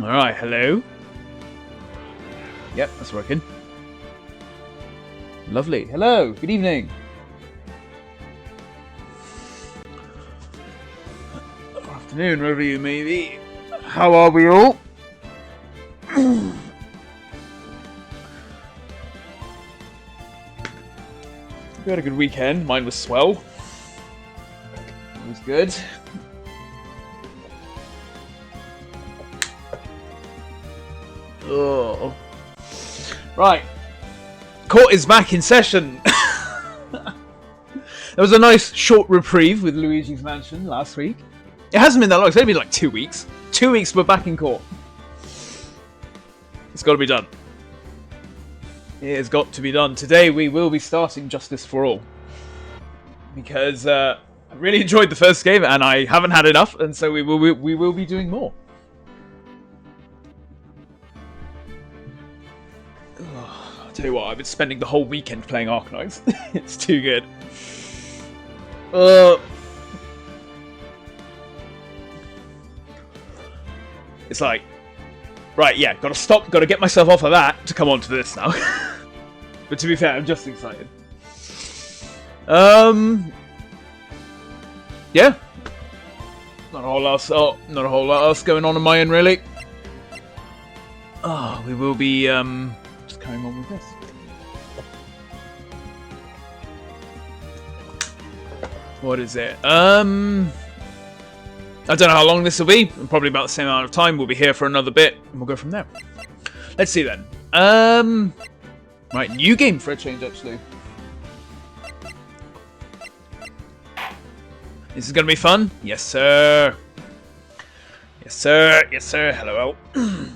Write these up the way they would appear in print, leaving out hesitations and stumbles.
Alright, hello. Yep, that's working. Lovely. Hello, good evening. Good afternoon, wherever you may be. How are we all? We had a good weekend. Mine was swell. It was good. Oh. Right. Court is back in session. There was a nice short reprieve with Luigi's Mansion last week. It hasn't been that long. It's only been like 2 weeks. 2 weeks we're back in court. It's got to be done. It has got to be done. Today we will be starting Justice for All. Because I really enjoyed the first game and I haven't had enough. And so we will be doing more. I'll tell you what, I've been spending the whole weekend playing Arknights. It's too good. It's like, right, yeah, gotta stop, gotta get myself off of that to come on to this now. But to be fair, I'm just excited. Yeah. Not a whole lot else going on my end, really. Oh, we will be, just carrying on with this. What is it? I don't know how long this will be. Probably about the same amount of time. We'll be here for another bit, and we'll go from there. Let's see then. Right, new game for a change, actually. This is gonna be fun. Yes, sir. Yes, sir. Yes, sir. Hello, El.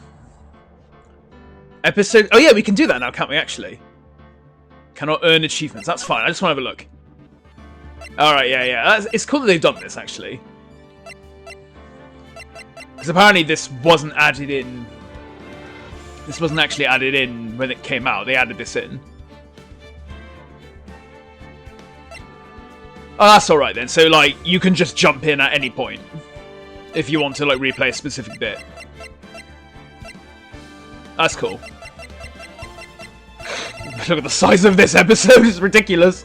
Episode. Oh yeah, we can do that now, can't we? Actually, cannot earn achievements. That's fine. I just want to have a look. All right, yeah. It's cool that they've done this actually. Because apparently this wasn't added in. This wasn't actually added in when it came out. They added this in. Oh, that's alright then. So, like, you can just jump in at any point. If you want to, like, replay a specific bit. That's cool. Look at the size of this episode. It's ridiculous.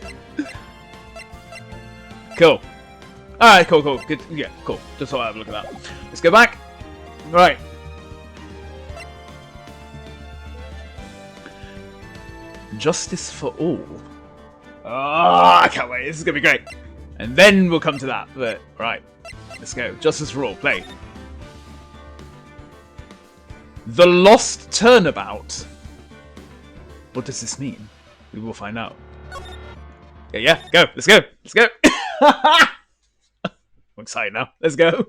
Cool. Alright, cool. Good. Yeah, cool. Just thought I'd have a look at that. Let's go back. Right. Justice for all. Oh, I can't wait. This is going to be great. And then we'll come to that. But, right. Let's go. Justice for all. Play. The Lost Turnabout. What does this mean? We will find out. Yeah. Go. Let's go. I'm excited now. Let's go.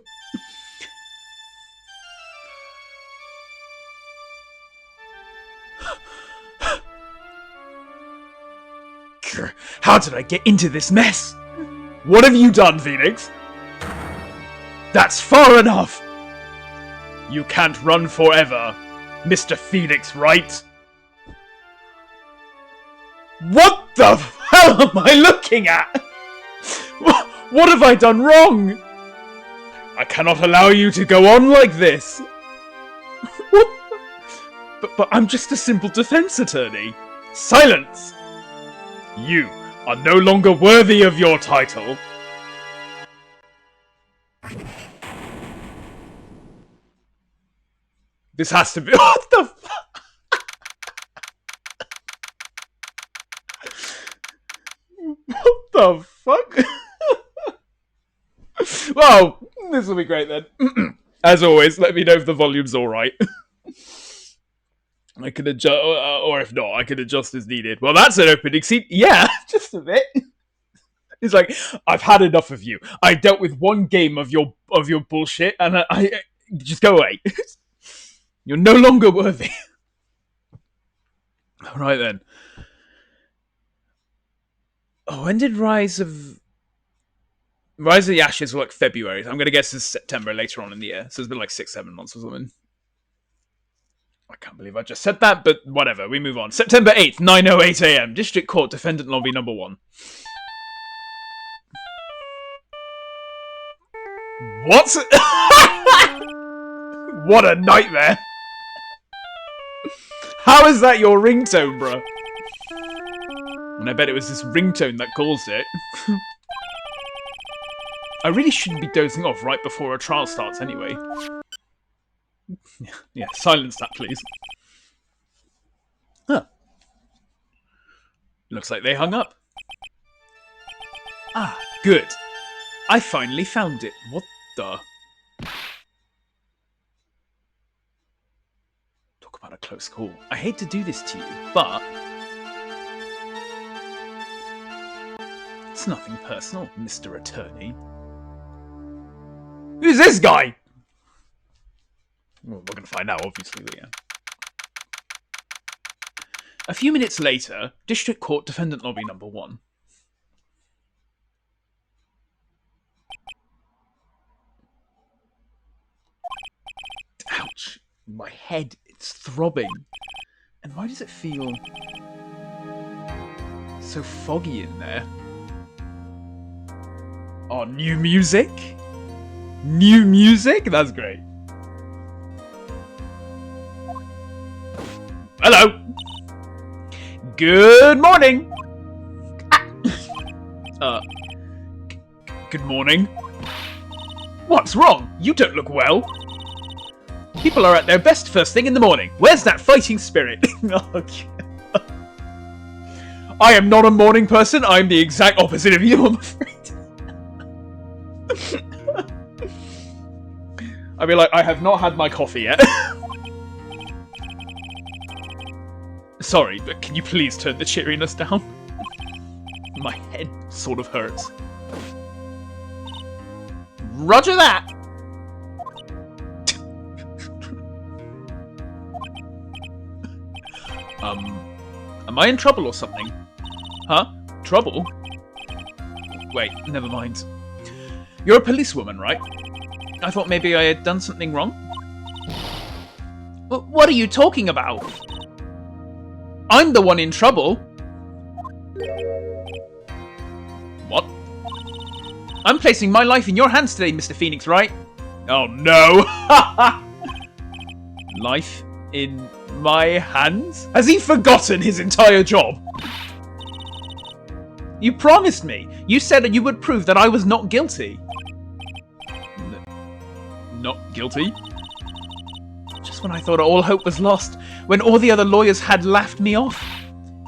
How did I get into this mess? What have you done, Phoenix? That's far enough! You can't run forever, Mr. Phoenix, Wright? What the hell am I looking at? What have I done wrong? I cannot allow you to go on like this. What? But I'm just a simple defense attorney. Silence! You are no longer worthy of your title. This has to be... What the fuck? What the fuck? Well, this will be great then. As always, let me know if the volume's alright. I can adjust, or if not, I can adjust as needed. Well, that's an opening scene. Yeah, just a bit. It's like, I've had enough of you. I dealt with one game of your bullshit, and I just go away. You're no longer worthy. All right then. Oh, when did Rise of the Ashes were like February? I'm gonna guess it's September later on in the year. So it's been like 6-7 months or something. I can't believe I just said that, but whatever, we move on. September 8th, 9:08 AM. District Court, Defendant Lobby number 1. What? What a nightmare! How is that your ringtone, bro? And I bet it was this ringtone that caused it. I really shouldn't be dozing off right before a trial starts anyway. Yeah, silence that, please. Huh. Looks like they hung up. Ah, good. I finally found it. What the... Talk about a close call. I hate to do this to you, but... It's nothing personal, Mr. Attorney. Who's this guy? Well, we're going to find out, obviously, but yeah. A few minutes later, District Court Defendant Lobby number 1. Ouch. My head, it's throbbing. And why does it feel so foggy in there? Oh, new music? New music? That's great. Hello. Good morning. Good morning. What's wrong? You don't look well. People are at their best first thing in the morning. Where's that fighting spirit? I am not a morning person. I'm the exact opposite of you, I'm afraid. I'd be like, I have not had my coffee yet. Sorry, but can you please turn the cheeriness down? My head sort of hurts. Roger that! Am I in trouble or something? Huh? Trouble? Wait, never mind. You're a policewoman, right? I thought maybe I had done something wrong. What are you talking about? I'm the one in trouble. What? I'm placing my life in your hands today, Mr. Phoenix, Wright? Oh no! Life in my hands? Has he forgotten his entire job? You promised me. You said that you would prove that I was not guilty. Not guilty? Just when I thought all hope was lost, when all the other lawyers had laughed me off.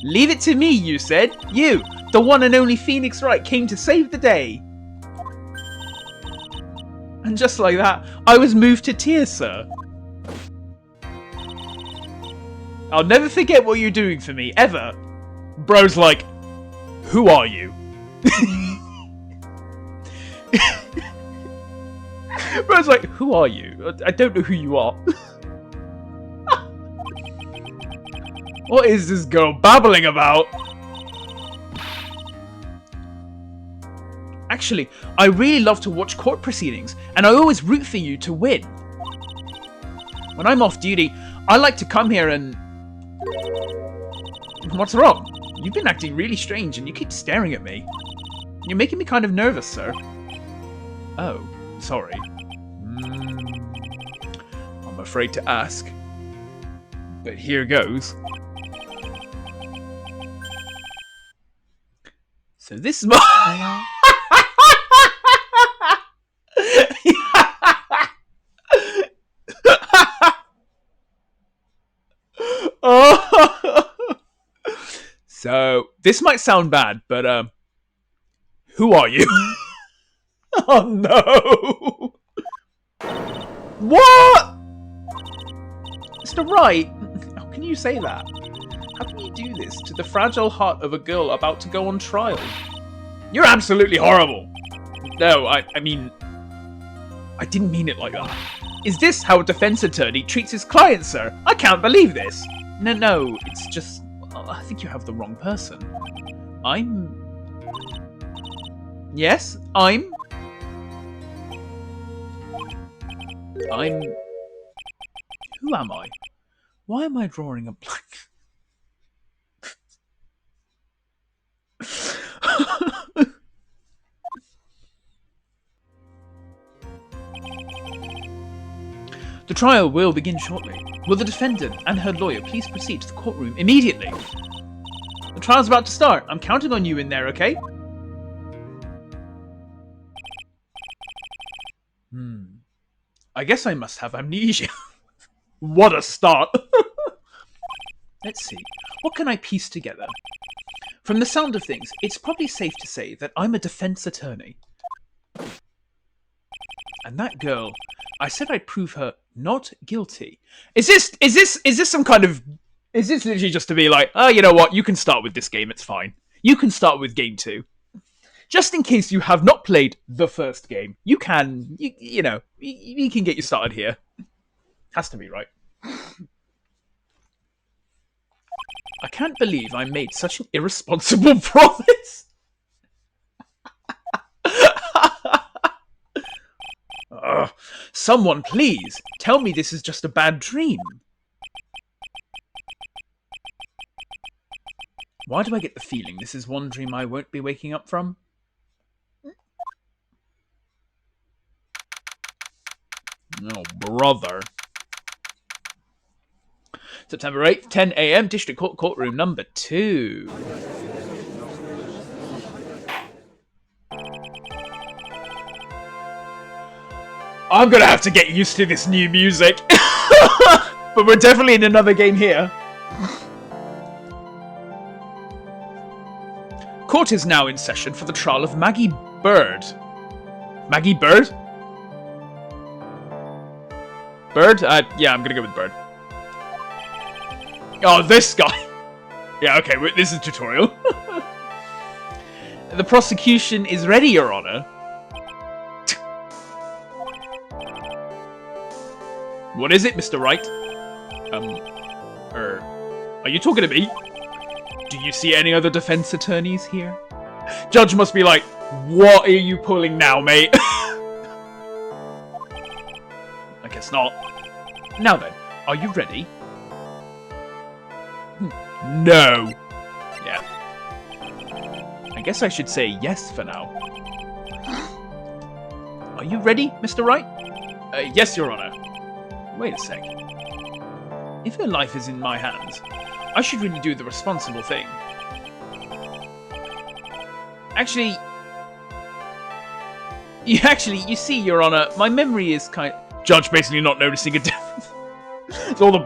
Leave it to me, you said. You, the one and only Phoenix Wright, came to save the day. And just like that, I was moved to tears, sir. I'll never forget what you're doing for me, ever. Bro's like, who are you? Bro's like, who are you? I don't know who you are. What is this girl babbling about? Actually, I really love to watch court proceedings, and I always root for you to win. When I'm off duty, I like to come here and... What's wrong? You've been acting really strange, and you keep staring at me. You're making me kind of nervous, sir. Oh, sorry. I'm afraid to ask. But here goes. So this is my... So this might sound bad, but who are you? Oh no! What? Mr. Wright, how can you say that? How can you do this to the fragile heart of a girl about to go on trial? You're absolutely horrible. No, I mean, I didn't mean it like that. Is this how a defense attorney treats his client, sir? I can't believe this. No, it's just, I think you have the wrong person. Yes, I'm... Who am I? Why am I drawing a blank? The trial will begin shortly. Will the defendant and her lawyer please proceed to the courtroom immediately? The trial's about to start. I'm counting on you in there, okay? I guess I must have amnesia. What a start. Let's see. What can I piece together? From the sound of things, it's probably safe to say that I'm a defense attorney. And that girl, I said I'd prove her not guilty. Is this some kind of... Is this literally just to be like, oh, you know what? You can start with this game. It's fine. You can start with game 2. Just in case you have not played the first game, you can, you know, you can get you started here. Has to be, right? I can't believe I made such an irresponsible promise. Someone, please, tell me this is just a bad dream. Why do I get the feeling this is one dream I won't be waking up from? Oh, brother. September 8th, 10 a.m, District Court Courtroom number 2. I'm gonna have to get used to this new music. But we're definitely in another game here. Court is now in session for the trial of Maggie Bird. Maggie Bird? Bird? Yeah, I'm gonna go with Bird. Oh, this guy. Yeah, okay, this is a tutorial. The prosecution is ready, Your Honor. What is it, Mr. Wright? Are you talking to me? Do you see any other defense attorneys here? Judge must be like, what are you pulling now, mate? I guess not. Now then, are you ready? No. Yeah. I guess I should say yes for now. Are you ready, Mr. Wright? Yes, Your Honor. Wait a sec. If her life is in my hands, I should really do the responsible thing. Actually, you see, Your Honor, my memory is Judge basically not noticing a difference. It's all the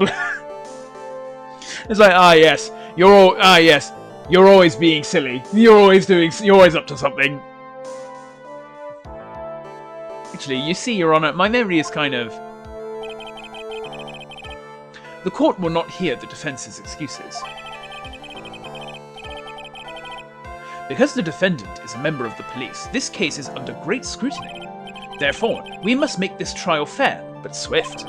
It's like, yes, you're always being silly. You're always up to something. Actually, you see, Your Honor, my memory is The court will not hear the defense's excuses. Because the defendant is a member of the police, this case is under great scrutiny. Therefore, we must make this trial fair, but swift.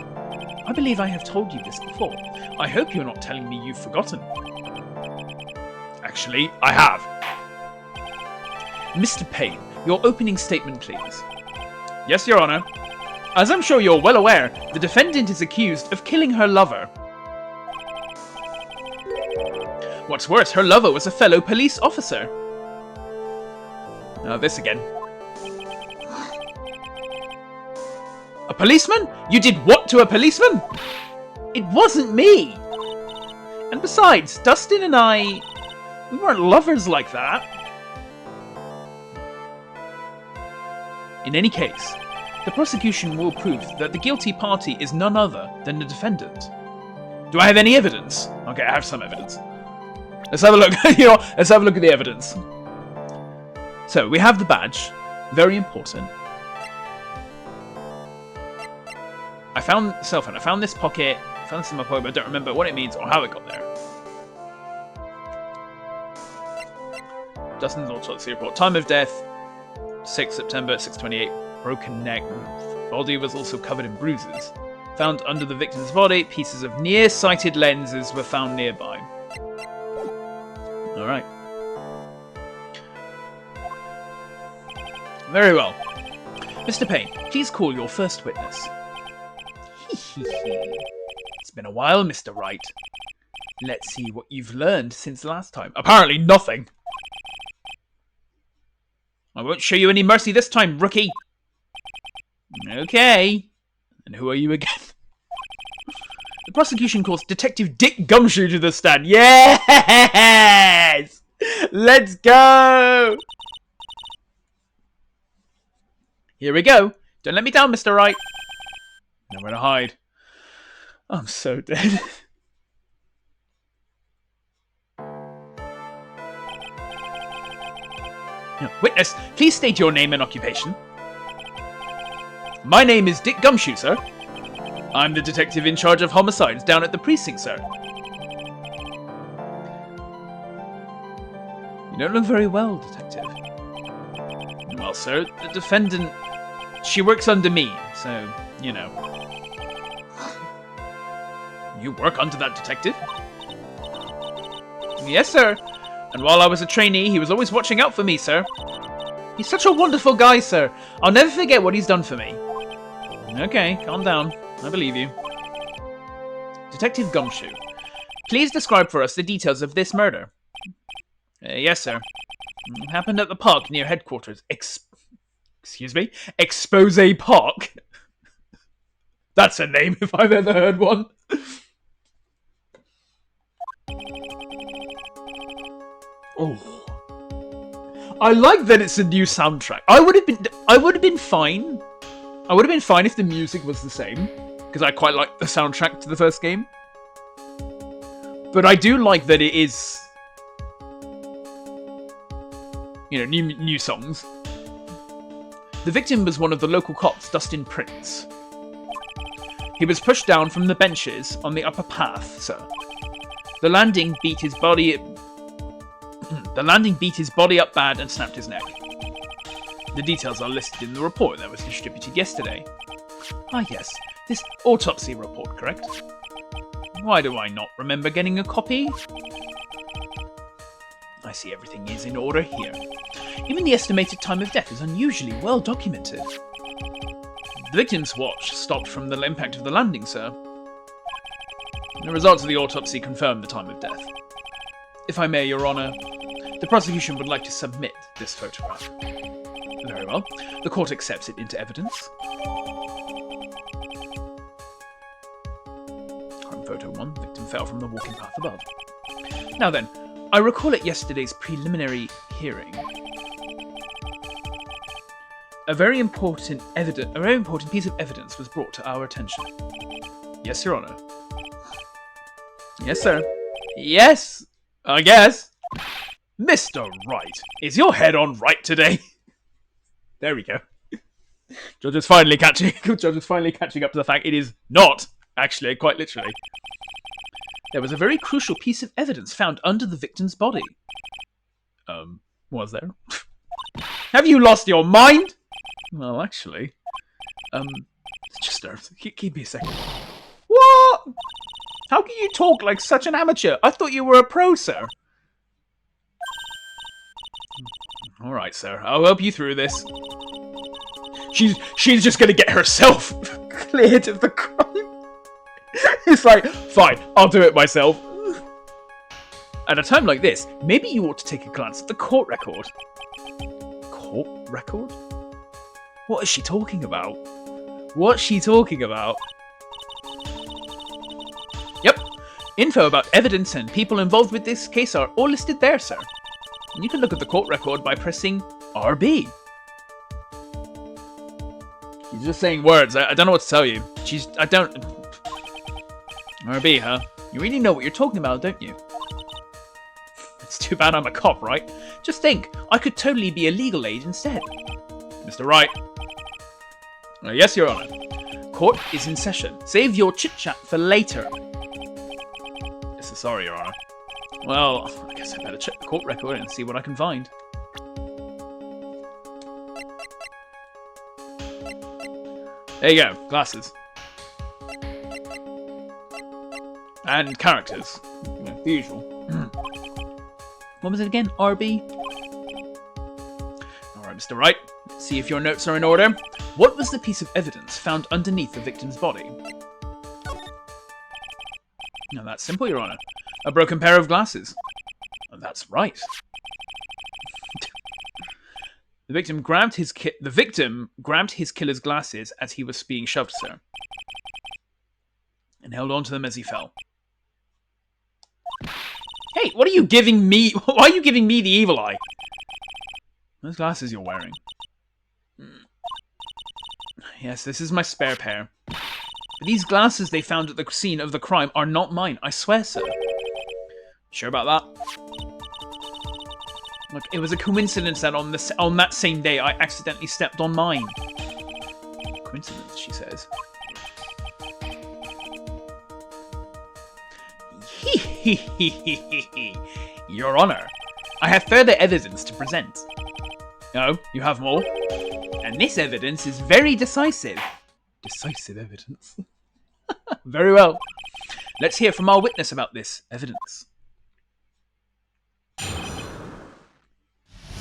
I believe I have told you this before. I hope you're not telling me you've forgotten. Actually, I have. Mr. Payne, your opening statement, please. Yes, Your Honor. As I'm sure you're well aware, the defendant is accused of killing her lover. What's worse, her lover was a fellow police officer. Now this again. A policeman? You did what to a policeman? It wasn't me! And besides, Dustin and I... we weren't lovers like that. In any case, the prosecution will prove that the guilty party is none other than the defendant. Do I have any evidence? Okay, I have some evidence. Let's have a look. Let's have a look at the evidence. So, we have the badge. Very important. I found the cell phone. I found this pocket. I found this in my pocket, but I don't remember what it means or how it got there. Dustin's autopsy report. Time of death, 6 September, 6:28. Broken neck. Body was also covered in bruises. Found under the victim's body, pieces of near-sighted lenses were found nearby. Alright. Very well. Mr. Payne, please call your first witness. It's been a while, Mr. Wright. Let's see what you've learned since last time. Apparently nothing. I won't show you any mercy this time, rookie. Okay. And who are you again? prosecution calls Detective Dick Gumshoe to the stand. Yes! Let's go! Here we go. Don't let me down, Mr. Wright. Nowhere to hide. I'm so dead. Witness, please state your name and occupation. My name is Dick Gumshoe, sir. I'm the detective in charge of homicides down at the precinct, sir. You don't look very well, detective. Well, sir, the defendant... She works under me, so, you know. You work under that detective? Yes, sir. And while I was a trainee, he was always watching out for me, sir. He's such a wonderful guy, sir. I'll never forget what he's done for me. Okay, calm down. I believe you. Detective Gumshoe, please describe for us the details of this murder. Yes, sir. It happened at the park near headquarters. Excuse me? Expose Park? That's a name if I've ever heard one. Oh. I like that it's a new soundtrack. I would have been fine. I would have been fine if the music was the same, because I quite like the soundtrack to the first game. But I do like that it is, you know, new songs. The victim was one of the local cops, Dustin Prince. He was pushed down from the benches on the upper path, sir. The landing beat his body up bad and snapped his neck. The details are listed in the report that was distributed yesterday. Ah yes, this autopsy report, correct? Why do I not remember getting a copy? I see everything is in order here. Even the estimated time of death is unusually well documented. The victim's watch stopped from the impact of the landing, sir. The results of the autopsy confirm the time of death. If I may, Your Honour, the prosecution would like to submit this photograph. Very well. The court accepts it into evidence. Crime photo 1. Victim fell from the walking path above. Now then, I recall at yesterday's preliminary hearing. A very important piece of evidence was brought to our attention. Yes, Your Honour. Yes, sir. Yes, I guess. Mr. Wright, is your head on right today? There we go. Judge is finally catching up to the fact it is not, actually, quite literally. There was a very crucial piece of evidence found under the victim's body. Was there? Have you lost your mind? Well, actually, just keep me a second. What? How can you talk like such an amateur? I thought you were a pro, sir. All right, sir. I'll help you through this. She's just gonna get herself cleared of the crime. It's like, fine, I'll do it myself. At a time like this, maybe you ought to take a glance at the court record. Court record? What is she talking about? What's she talking about? Yep. Info about evidence and people involved with this case are all listed there, sir. And you can look at the court record by pressing RB. She's just saying words. I don't know what to tell you. RB, huh? You really know what you're talking about, don't you? It's too bad I'm a cop, right? Just think, I could totally be a legal aid instead. Mr. Wright. Yes, Your Honour. Court is in session. Save your chit-chat for later. Yes, sorry, Your Honour. Well, I guess I better check the court record and see what I can find. There you go, glasses. And characters. Yeah, the usual. What was it again? RB? Alright, Mr. Wright. Let's see if your notes are in order. What was the piece of evidence found underneath the victim's body? Now that's simple, Your Honour. A broken pair of glasses. Oh, that's right. The victim grabbed his killer's glasses as he was being shoved, sir. and held on to them as he fell. Hey, what are you giving me? Why are you giving me the evil eye? Those glasses you're wearing. Yes, this is my spare pair. But these glasses they found at the scene of the crime are not mine. I swear so. Sure about that? Look, it was a coincidence that on that same day I accidentally stepped on mine. Coincidence, she says. Your Honor, I have further evidence to present. Oh, you have more? And this evidence is very decisive. Decisive evidence? Very well. Let's hear from our witness about this evidence.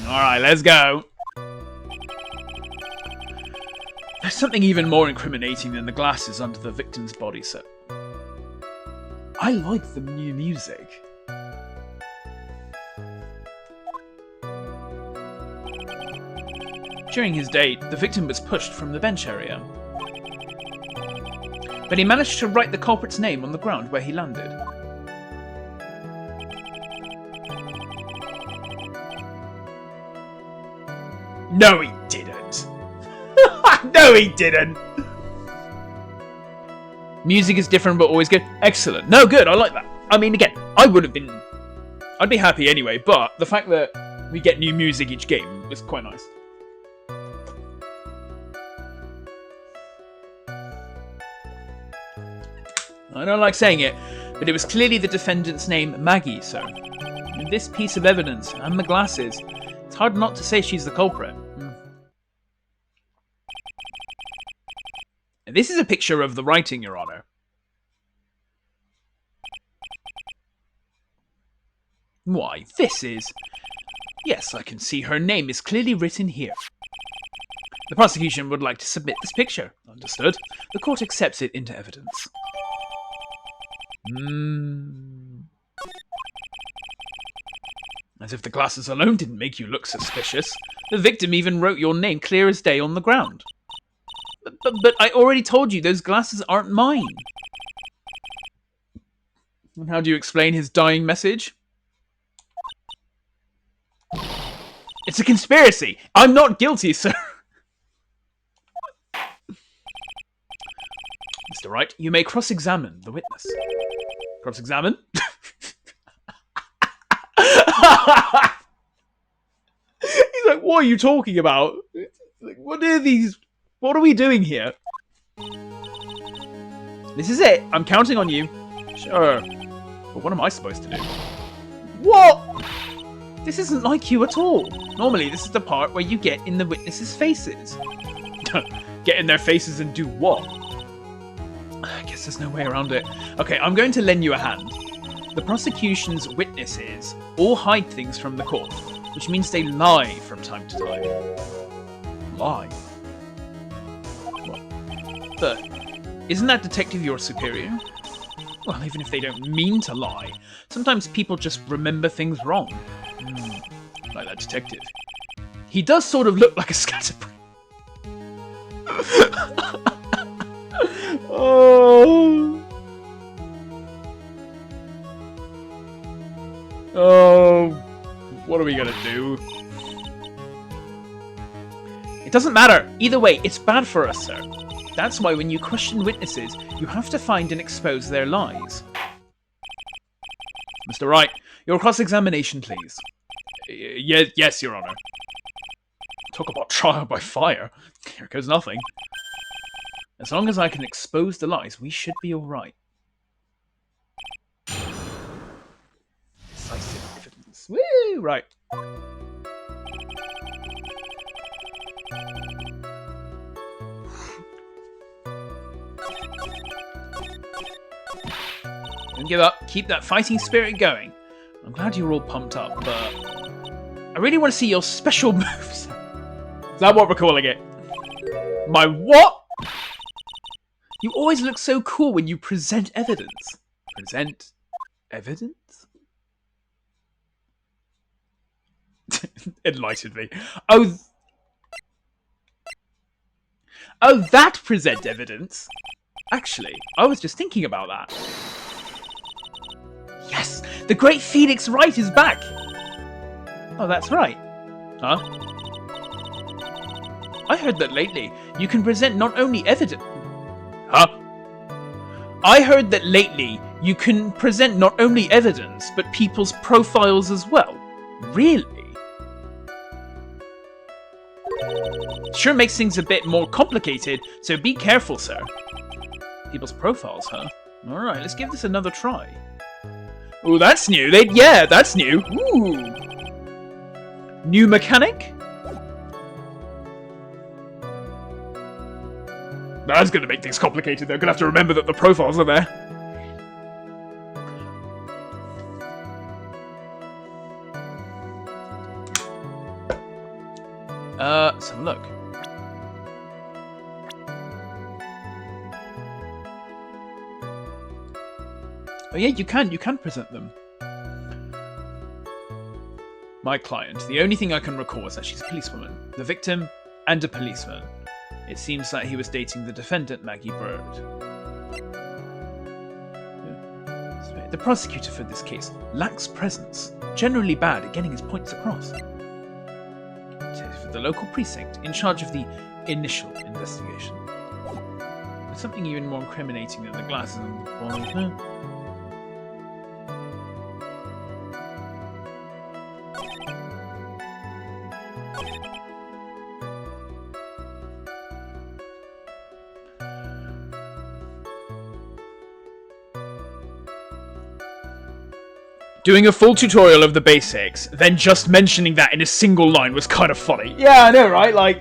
Alright, let's go. There's something even more incriminating than the glasses under the victim's body, sir. I like the new music. During his date, the victim was pushed from the bench area. But he managed to write the culprit's name on the ground where he landed. No, he didn't. No, he didn't. Music is different, but always good. Excellent. No, good. I like that. I mean, again, I'd be happy anyway, but the fact that we get new music each game is quite nice. I don't like saying it, but it was clearly the defendant's name, Maggie, sir. And this piece of evidence, and the glasses, it's hard not to say she's the culprit. This is a picture of the writing, Your Honor. Why, this is... Yes, I can see her name is clearly written here. The prosecution would like to submit this picture. Understood. The court accepts it into evidence. As if the glasses alone didn't make you look suspicious. The victim even wrote your name clear as day on the ground. But I already told you those glasses aren't mine. And how do you explain his dying message? It's a conspiracy. I'm not guilty, sir. Mr. Wright, you may cross-examine the witness. Cross-examine? He's like, what are you talking about? What are these? What are we doing here? This is it. I'm counting on you. Sure. But what am I supposed to do? What? This isn't like you at all. Normally, this is the part where you get in the witnesses' faces. Get in their faces and do what? I guess there's no way around it. Okay, I'm going to lend you a hand. The prosecution's witnesses all hide things from the court, which means they lie from time to time. Lie? What? But isn't that detective your superior? Well, even if they don't mean to lie, sometimes people just remember things wrong. Like that detective. He does sort of look like a scatterbrain. Oh. Oh. What are we gonna do? It doesn't matter. Either way, it's bad for us, sir. That's why when you question witnesses, you have to find and expose their lies. Mr. Wright, your cross-examination, please. Yes, Your Honor. Talk about trial by fire. Here goes nothing. As long as I can expose the lies, we should be alright. Decisive evidence. Woo! Right. Don't give up. Keep that fighting spirit going. I'm glad you're all pumped up, but I really want to see your special moves. Is that what we're calling it? My what? You always look so cool when you present evidence. Present evidence? Enlightened me. Oh, that present evidence? Actually, I was just thinking about that. Yes! The great Phoenix Wright is back! Oh, that's right. Huh? I heard that lately you can present not only evidence... Huh? I heard that lately you can present not only evidence, but people's profiles as well. Really? Sure makes things a bit more complicated, so be careful, sir. People's profiles, huh? Alright, let's give this another try. Ooh, that's new. Yeah, that's new. Ooh. New mechanic? That's going to make things complicated. They're going to have to remember that the profiles are there. Let's have a look. Oh yeah, you can present them. My client. The only thing I can recall is that she's a policewoman, the victim, and a policeman. It seems that he was dating the defendant, Maggie Bird. The prosecutor for this case lacks presence, generally bad at getting his points across. The local precinct in charge of the initial investigation. There's something even more incriminating than the glasses and the wallet, huh? Doing a full tutorial of the basics, then just mentioning that in a single line was kind of funny. Yeah, I know, right? Like,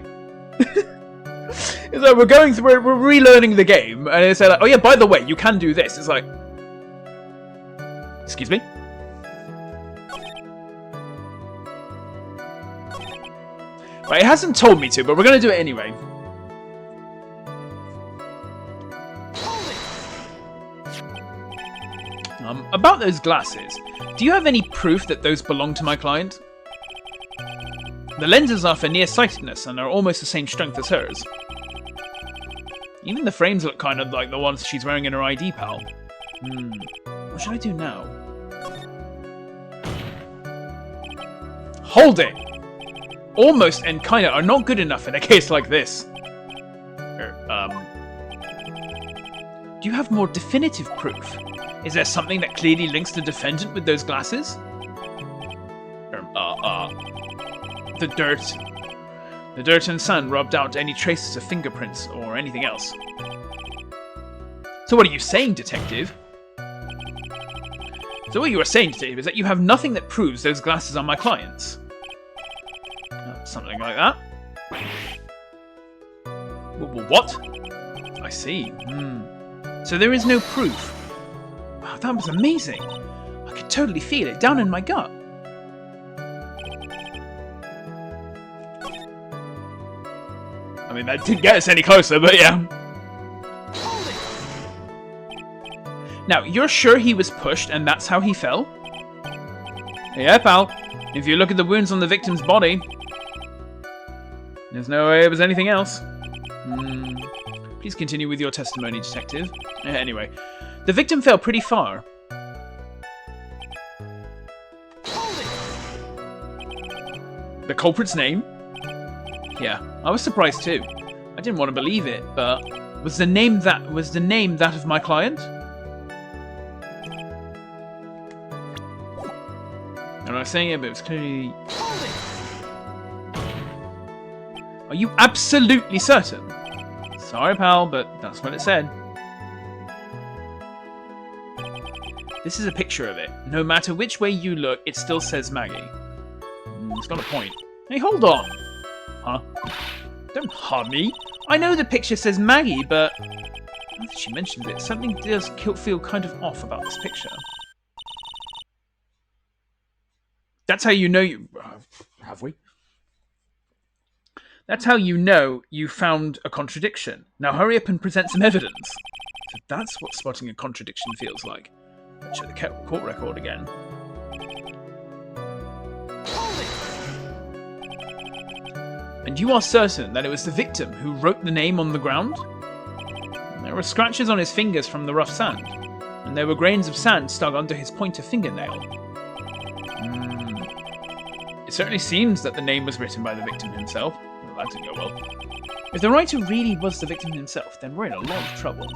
it's like we're relearning the game, and it's like, oh yeah, by the way, you can do this. It's like, excuse me? Right, it hasn't told me to, but we're gonna do it anyway. About those glasses, do you have any proof that those belong to my client? The lenses are for nearsightedness and are almost the same strength as hers. Even the frames look kind of like the ones she's wearing in her ID, pal. What should I do now? Hold it! Almost and kinda are not good enough in a case like this. Do you have more definitive proof? Is there something that clearly links the defendant with those glasses? The dirt. The dirt and sand rubbed out any traces of fingerprints or anything else. So what are you saying, detective? So what you are saying, detective, is that you have nothing that proves those glasses are my client's. Something like that. What? I see. So there is no proof. Wow, that was amazing. I could totally feel it down in my gut. I mean, that didn't get us any closer, but yeah. Now, you're sure he was pushed and that's how he fell? Yeah, pal. If you look at the wounds on the victim's body, there's no way it was anything else. Please continue with your testimony, detective. Anyway, the victim fell pretty far. The culprit's name? Yeah, I was surprised too. I didn't want to believe it, but was the name that of my client? I'm not saying it, but it was clearly. Are you absolutely certain? Sorry, pal, but that's what it said. This is a picture of it. No matter which way you look, it still says Maggie. It's got a point. Hey, hold on! Huh? Don't harm me! I know the picture says Maggie, but now that she mentions it, something does feel kind of off about this picture. That's how you know you... Have we? That's how you know you found a contradiction. Now hurry up and present some evidence. So that's what spotting a contradiction feels like. Let's check the court record again. And you are certain that it was the victim who wrote the name on the ground? There were scratches on his fingers from the rough sand, and there were grains of sand stuck onto his pointer fingernail. It certainly seems that the name was written by the victim himself. Well, that didn't go well. If the writer really was the victim himself, then we're in a lot of trouble.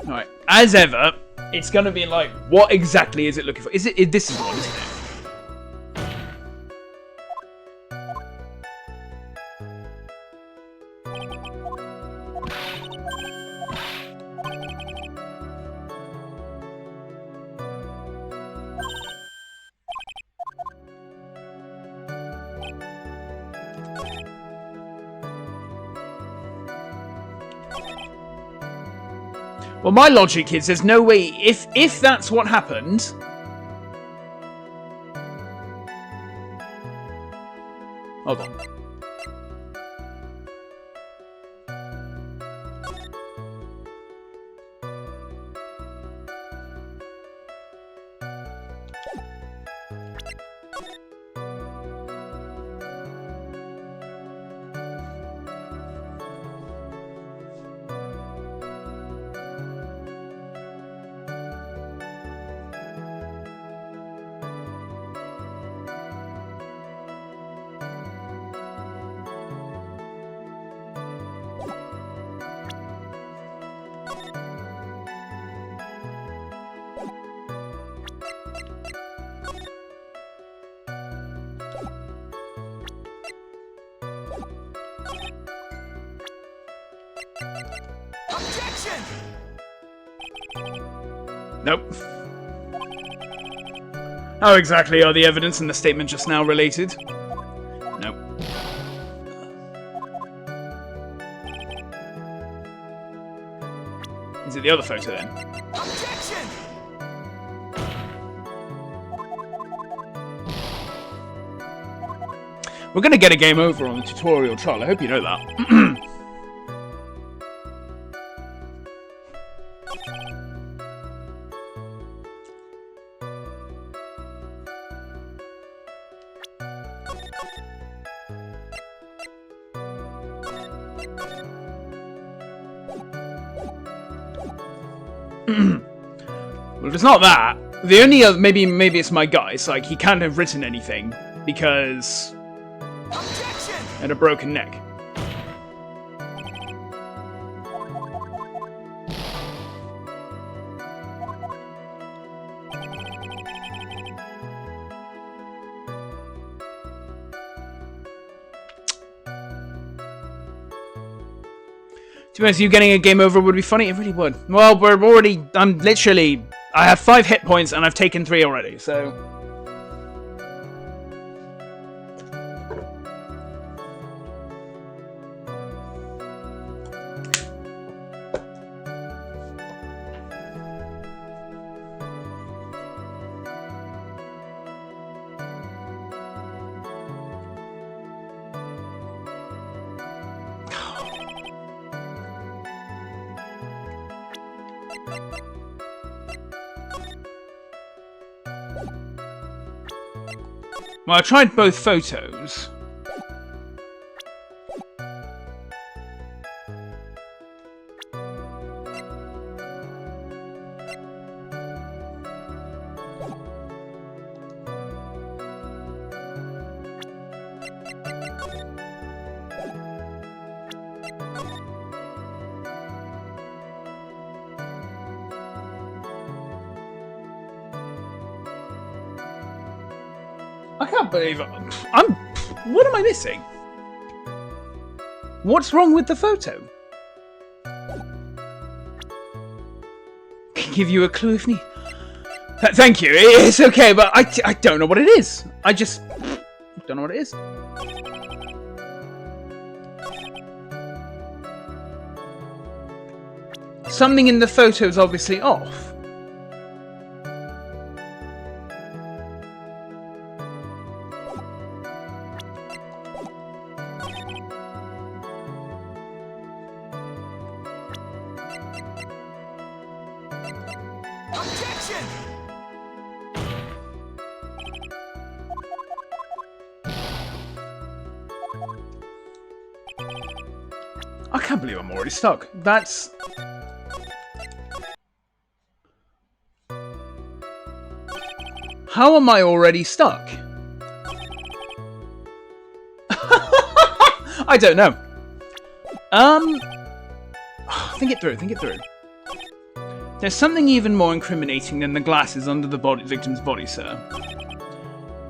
Alright, as ever, it's going to be like, what exactly is it looking for? This is one, isn't it? Well, my logic is there's no way, if that's what happened... Hold on. Objection! Nope. How exactly are the evidence and the statement just now related? Nope. Is it the other photo then? Objection! We're going to get a game over on the tutorial trial. I hope you know that. Well, if it's not that, the only other, maybe it's my guy. It's like he can't have written anything because Objection! he had a broken neck. To be honest, you getting a game over would be funny. It really would. Well, I have 5 hit points and I've taken 3 already, so... Well, I tried both photos. I can't believe what am I missing? What's wrong with the photo? Can give you a clue if need. Thank you. It's okay, but I don't know what it is. I just don't know what it is. Something in the photo is obviously off. Objection! I can't believe I'm already stuck. That's... How am I already stuck? I don't know. Think it through, think it through. There's something even more incriminating than the glasses under the victim's body, sir.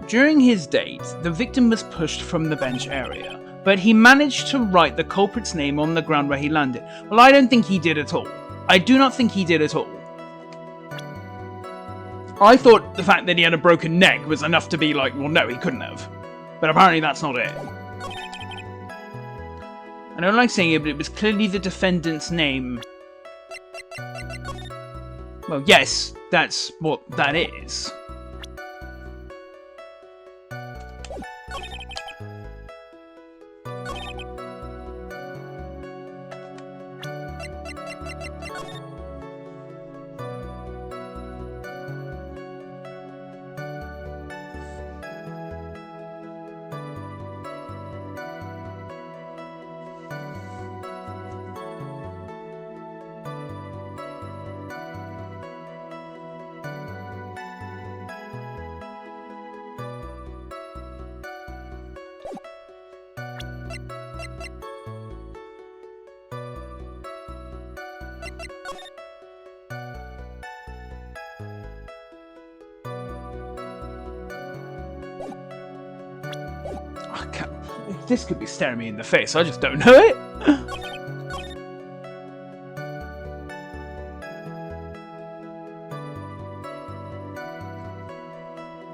During his date, the victim was pushed from the bench area, but he managed to write the culprit's name on the ground where he landed. Well, I don't think he did at all. I do not think he did at all. I thought the fact that he had a broken neck was enough to be like, well, no, he couldn't have. But apparently that's not it. I don't like saying it, but it was clearly the defendant's name. Well, yes, that's what that is. This could be staring me in the face, I just don't know it.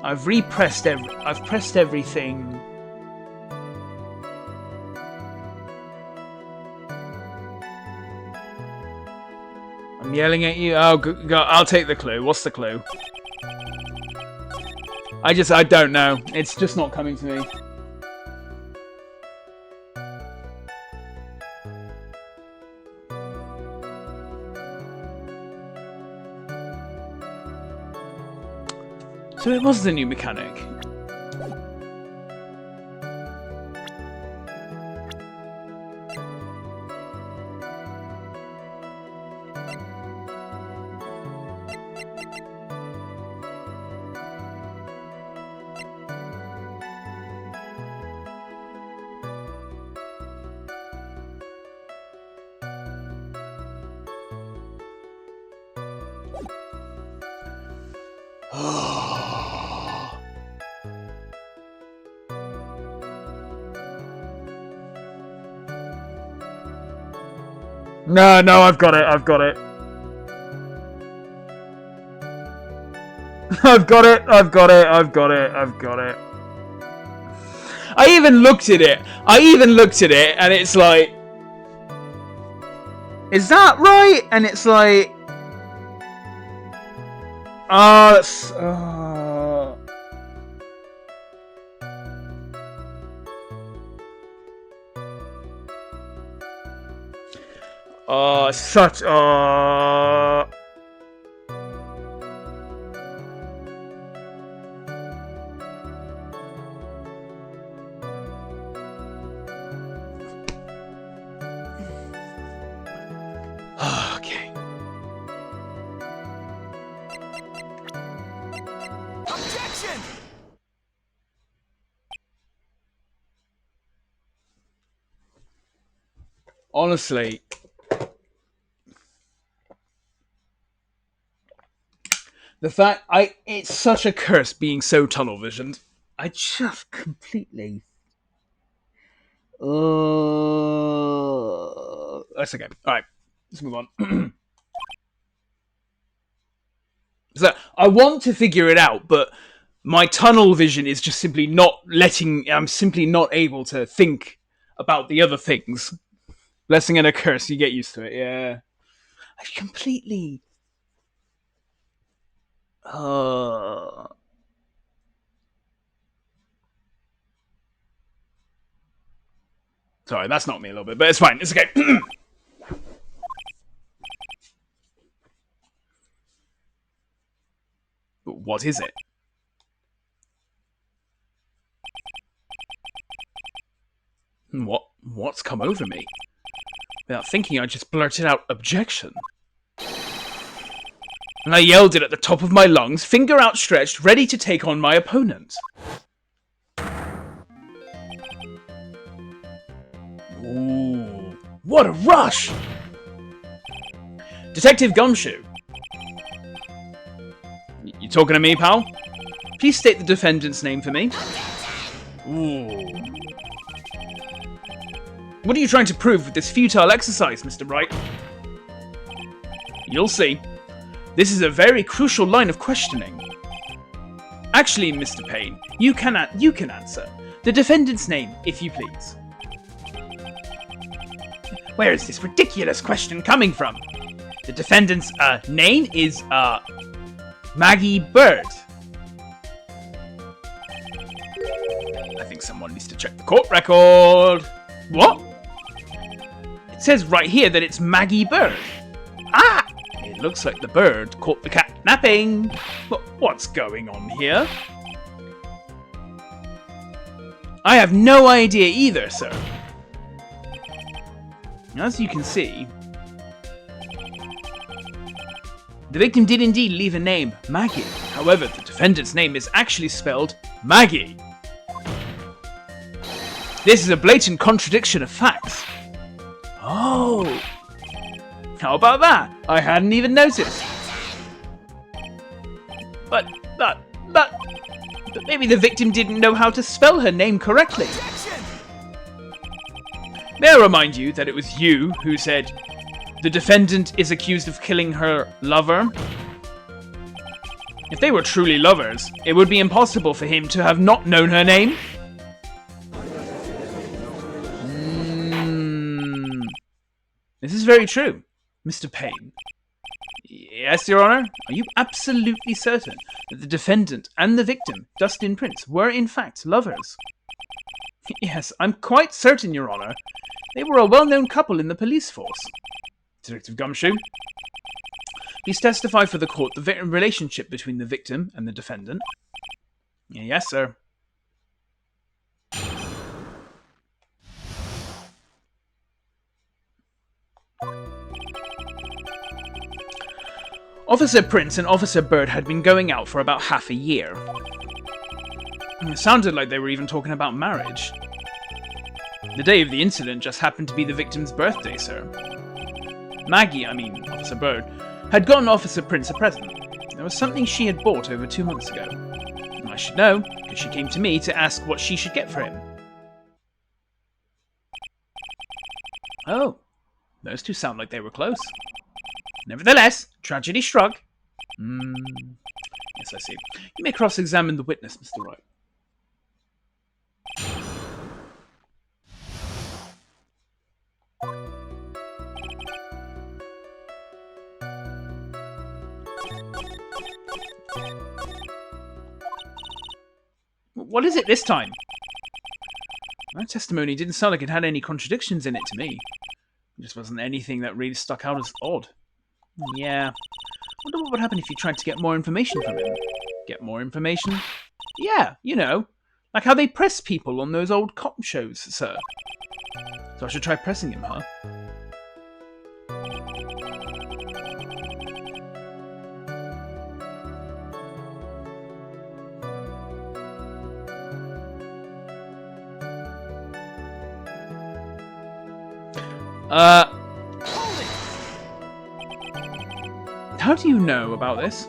I've pressed everything. I'm yelling at you. Oh, I'll take the clue. What's the clue? I don't know. It's just not coming to me. So it was the new mechanic. No, I've got it. I've got it. I've got it. I've got it. I've got it. I've got it. I even looked at it. And it's like, is that right? And it's like, oh, that's. Oh, such. Okay. Objection! Honestly. The fact it's such a curse being so tunnel visioned. I just completely. That's okay. All right, let's move on. So I want to figure it out, but my tunnel vision is just simply not letting. I'm simply not able to think about the other things. Blessing and a curse. You get used to it. Yeah. I completely. Sorry, that's not me a little bit, but it's fine. It's okay. But what is it? What's come over me? Without thinking, I just blurted out objection. And I yelled it at the top of my lungs, finger outstretched, ready to take on my opponent. Ooh, what a rush! Detective Gumshoe. You talking to me, pal? Please state the defendant's name for me. Ooh. What are you trying to prove with this futile exercise, Mr. Wright? You'll see. This is a very crucial line of questioning. Actually, Mr. Payne, you can answer. The defendant's name, if you please. Where is this ridiculous question coming from? The defendant's name is Maggie Bird. I think someone needs to check the court record. What? It says right here that it's Maggie Bird. Ah! It looks like the bird caught the cat napping. What's going on here? I have no idea either, sir. As you can see, the victim did indeed leave a name, Maggie. However, the defendant's name is actually spelled Maggie. This is a blatant contradiction of facts. Oh. How about that? I hadn't even noticed. But maybe the victim didn't know how to spell her name correctly. May I remind you that it was you who said the defendant is accused of killing her lover? If they were truly lovers, it would be impossible for him to have not known her name. This is very true, Mr. Payne. Yes, Your Honor? Are you absolutely certain that the defendant and the victim, Dustin Prince, were in fact lovers? Yes, I'm quite certain, Your Honor. They were a well-known couple in the police force. Detective Gumshoe, please testify for the court the relationship between the victim and the defendant. Yes, sir. Officer Prince and Officer Bird had been going out for about half a year. It sounded like they were even talking about marriage. The day of the incident just happened to be the victim's birthday, sir. Maggie, Officer Bird, had gotten Officer Prince a present. There was something she had bought over 2 months ago. And I should know, because she came to me to ask what she should get for him. Oh, those two sound like they were close. Nevertheless, tragedy struck. Yes, I see. You may cross-examine the witness, Mr. Wright. What is it this time? My testimony didn't sound like it had any contradictions in it to me. It just wasn't anything that really stuck out as odd. Yeah. Wonder what would happen if you tried to get more information from him. Get more information? Yeah, you know. Like how they press people on those old cop shows, sir. So I should try pressing him, huh? How do you know about this?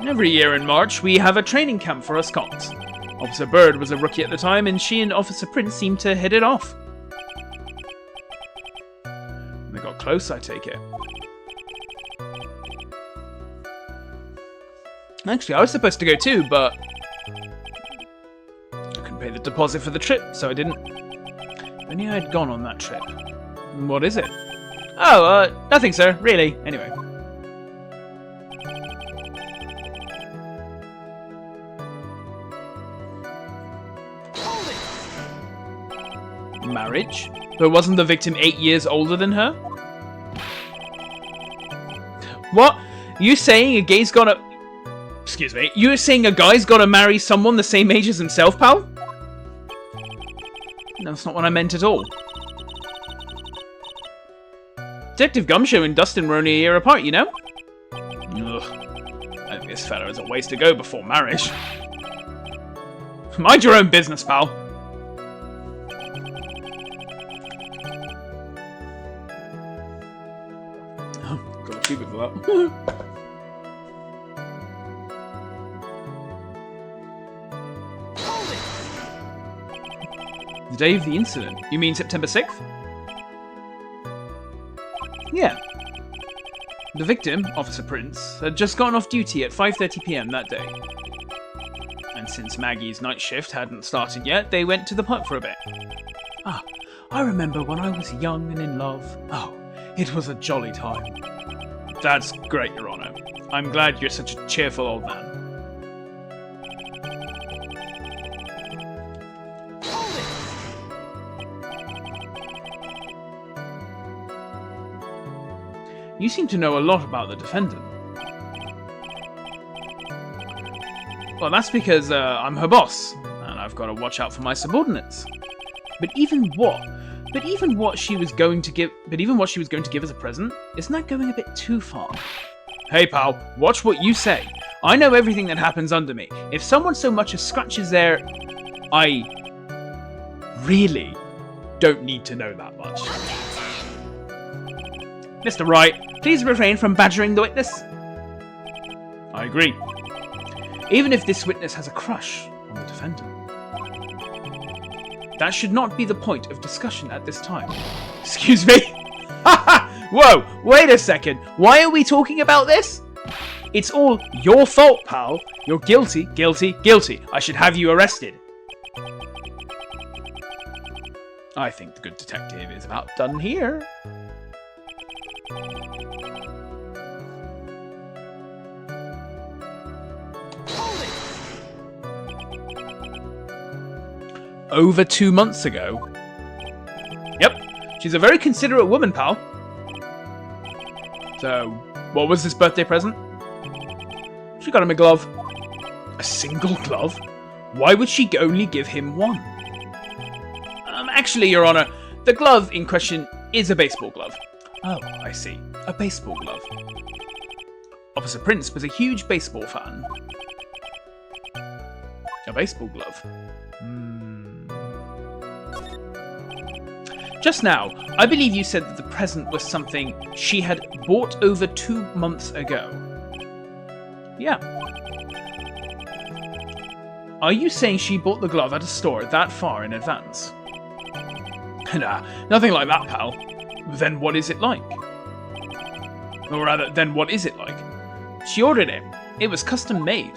Every year in March, we have a training camp for us cops. Officer Bird was a rookie at the time, and she and Officer Prince seemed to hit it off. They got close, I take it. Actually, I was supposed to go too, but I couldn't pay the deposit for the trip, so I didn't. If only I had gone on that trip. What is it? Oh, nothing, sir. Really. Anyway. Marriage? But wasn't the victim 8 years older than her? What? You saying a gay's gotta... Excuse me. You saying a guy's gotta marry someone the same age as himself, pal? No, that's not what I meant at all. Detective Gumshoe and Dustin were only a year apart, you know? Ugh. I think this fella has a ways to go before marriage. Mind your own business, pal. Gotta keep it for that. The day of the incident? You mean September 6th? Yeah. The victim, Officer Prince, had just gotten off duty at 5:30 PM that day. And since Maggie's night shift hadn't started yet, they went to the pub for a bit. Ah, I remember when I was young and in love. Oh, it was a jolly time. That's great, Your Honor. I'm glad you're such a cheerful old man. You seem to know a lot about the defendant. Well, that's because I'm her boss, and I've got to watch out for my subordinates. But even what she was going to give as a present, isn't that going a bit too far? Hey, pal, watch what you say. I know everything that happens under me. If someone so much as scratches their... I really don't need to know that much. Mr. Wright, please refrain from badgering the witness. I agree. Even if this witness has a crush on the defendant. That should not be the point of discussion at this time. Excuse me? Whoa, wait a second. Why are we talking about this? It's all your fault, pal. You're guilty, guilty, guilty. I should have you arrested. I think the good detective is about done here. Over 2 months ago. Yep, she's a very considerate woman, pal. So, what was this birthday present? She got him a glove. A single glove? Why would she only give him one? Actually, Your Honor, the glove in question is a baseball glove. Oh, I see. A baseball glove. Officer Prince was a huge baseball fan. A baseball glove. Just now, I believe you said that the present was something she had bought over 2 months ago. Yeah. Are you saying she bought the glove at a store that far in advance? Nah, nothing like that, pal. Then what is it like? Or rather, then what is it like? She ordered it. It was custom made.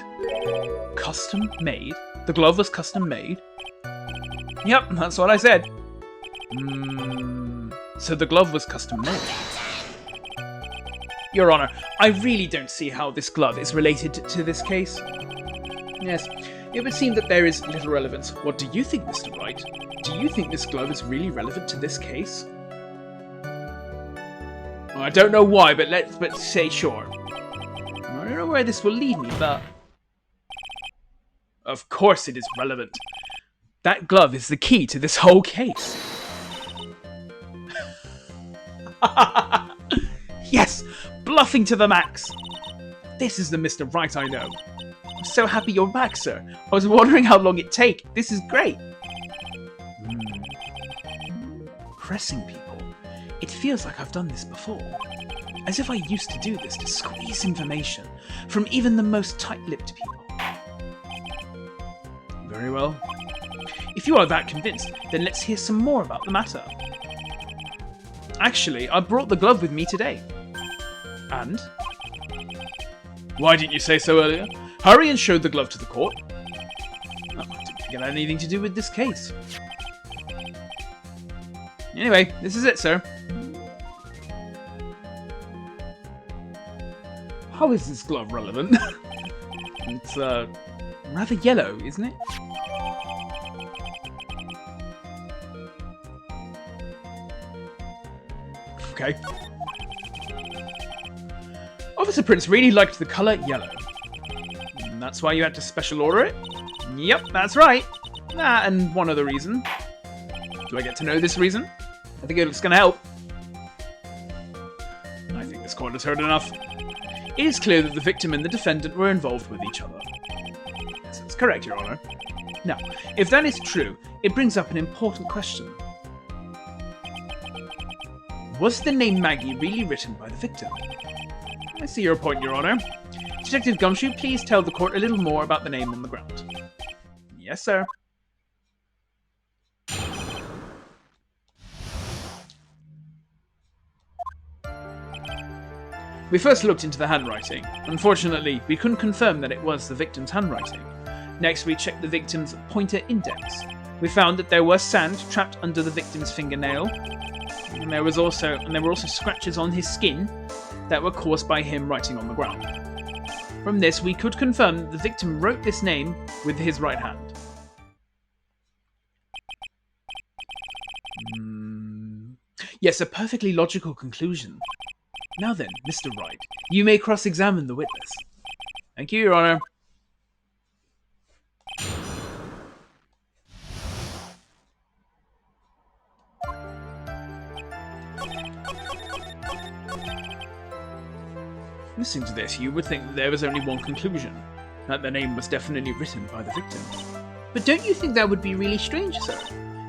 Custom made? The glove was custom made? Yep, that's what I said. So the glove was custom made. Your Honor, I really don't see how this glove is related to this case. Yes, it would seem that there is little relevance. What do you think, Mr. Wright? Do you think this glove is really relevant to this case? Well, I don't know why, but let's say sure. I don't know where this will lead me, but... Of course it is relevant. That glove is the key to this whole case. Yes! Bluffing to the max! This is the Mr. Wright I know. I'm so happy you're back, sir. I was wondering how long it'd take. This is great. Pressing people. It feels like I've done this before. As if I used to do this to squeeze information from even the most tight-lipped people. Very well. If you are that convinced, then let's hear some more about the matter. Actually, I brought the glove with me today. And? Why didn't you say so earlier? Hurry and show the glove to the court. Oh, I didn't think it had anything to do with this case. Anyway, this is it, sir. How is this glove relevant? It's, rather yellow, isn't it? Okay. Officer Prince really liked the colour yellow. And that's why you had to special order it? Yep, that's right. Ah, and one other reason. Do I get to know this reason? I think it's going to help. I think this court has heard enough. It is clear that the victim and the defendant were involved with each other. Yes, that's correct, Your Honour. Now, if that is true, it brings up an important question. Was the name Maggie really written by the victim? I see your point, Your Honour. Detective Gumshoe, please tell the court a little more about the name on the ground. Yes, sir. We first looked into the handwriting. Unfortunately, we couldn't confirm that it was the victim's handwriting. Next, we checked the victim's pointer index. We found that there was sand trapped under the victim's fingernail, and there were also scratches on his skin that were caused by him writing on the ground. From this, we could confirm that the victim wrote this name with his right hand. Yes, a perfectly logical conclusion. Now then, Mr. Wright, you may cross-examine the witness. Thank you, Your Honour. Listening to this, you would think that there was only one conclusion, that the name was definitely written by the victim. But don't you think that would be really strange, sir?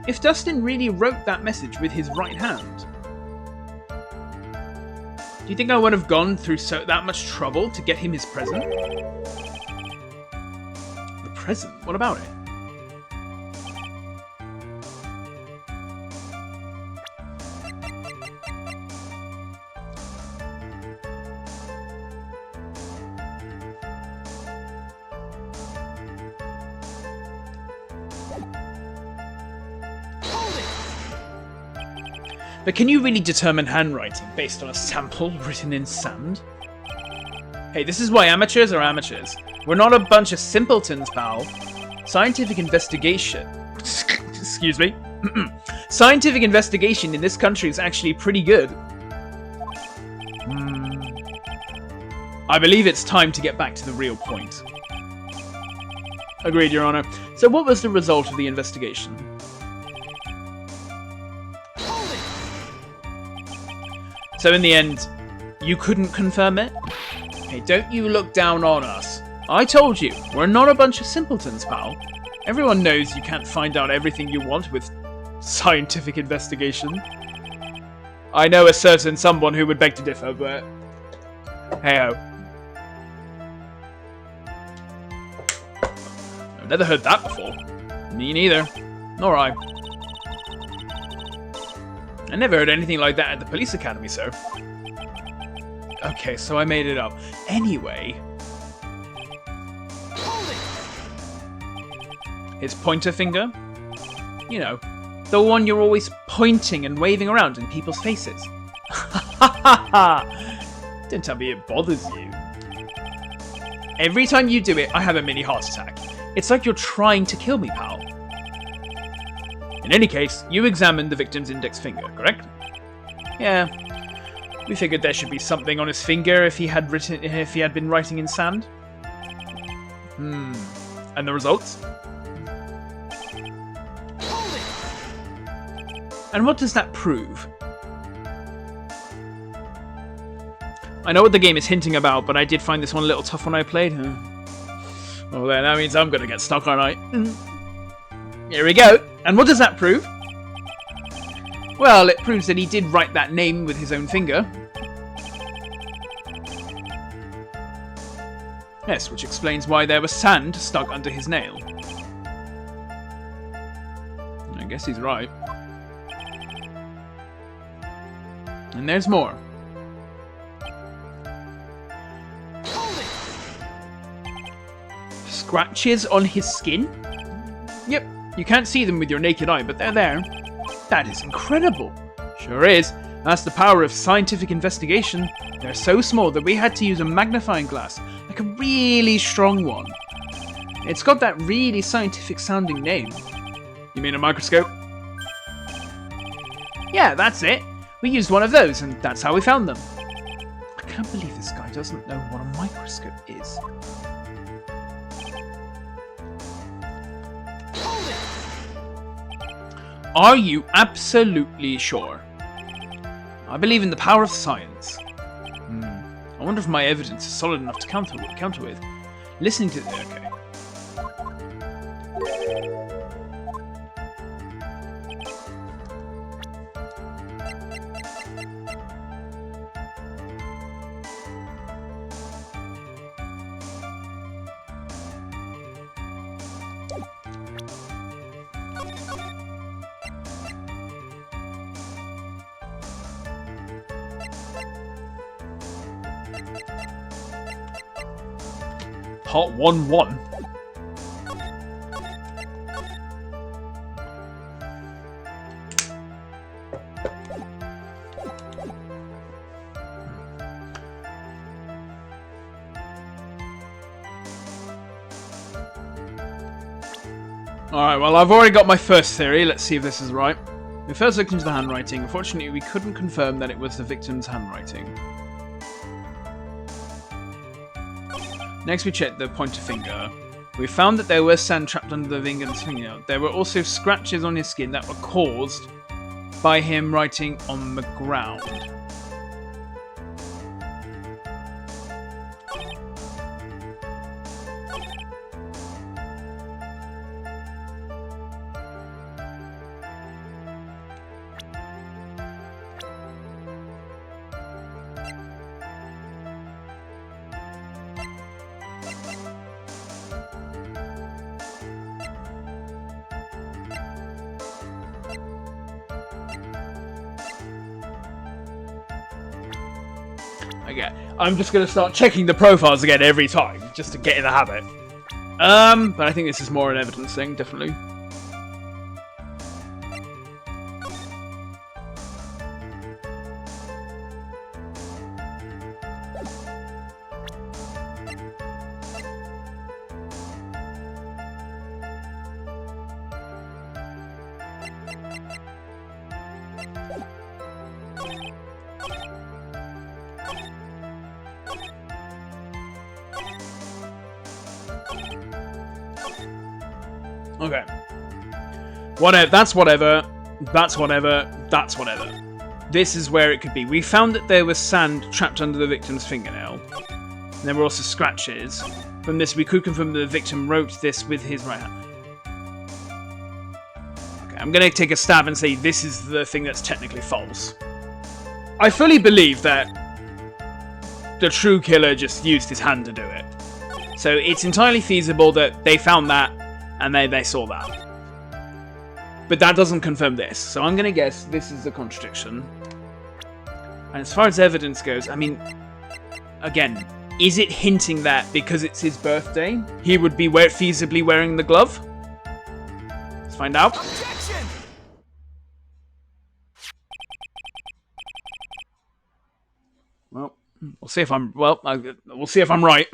If Dustin really wrote that message with his right hand, do you think I would have gone through that much trouble to get him his present? The present? What about it? But can you really determine handwriting based on a sample written in sand? Hey, this is why amateurs are amateurs. We're not a bunch of simpletons, pal. Scientific investigation... Excuse me. Scientific investigation in this country is actually pretty good. I believe it's time to get back to the real point. Agreed, Your Honour. So what was the result of the investigation? So in the end, you couldn't confirm it? Hey, don't you look down on us. I told you, we're not a bunch of simpletons, pal. Everyone knows you can't find out everything you want with scientific investigation. I know a certain someone who would beg to differ, but hey-ho. I've never heard that before. Me neither. Nor I. I never heard anything like that at the police academy, sir. Okay, so I made it up. Anyway. His pointer finger? You know, the one you're always pointing and waving around in people's faces. Don't tell me it bothers you. Every time you do it, I have a mini heart attack. It's like you're trying to kill me, pal. In any case, you examined the victim's index finger, correct? Yeah. We figured there should be something on his finger if he had been writing in sand. And the results? And what does that prove? I know what the game is hinting about, but I did find this one a little tough when I played. Well then, that means I'm gonna get stuck, aren't I? Here we go. And what does that prove? Well, it proves that he did write that name with his own finger. Yes, which explains why there was sand stuck under his nail. I guess he's right. And there's more. scratches on his skin? Yep, you can't see them with your naked eye, but they're there. That is incredible. Sure is. That's the power of scientific investigation. They're so small that we had to use a magnifying glass, like a really strong one. It's got that really scientific sounding name. You mean a microscope? Yeah, that's it. We used one of those, and that's how we found them. I can't believe this guy doesn't know what a microscope is. Are you absolutely sure? I believe in the power of science. I wonder if my evidence is solid enough to counter with. Listening to... Okay. Part 1-1. Alright, well, I've already got my first theory. Let's see if this is right. We first looked into the handwriting. Unfortunately, we couldn't confirm that it was the victim's handwriting. Next, we checked the pointer finger. We found that there was sand trapped under the victim's fingernail. There were also scratches on his skin that were caused by him writing on the ground. Okay, I'm just gonna start checking the profiles again every time, just to get in the habit. But I think this is more an evidence thing, definitely. Okay. Whatever. That's whatever. That's whatever. That's whatever. This is where it could be. We found that there was sand trapped under the victim's fingernail. And there were also scratches. From this, we could confirm that the victim wrote this with his right hand. Okay, I'm going to take a stab and say this is the thing that's technically false. I fully believe that the true killer just used his hand to do it. So it's entirely feasible that they found that and they saw that. But that doesn't confirm this. So I'm going to guess this is a contradiction. And as far as evidence goes, I mean, again, is it hinting that because it's his birthday, he would be feasibly wearing the glove? Let's find out. Objection! Well, we'll see if I'm... Well, we'll see if I'm right.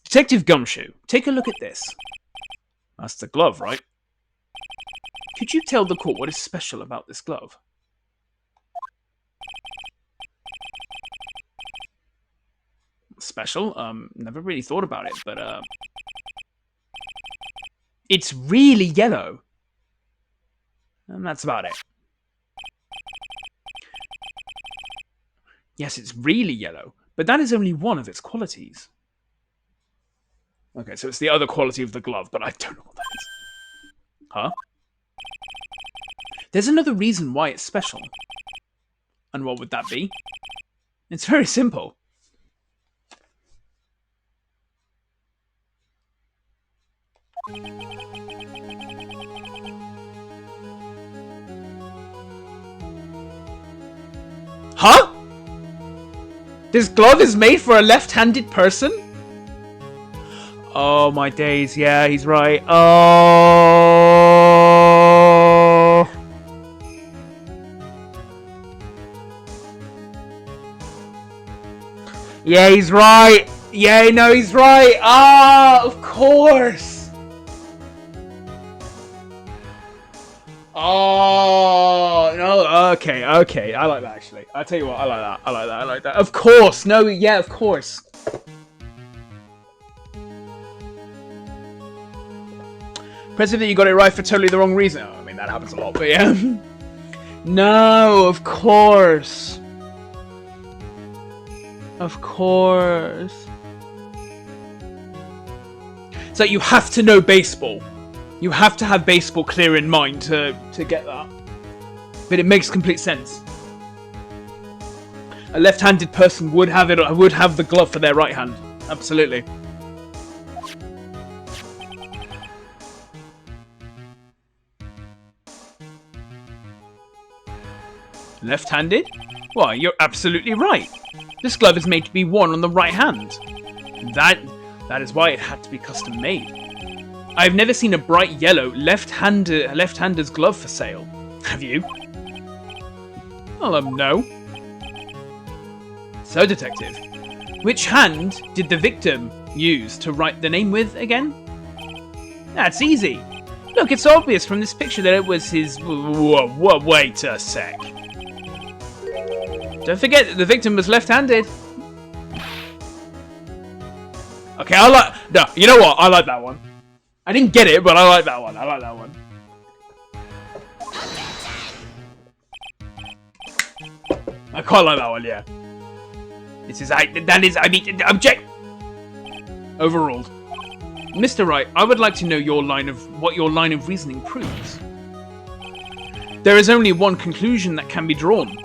Detective Gumshoe, take a look at this. That's the glove, right? Could you tell the court what is special about this glove? Special? Never really thought about it, but it's really yellow. And that's about it. Yes, it's really yellow, but that is only one of its qualities. Okay, so it's the other quality of the glove, but I don't know what that is. Huh? There's another reason why it's special. And what would that be? It's very simple. Huh? This glove is made for a left-handed person? Oh my days, yeah, he's right. Oh. Yeah, he's right. Yeah, no, he's right. Ah, of course. Oh, no, okay, I like that, actually. I'll tell you what, I like that. Of course, no, yeah, of course. Impressive that you got it right for totally the wrong reason. Oh, I mean, that happens a lot, but yeah. No, of course. Of course. So you have to know baseball. You have to have baseball clear in mind to get that. But it makes complete sense. A left-handed person would have the glove for their right hand. Absolutely. Left-handed? Why, you're absolutely right. This glove is made to be worn on the right hand. That is why it had to be custom made. I've never seen a bright yellow left-hander's glove for sale. Have you? Well, no. So, detective, which hand did the victim use to write the name with again? That's easy. Look, it's obvious from this picture that it was his... Whoa, wait a sec. Don't forget that the victim was left-handed. Okay, no, you know what? I like that one. I didn't get it, but I like that one. I like that one. I quite like that one, yeah. Object! Overruled. Mr. Wright, I would like to know what your line of reasoning proves. There is only one conclusion that can be drawn.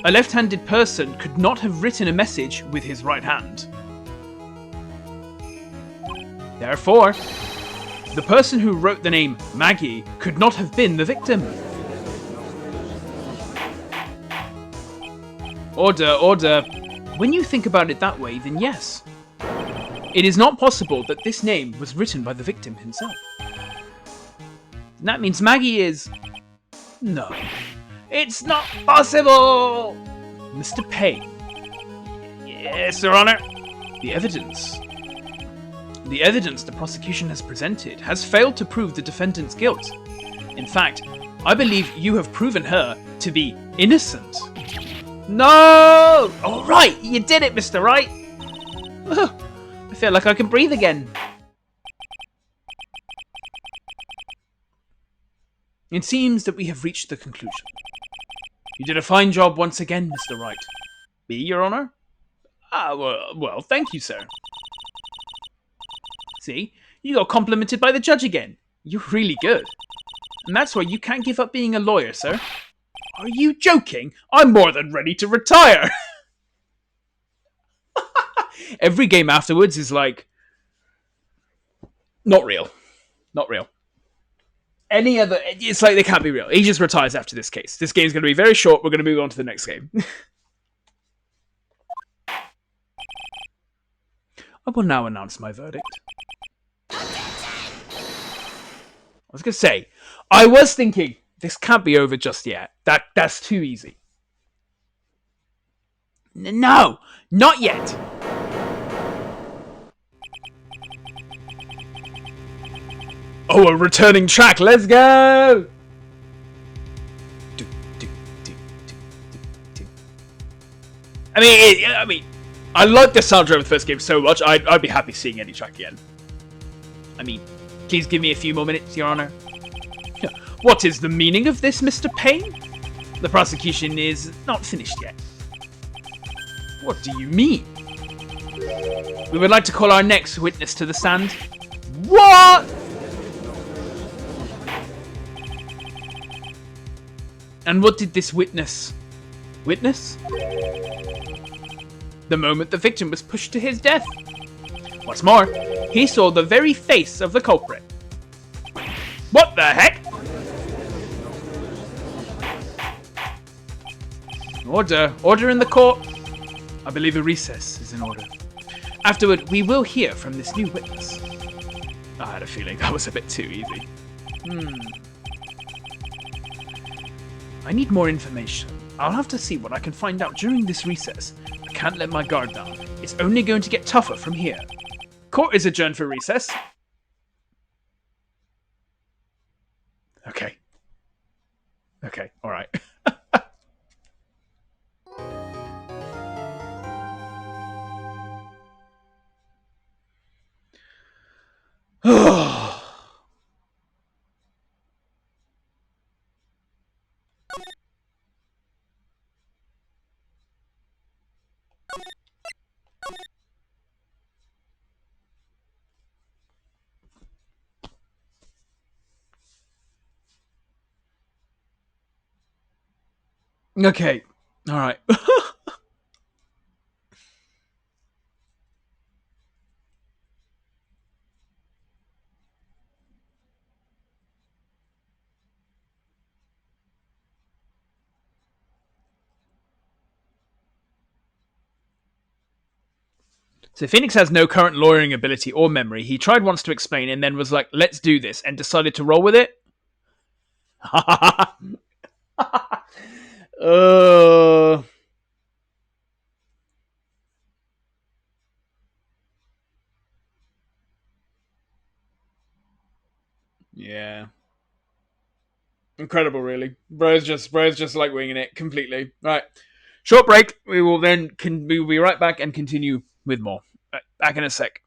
A left-handed person could not have written a message with his right hand. Therefore, the person who wrote the name Maggie could not have been the victim. Order. When you think about it that way, then yes. It is not possible that this name was written by the victim himself. And that means Maggie is... No. It's not possible! Mr. Payne. Yes, Your Honor. The evidence the prosecution has presented has failed to prove the defendant's guilt. In fact, I believe you have proven her to be innocent. No! All right, you did it, Mr. Wright. I feel like I can breathe again. It seems that we have reached the conclusion. You did a fine job once again, Mr. Wright. Me, Your Honor? Well, thank you, sir. See, you got complimented by the judge again. You're really good. And that's why you can't give up being a lawyer, sir. Are you joking? I'm more than ready to retire. Every game afterwards is like... Not real. Not real. Any other... It's like they can't be real. He just retires after this case. This game's going to be very short. We're going to move on to the next game. I will now announce my verdict. I was going to say, I was thinking, this can't be over just yet. That's too easy. No, not yet. Oh, a returning track. Let's go. I mean, I like the soundtrack of the first game so much. I'd be happy seeing any track again. I mean, please give me a few more minutes, Your Honor. What is the meaning of this, Mr. Payne? The prosecution is not finished yet. What do you mean? We would like to call our next witness to the stand. What? And what did this witness witness? The moment the victim was pushed to his death. What's more, he saw the very face of the culprit. What the heck? Order in the court. I believe a recess is in order. Afterward, we will hear from this new witness. I had a feeling that was a bit too easy. I need more information. I'll have to see what I can find out during this recess. I can't let my guard down. It's only going to get tougher from here. Court is adjourned for recess. Okay. Okay, alright. Okay, alright. So Phoenix has no current lawyering ability or memory. He tried once to explain and then was like, let's do this, and decided to roll with it. uh, yeah. Incredible, really. Bro's just like winging it completely. Right. Short break. We will be right back and continue with more. Right, back in a sec.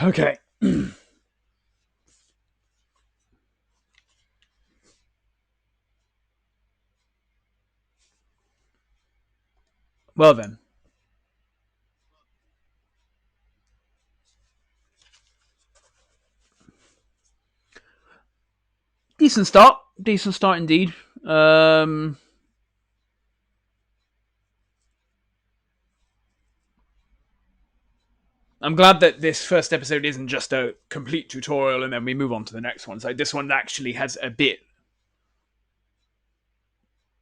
Okay. Well then. Decent start. Decent start indeed. I'm glad that this first episode isn't just a complete tutorial and then we move on to the next one. So this one actually has a bit...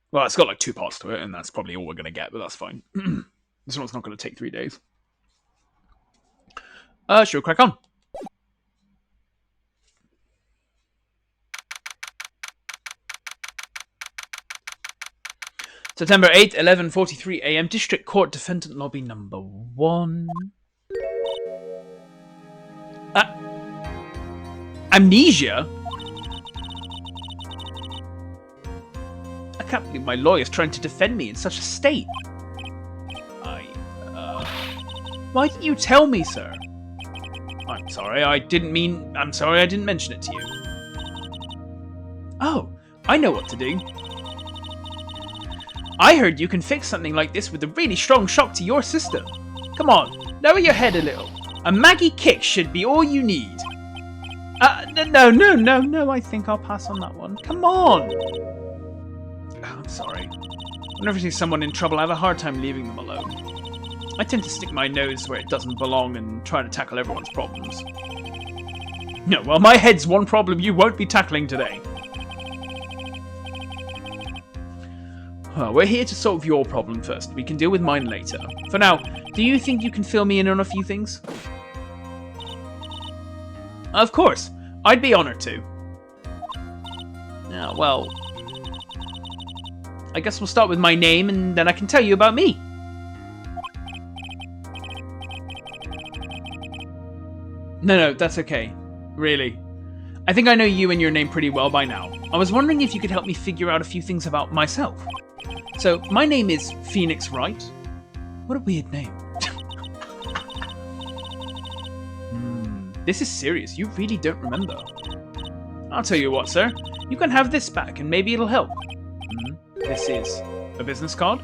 Well, it's got like 2 parts to it, and that's probably all we're going to get, but that's fine. This one's not going to take 3 days. Sure, crack on. September 8th, 11:43 a.m. District Court Defendant Lobby number 1. Amnesia? I can't believe my lawyer's trying to defend me in such a state. Why didn't you tell me, sir? I'm sorry, I didn't mention it to you. Oh, I know what to do. I heard you can fix something like this with a really strong shock to your system. Come on, lower your head a little. A Maggie kick should be all you need. No, I think I'll pass on that one. Come on! Oh, I'm sorry. Whenever I see someone in trouble, I have a hard time leaving them alone. I tend to stick my nose where it doesn't belong and try to tackle everyone's problems. No, well, my head's one problem you won't be tackling today. Well, we're here to solve your problem first. We can deal with mine later. For now, do you think you can fill me in on a few things? Of course. I'd be honored to. Well... I guess we'll start with my name, and then I can tell you about me. No, that's okay. Really. I think I know you and your name pretty well by now. I was wondering if you could help me figure out a few things about myself. So, my name is Phoenix Wright. What a weird name. This is serious. You really don't remember. I'll tell you what, sir. You can have this back and maybe it'll help. This is a business card?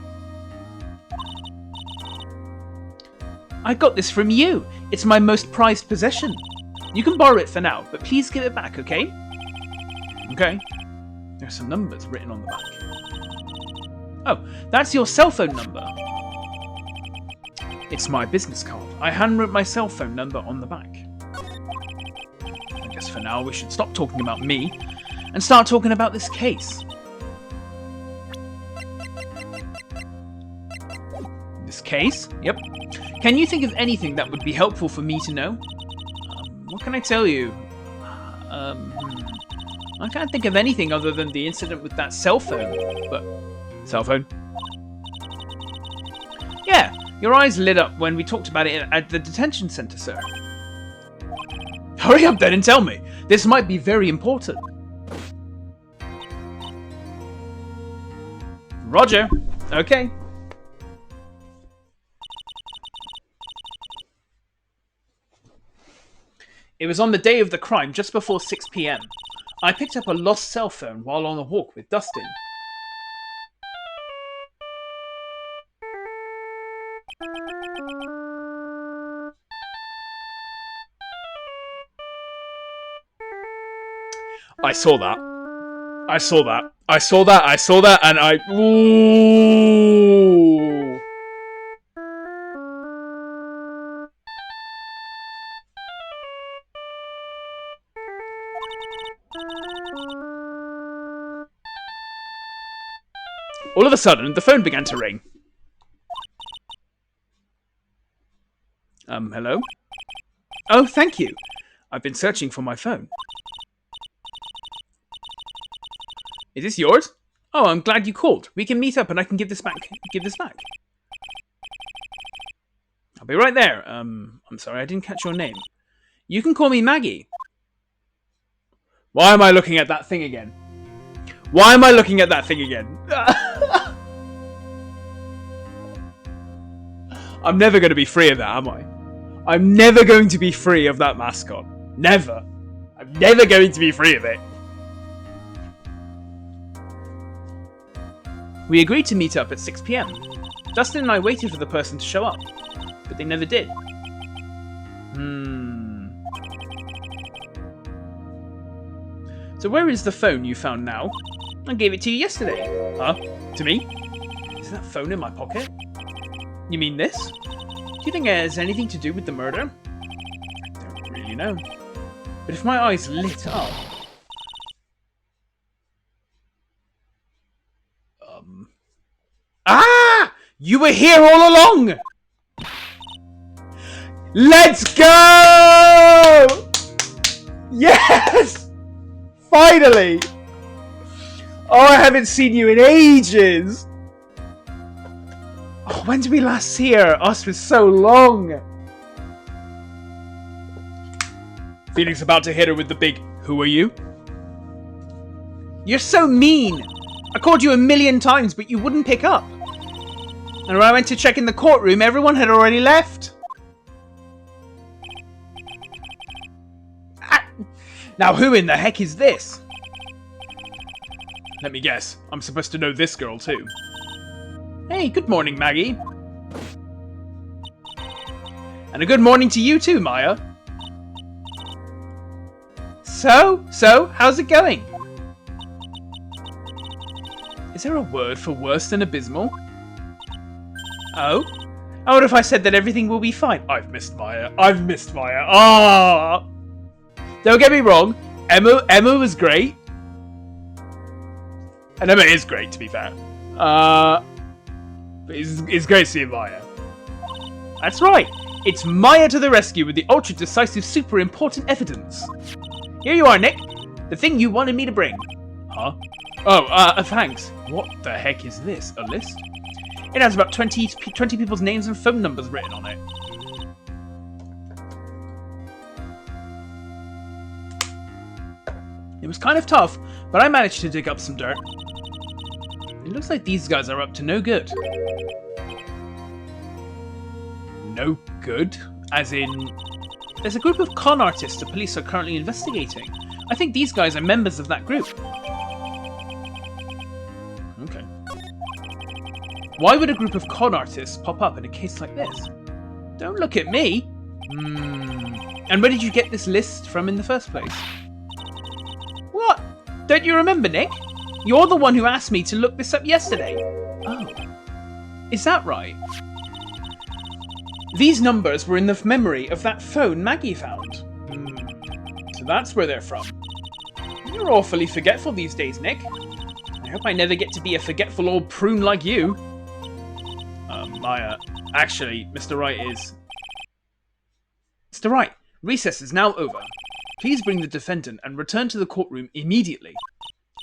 I got this from you. It's my most prized possession. You can borrow it for now, but please give it back, okay? Okay. There are some numbers written on the back. Oh, that's your cell phone number. It's my business card. I handwrote my cell phone number on the back. I guess for now we should stop talking about me and start talking about this case. This case? Yep. Can you think of anything that would be helpful for me to know? What can I tell you? I can't think of anything other than the incident with that cell phone. But cell phone? Yeah, your eyes lit up when we talked about it at the detention center, sir. Hurry up then and tell me. This might be very important. Roger. Okay. It was on the day of the crime, just before 6 p.m. I picked up a lost cell phone while on a walk with Dustin. I saw that. I saw that. I saw that. I saw that, and I... Ooh. All of a sudden, the phone began to ring. Hello? Oh, thank you. I've been searching for my phone. Is this yours? Oh, I'm glad you called. We can meet up and I can give this back. I'll be right there. I'm sorry, I didn't catch your name. You can call me Maggie. Why am I looking at that thing again? Why am I looking at that thing again? I'm never going to be free of that, am I? I'm never going to be free of that mascot. Never. I'm never going to be free of it. We agreed to meet up at 6 p.m. Dustin and I waited for the person to show up, but they never did. So where is the phone you found now? I gave it to you yesterday. Huh? To me? Is that phone in my pocket? You mean this? Do you think it has anything to do with the murder? I don't really know. But if my eyes lit up... Ah! You were here all along! Let's go! Yes! Finally! Oh, I haven't seen you in ages! Oh, when did we last see her? Us for so long! Phoenix about to hit her with the big, "Who are you?" You're so mean! I called you 1,000,000 times, but you wouldn't pick up. And when I went to check in the courtroom, everyone had already left. Ah. Now who in the heck is this? Let me guess. I'm supposed to know this girl too. Hey, good morning, Maggie. And a good morning to you too, Maya. So, how's it going? Is there a word for worse than abysmal? Oh? Oh, what if I said that everything will be fine? I've missed Maya. Ah! Don't get me wrong. Emma was great. And Emma is great, to be fair. But it's great seeing Maya. That's right. It's Maya to the rescue with the ultra-decisive, super important evidence. Here you are, Nick. The thing you wanted me to bring. Huh? Oh, thanks. What the heck is this? A list? It has about 20 people's names and phone numbers written on it. It was kind of tough, but I managed to dig up some dirt. It looks like these guys are up to no good. No good? As in... There's a group of con artists the police are currently investigating. I think these guys are members of that group. Okay. Why would a group of con artists pop up in a case like this? Don't look at me! And where did you get this list from in the first place? What? Don't you remember, Nick? You're the one who asked me to look this up yesterday. Oh. Is that right? These numbers were in the memory of that phone Maggie found. So that's where they're from. You're awfully forgetful these days, Nick. I hope I never get to be a forgetful old prune like you. Maya, actually, Mr. Wright is... Mr. Wright, recess is now over. Please bring the defendant and return to the courtroom immediately.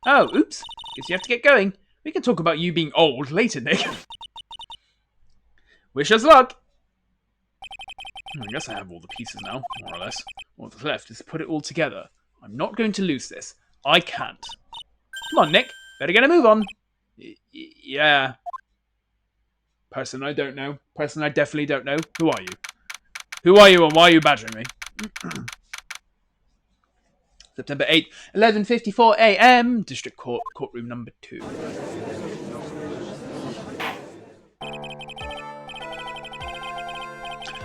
Oh, oops. Guess you have to get going. We can talk about you being old later, Nick. Wish us luck. I guess I have all the pieces now, more or less. What's left is to put it all together. I'm not going to lose this. I can't. Come on, Nick. Better get a move on. Yeah. Person I don't know. Person I definitely don't know. Who are you? Who are you and why are you badgering me? September 8th, 11:54 a.m. District Court, courtroom number 2.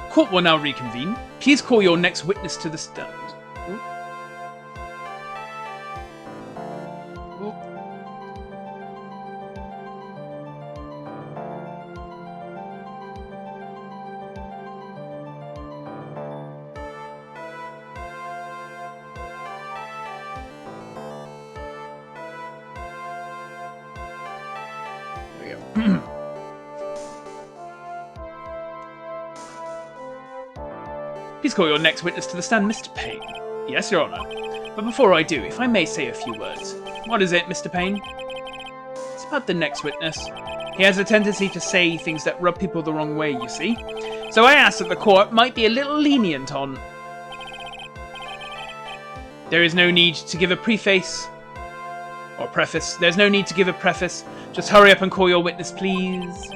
Court will now reconvene. Please call your next witness to the stand. There we go. Please call your next witness to the stand, Mr. Payne. Yes, Your Honour. But before I do, if I may say a few words. What is it, Mr. Payne? It's about the next witness. He has a tendency to say things that rub people the wrong way, you see. So I ask that the court might be a little lenient on... There is no need to give a preface. Or preface. There's no need to give a preface. Just hurry up and call your witness, please.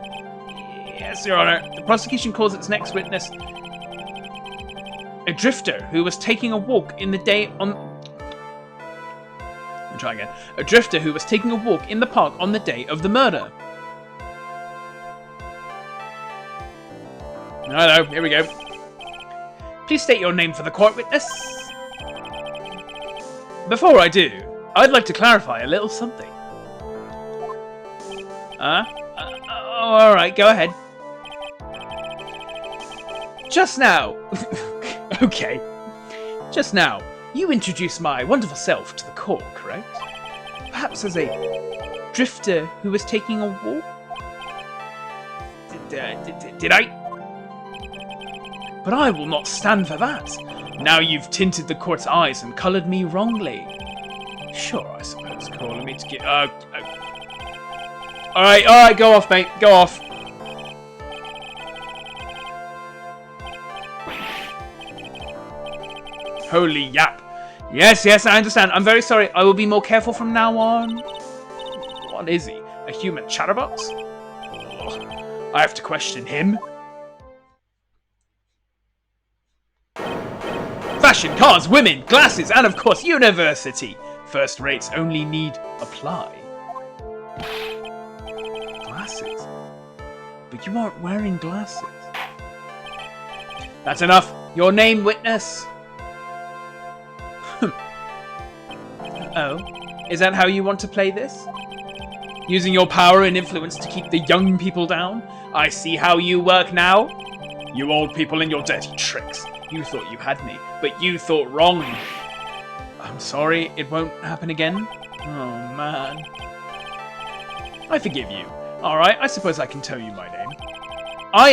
Yes, Your Honour. The prosecution calls its next witness... a drifter who was taking a walk in the day on... I'll try again. A drifter who was taking a walk in the park on the day of the murder. Hello, here we go. Please state your name for the court, witness. Before I do, I'd like to clarify a little something. Alright, go ahead. Just now. Okay. Just now, you introduced my wonderful self to the court, correct? Perhaps as a drifter who was taking a walk? Did I? But I will not stand for that. Now you've tinted the court's eyes and coloured me wrongly. Sure, I suppose calling me to get... Alright, go off, mate. Go off. Holy yap. Yes, I understand. I'm very sorry. I will be more careful from now on. What is he? A human chatterbox? Ugh. I have to question him. Fashion, cars, women, glasses, and of course university. First rates only need apply. Glasses? But you aren't wearing glasses. That's enough. Your name, witness. Oh, is that how you want to play this? Using your power and influence to keep the young people down? I see how you work now. You old people and your dirty tricks. You thought you had me, but you thought wrong. I'm sorry, it won't happen again? Oh, man. I forgive you. Alright, I suppose I can tell you my name. I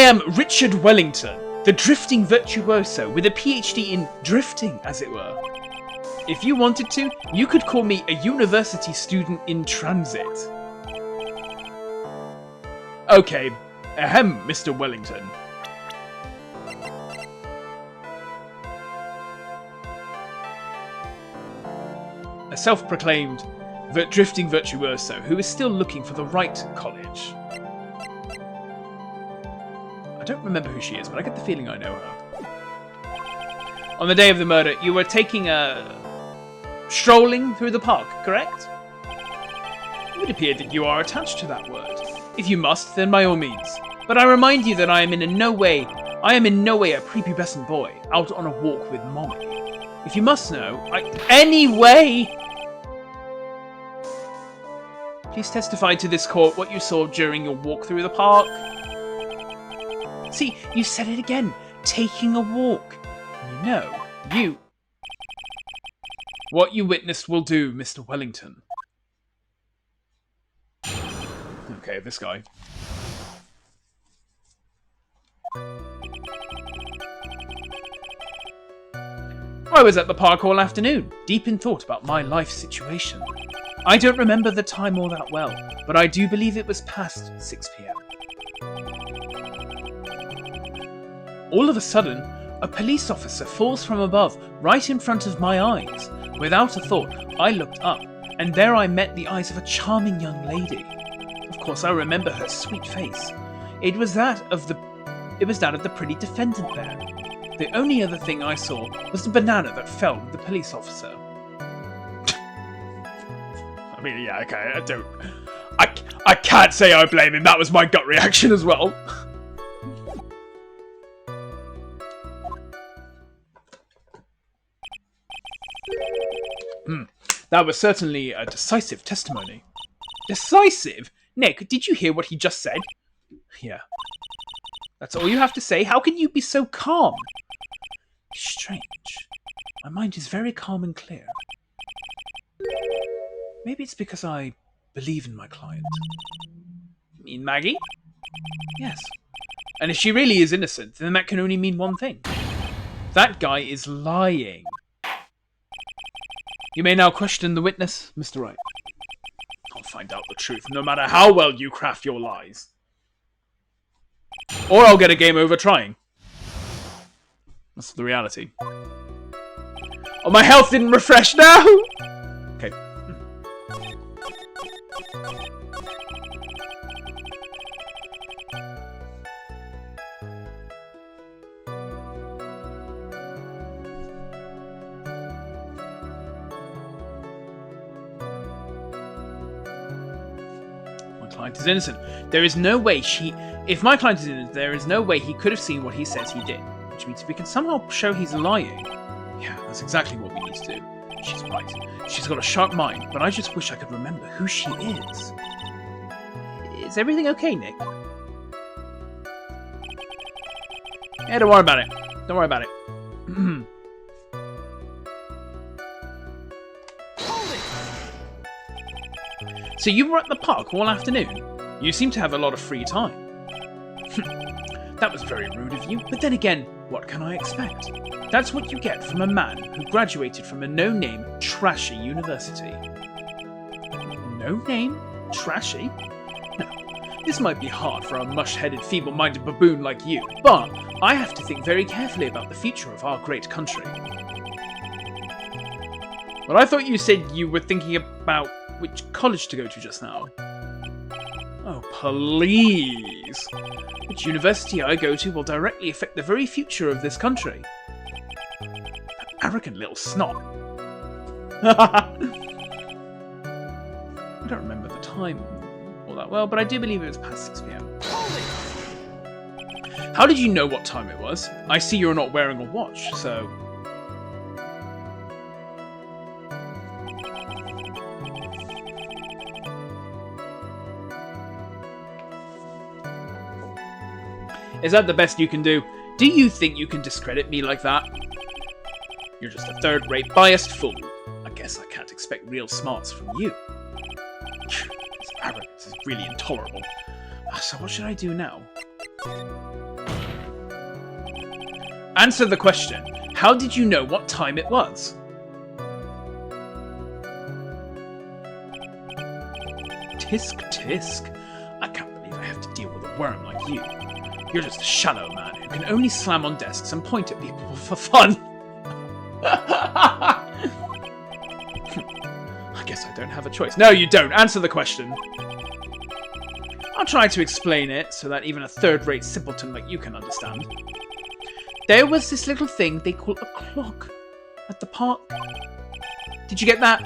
am Richard Wellington, the drifting virtuoso with a PhD in drifting, as it were. If you wanted to, you could call me a university student in transit. Okay, ahem, Mr. Wellington. A self-proclaimed drifting virtuoso who is still looking for the Wright College. I don't remember who she is, but I get the feeling I know her. On the day of the murder, you were taking a... strolling through the park, correct? It would appear that you are attached to that word. If you must, then by all means. But I remind you that I am in no way a prepubescent boy out on a walk with mommy. If you must know, Anyway! Please testify to this court what you saw during your walk through the park. See, you said it again. Taking a walk. What you witnessed will do, Mr. Wellington. Okay, this guy. I was at the park all afternoon, deep in thought about my life situation. I don't remember the time all that well, but I do believe it was past 6 p.m. All of a sudden, a police officer falls from above, right in front of my eyes. Without a thought, I looked up, and there I met the eyes of a charming young lady. Of course, I remember her sweet face. It was that of the pretty defendant there. The only other thing I saw was the banana that fell with the police officer. I mean, yeah, okay, I can't say I blame him. That was my gut reaction as well. That was certainly a decisive testimony. Decisive? Nick, did you hear what he just said? Yeah. That's all you have to say? How can you be so calm? Strange. My mind is very calm and clear. Maybe it's because I believe in my client. You mean Maggie? Yes. And if she really is innocent, then that can only mean one thing. That guy is lying. You may now question the witness, Mr. Wright. I'll find out the truth, no matter how well you craft your lies. Or I'll get a game over trying. That's the reality. Oh, my health didn't refresh now! Okay. client is innocent. There is no way if my client is innocent, there is no way he could have seen what he says he did. Which means if we can somehow show he's lying, yeah, that's exactly what we need to do. She's right. She's got a sharp mind, but I just wish I could remember who she is. Is everything okay, Nick? Yeah, don't worry about it. Don't worry about it. So you were at the park all afternoon? You seem to have a lot of free time. That was very rude of you, but then again, what can I expect? That's what you get from a man who graduated from a no-name, trashy university. No-name? Trashy? No, this might be hard for a mush-headed, feeble-minded baboon like you, but I have to think very carefully about the future of our great country. But I thought you said you were thinking about which college to go to just now. Oh, please. Which university I go to will directly affect the very future of this country. That arrogant little snot. I don't remember the time all that well, but I do believe it was past 6 PM. How did you know what time it was? I see you're not wearing a watch, so... Is that the best you can do? Do you think you can discredit me like that? You're just a third-rate, biased fool. I guess I can't expect real smarts from you. This arrogance is really intolerable. So what should I do now? Answer the question. How did you know what time it was? Tisk tisk. I can't believe I have to deal with a worm like you. You're just a shallow man who can only slam on desks and point at people for fun. I guess I don't have a choice. No, you don't. Answer the question. I'll try to explain it so that even a third-rate simpleton like you can understand. There was this little thing they call a clock at the park. Did you get that?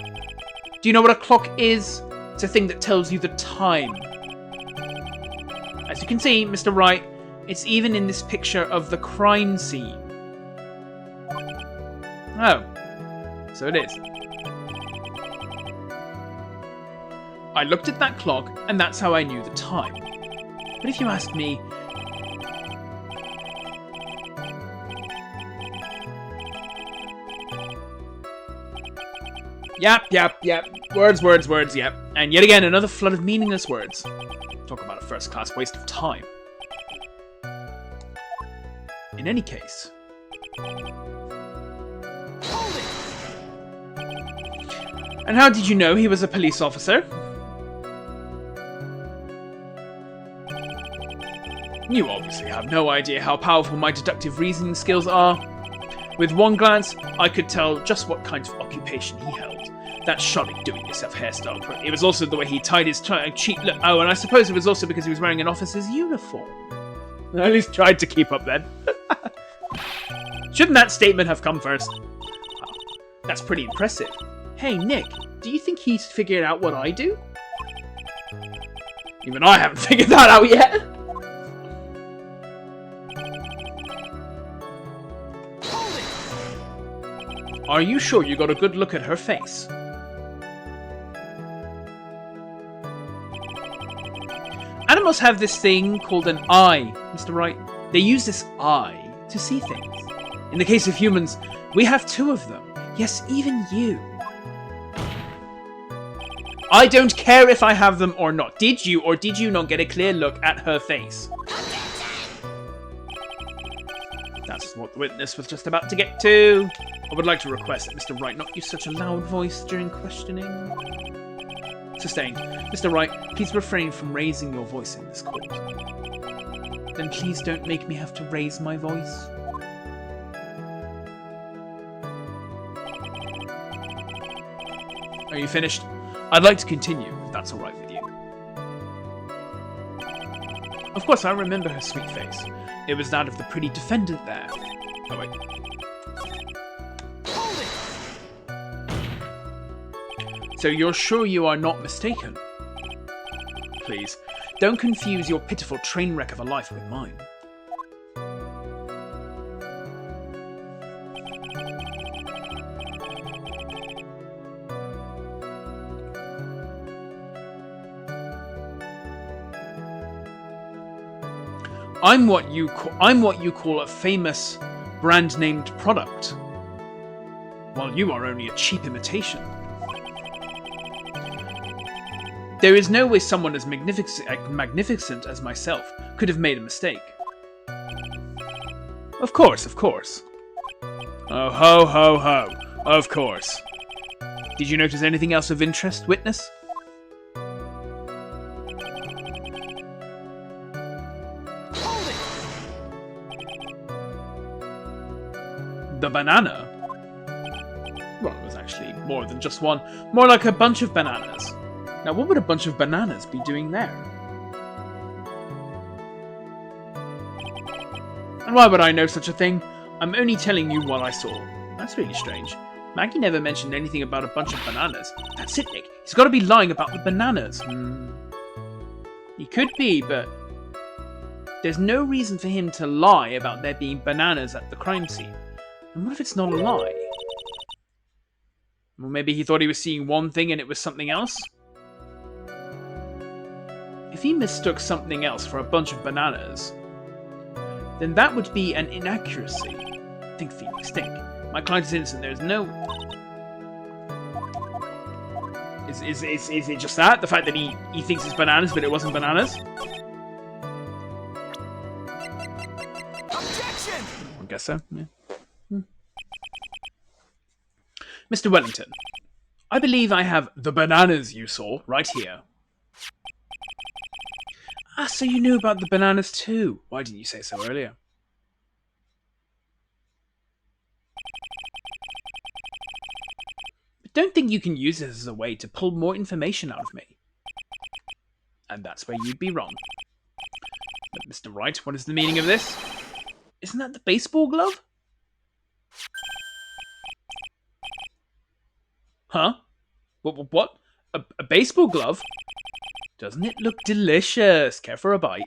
Do you know what a clock is? It's a thing that tells you the time. As you can see, Mr. Wright, it's even in this picture of the crime scene. Oh, so it is. I looked at that clock, and that's how I knew the time. But if you ask me... Yep. Words, yep. And yet again, another flood of meaningless words. Talk about a first-class waste of time. In any case... And how did you know he was a police officer? You obviously have no idea how powerful my deductive reasoning skills are. With one glance, I could tell just what kind of occupation he held. That shoddy do-it-yourself hairstyle. It was also the way he tied his cheap look. Oh, and I suppose it was also because he was wearing an officer's uniform. I at least tried to keep up then. Shouldn't that statement have come first? Oh, that's pretty impressive. Hey, Nick, do you think he's figured out what I do? Even I haven't figured that out yet. Are you sure you got a good look at her face? Animals have this thing called an eye, Mr. Wright. They use this eye to see things. In the case of humans, we have 2 of them. Yes, even you. I don't care if I have them or not. Did you or did you not get a clear look at her face? That's what the witness was just about to get to. I would like to request that Mr. Wright not use such a loud voice during questioning. Sustained. Mr. Wright, please refrain from raising your voice in this court. Then please don't make me have to raise my voice. Are you finished? I'd like to continue, if that's alright with you. Of course, I remember her sweet face. It was that of the pretty defendant there. Oh, wait. So you're sure you are not mistaken? please. Don't confuse your pitiful train wreck of a life with mine. I'm what you call a famous brand-named product, while you are only a cheap imitation. There is no way someone as magnificent as myself could have made a mistake. Of course, of course. Oh, ho, ho, ho. Of course. Did you notice anything else of interest, witness? Hold it! The banana? Well, it was actually more than just one. More like a bunch of bananas. Now, what would a bunch of bananas be doing there? And why would I know such a thing? I'm only telling you what I saw. That's really strange. Maggie never mentioned anything about a bunch of bananas. That's it, Nick. He's got to be lying about the bananas. He could be, but there's no reason for him to lie about there being bananas at the crime scene. And what if it's not a lie? Well, maybe he thought he was seeing one thing and it was something else? If he mistook something else for a bunch of bananas, then that would be an inaccuracy. Think, Phoenix, think. My client is innocent. There's no... Is it just that? The fact that he thinks it's bananas, but it wasn't bananas? Objection! I guess so, yeah. Mr. Wellington, I believe I have the bananas you saw right here. Ah, so you knew about the bananas too. Why didn't you say so earlier? But don't think you can use this as a way to pull more information out of me. And that's where you'd be wrong. But Mr. Wright, what is the meaning of this? Isn't that the baseball glove? Huh? What? A baseball glove? Doesn't it look delicious? Care for a bite?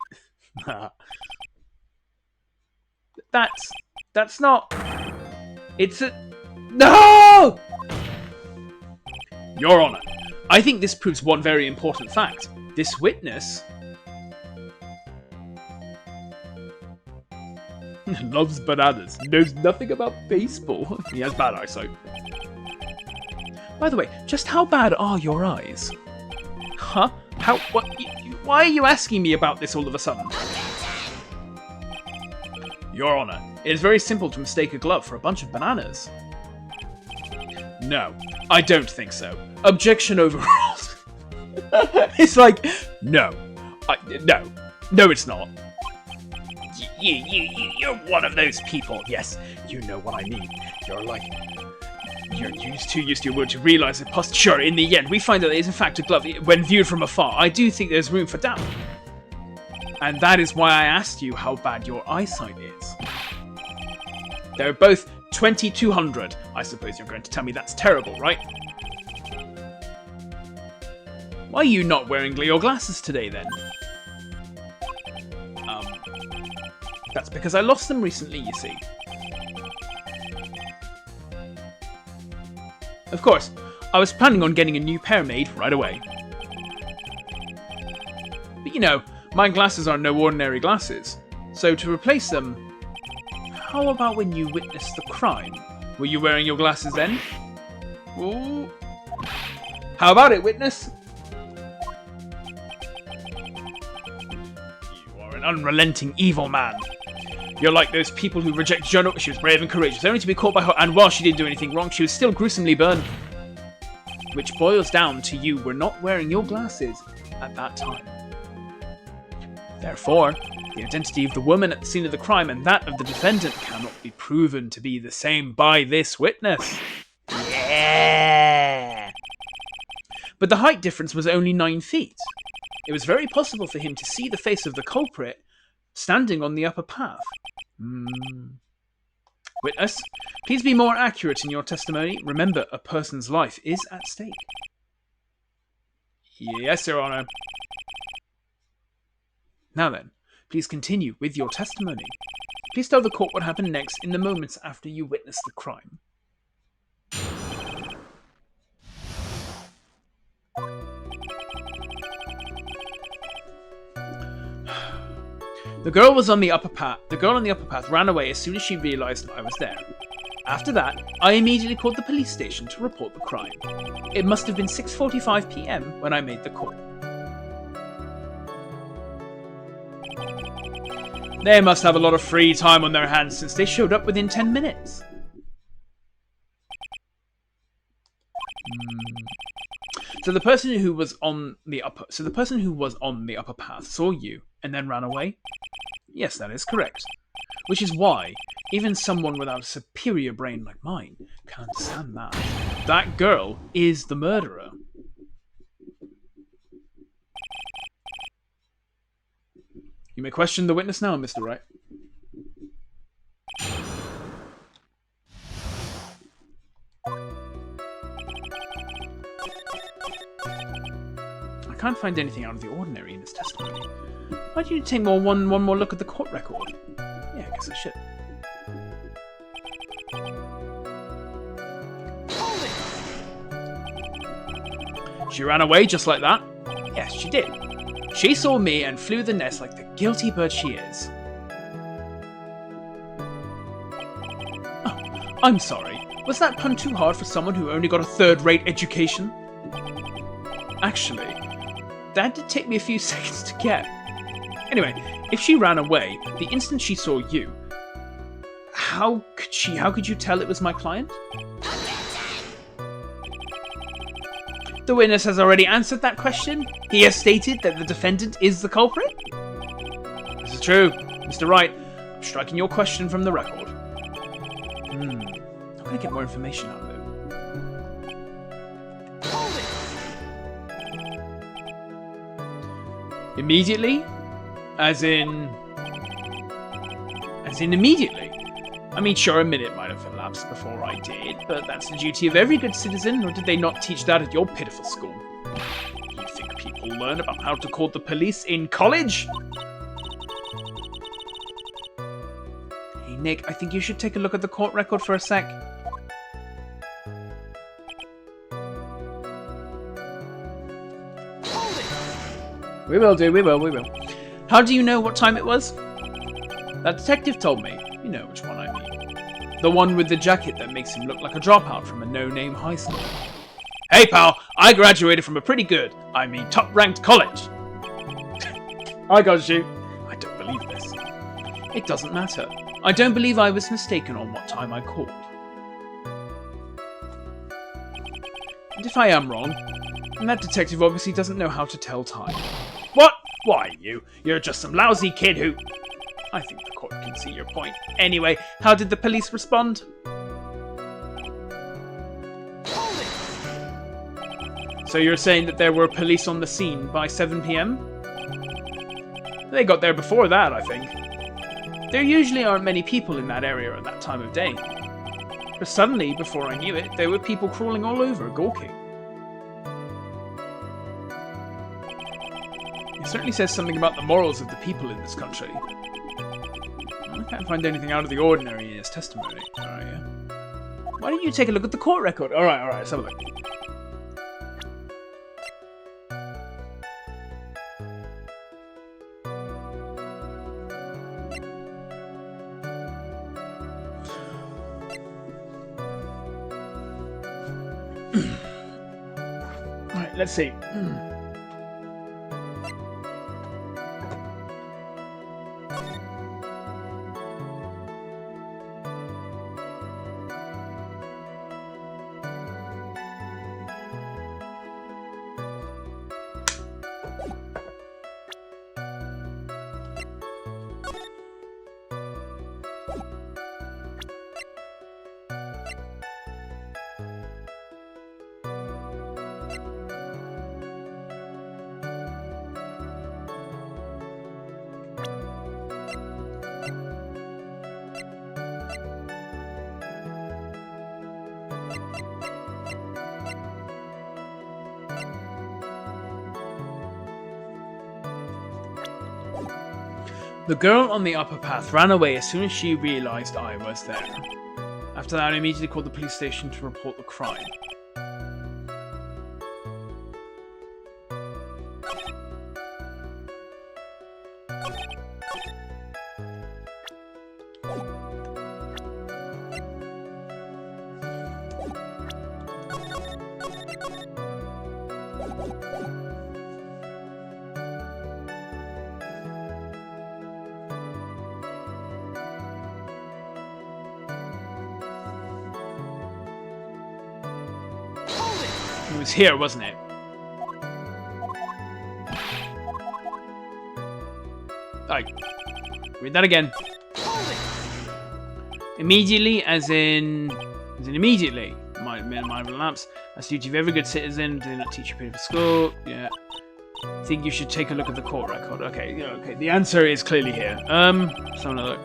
That's not... It's a... No! Your Honor, I think this proves one very important fact. This witness... loves bananas, knows nothing about baseball. He has bad eyesight. By the way, just how bad are your eyes? Huh? How? What? Why are you asking me about this all of a sudden? Your Honor, it is very simple to mistake a glove for a bunch of bananas. No, I don't think so. Objection overruled. It's like, no. No, it's not. You're one of those people. Yes, you know what I mean. You're like... You're too used to your word to realise the posture. In the end, we find that it is in fact a glove. When viewed from afar, I do think there's room for doubt. And that is why I asked you how bad your eyesight is. They're both 2200. I suppose you're going to tell me that's terrible, right? Why are you not wearing your glasses today, then? That's because I lost them recently, you see. Of course, I was planning on getting a new pair made right away. But you know, my glasses are no ordinary glasses. So to replace them, how about when you witnessed the crime? Were you wearing your glasses then? Ooh. How about it, witness? You are an unrelenting evil man. You're like those people who reject journal. She was brave and courageous, only to be caught by her. And while she didn't do anything wrong, she was still gruesomely burned. Which boils down to you were not wearing your glasses at that time. Therefore, the identity of the woman at the scene of the crime and that of the defendant cannot be proven to be the same by this witness. Yeah! But the height difference was only 9 feet. It was very possible for him to see the face of the culprit standing on the upper path. Witness, please be more accurate in your testimony. Remember, a person's life is at stake. Yes, Your Honor. Now then, please continue with your testimony. Please tell the court what happened next in the moments after you witnessed the crime. The girl on the upper path ran away as soon as she realized I was there. After that, I immediately called the police station to report the crime. It must have been 6:45 p.m. when I made the call. They must have a lot of free time on their hands since they showed up within 10 minutes. So the person who was on the upper path saw you and then ran away? Yes, that is correct. Which is why even someone without a superior brain like mine can understand that. That girl is the murderer. You may question the witness now, Mr. Wright. I can't find anything out of the ordinary in his testimony. Why don't you take one more look at the court record? Yeah, I guess I should. She ran away just like that? Yes, she did. She saw me and flew the nest like the guilty bird she is. Oh, I'm sorry. Was that pun too hard for someone who only got a third-rate education? Actually, that did take me a few seconds to get. Anyway, if she ran away the instant she saw you, how could you tell it was my client? The witness has already answered that question. He has stated that the defendant is the culprit. This is true. Mr. Wright, I'm striking your question from the record. I'm going to get more information out of it. Immediately? As in immediately? I mean, sure, a minute might have elapsed before I did, but that's the duty of every good citizen, or did they not teach that at your pitiful school? You think people learn about how to call the police in college? Hey, Nick, I think you should take a look at the court record for a sec. We will do, we will. How do you know what time it was? That detective told me. You know which one I mean. The one with the jacket that makes him look like a dropout from a no-name high school. Hey pal, I graduated from a pretty good, top-ranked college. I got you. I don't believe this. It doesn't matter. I don't believe I was mistaken on what time I called. And if I am wrong, then that detective obviously doesn't know how to tell time. What? Why, you're just some lousy kid who... I think the court can see your point. Anyway, how did the police respond? So you're saying that there were police on the scene by 7 p.m? They got there before that, I think. There usually aren't many people in that area at that time of day. But suddenly, before I knew it, there were people crawling all over, gawking. It certainly says something about the morals of the people in this country. I can't find anything out of the ordinary in his testimony. Alright, yeah. Why don't you take a look at the court record? Alright, let's have a look. Alright, let's see. The girl on the upper path ran away as soon as she realized I was there. After that, I immediately called the police station to report the crime. It was here, wasn't it? Read that again. Immediately, as in immediately. Mind relapse. That's duty of every good citizen. Do not teach your people for school. Yeah. I think you should take a look at the court record. Okay, yeah, okay. The answer is clearly here. Let's have another look.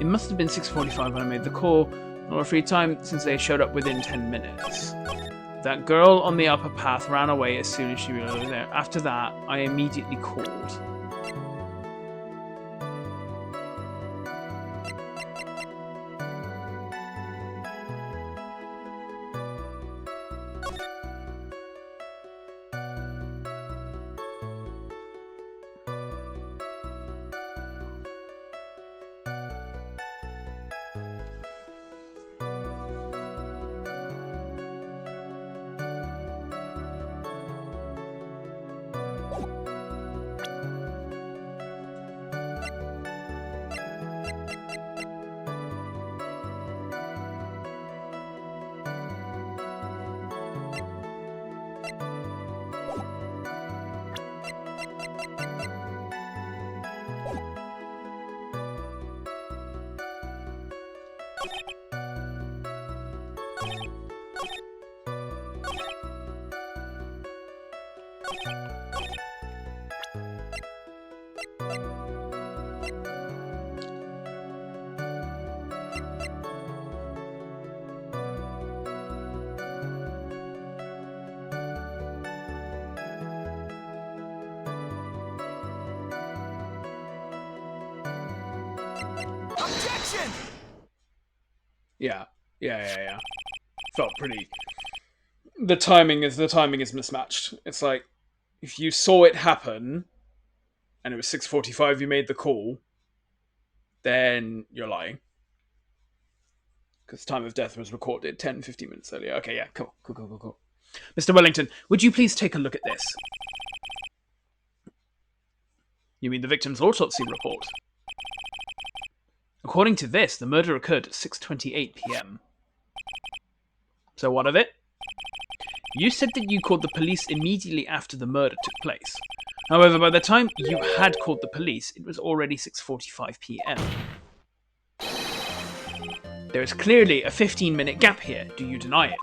It must have been 6:45 when I made the call. Or free time since they showed up within 10 minutes. That girl on the upper path ran away as soon as she realized I was there. After that, I immediately called. Objection! Yeah. Felt pretty. The timing is mismatched. It's like if you saw it happen and it was 6:45 you made the call, then you're lying. Because the time of death was recorded 10-15 minutes earlier. Okay, yeah, cool. Mr. Wellington, would you please take a look at this? You mean the victim's autopsy report? According to this, the murder occurred at 6:28 p.m. So what of it? You said that you called the police immediately after the murder took place. However, by the time you had called the police, it was already 6:45 p.m. There is clearly a 15-minute gap here. Do you deny it?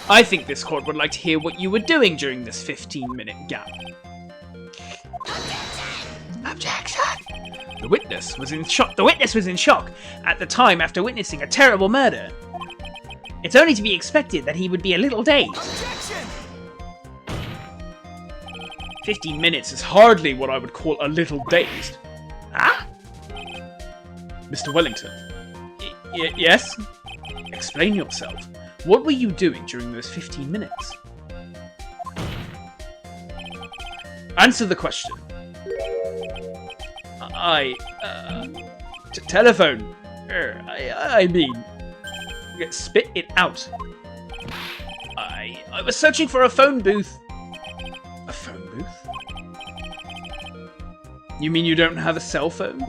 I think this court would like to hear what you were doing during this 15-minute gap. Objection! The witness was in shock at the time after witnessing a terrible murder. It's only to be expected that he would be a little dazed. Objection! 15 minutes is hardly what I would call a little dazed. Ah? Mr. Wellington. Yes? Explain yourself. What were you doing during those 15 minutes? Answer the question. Telephone. I mean, spit it out. I was searching for a phone booth. A phone booth? You mean you don't have a cell phone?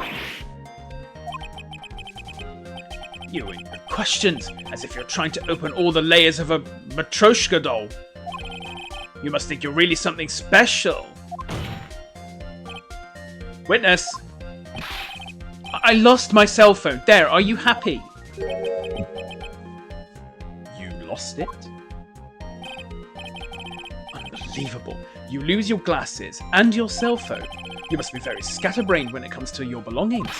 You and your questions, as if you're trying to open all the layers of a Matryoshka doll. You must think you're really something special. Witness! I lost my cell phone. There, are you happy? You lost it? Unbelievable. You lose your glasses and your cell phone. You must be very scatterbrained when it comes to your belongings.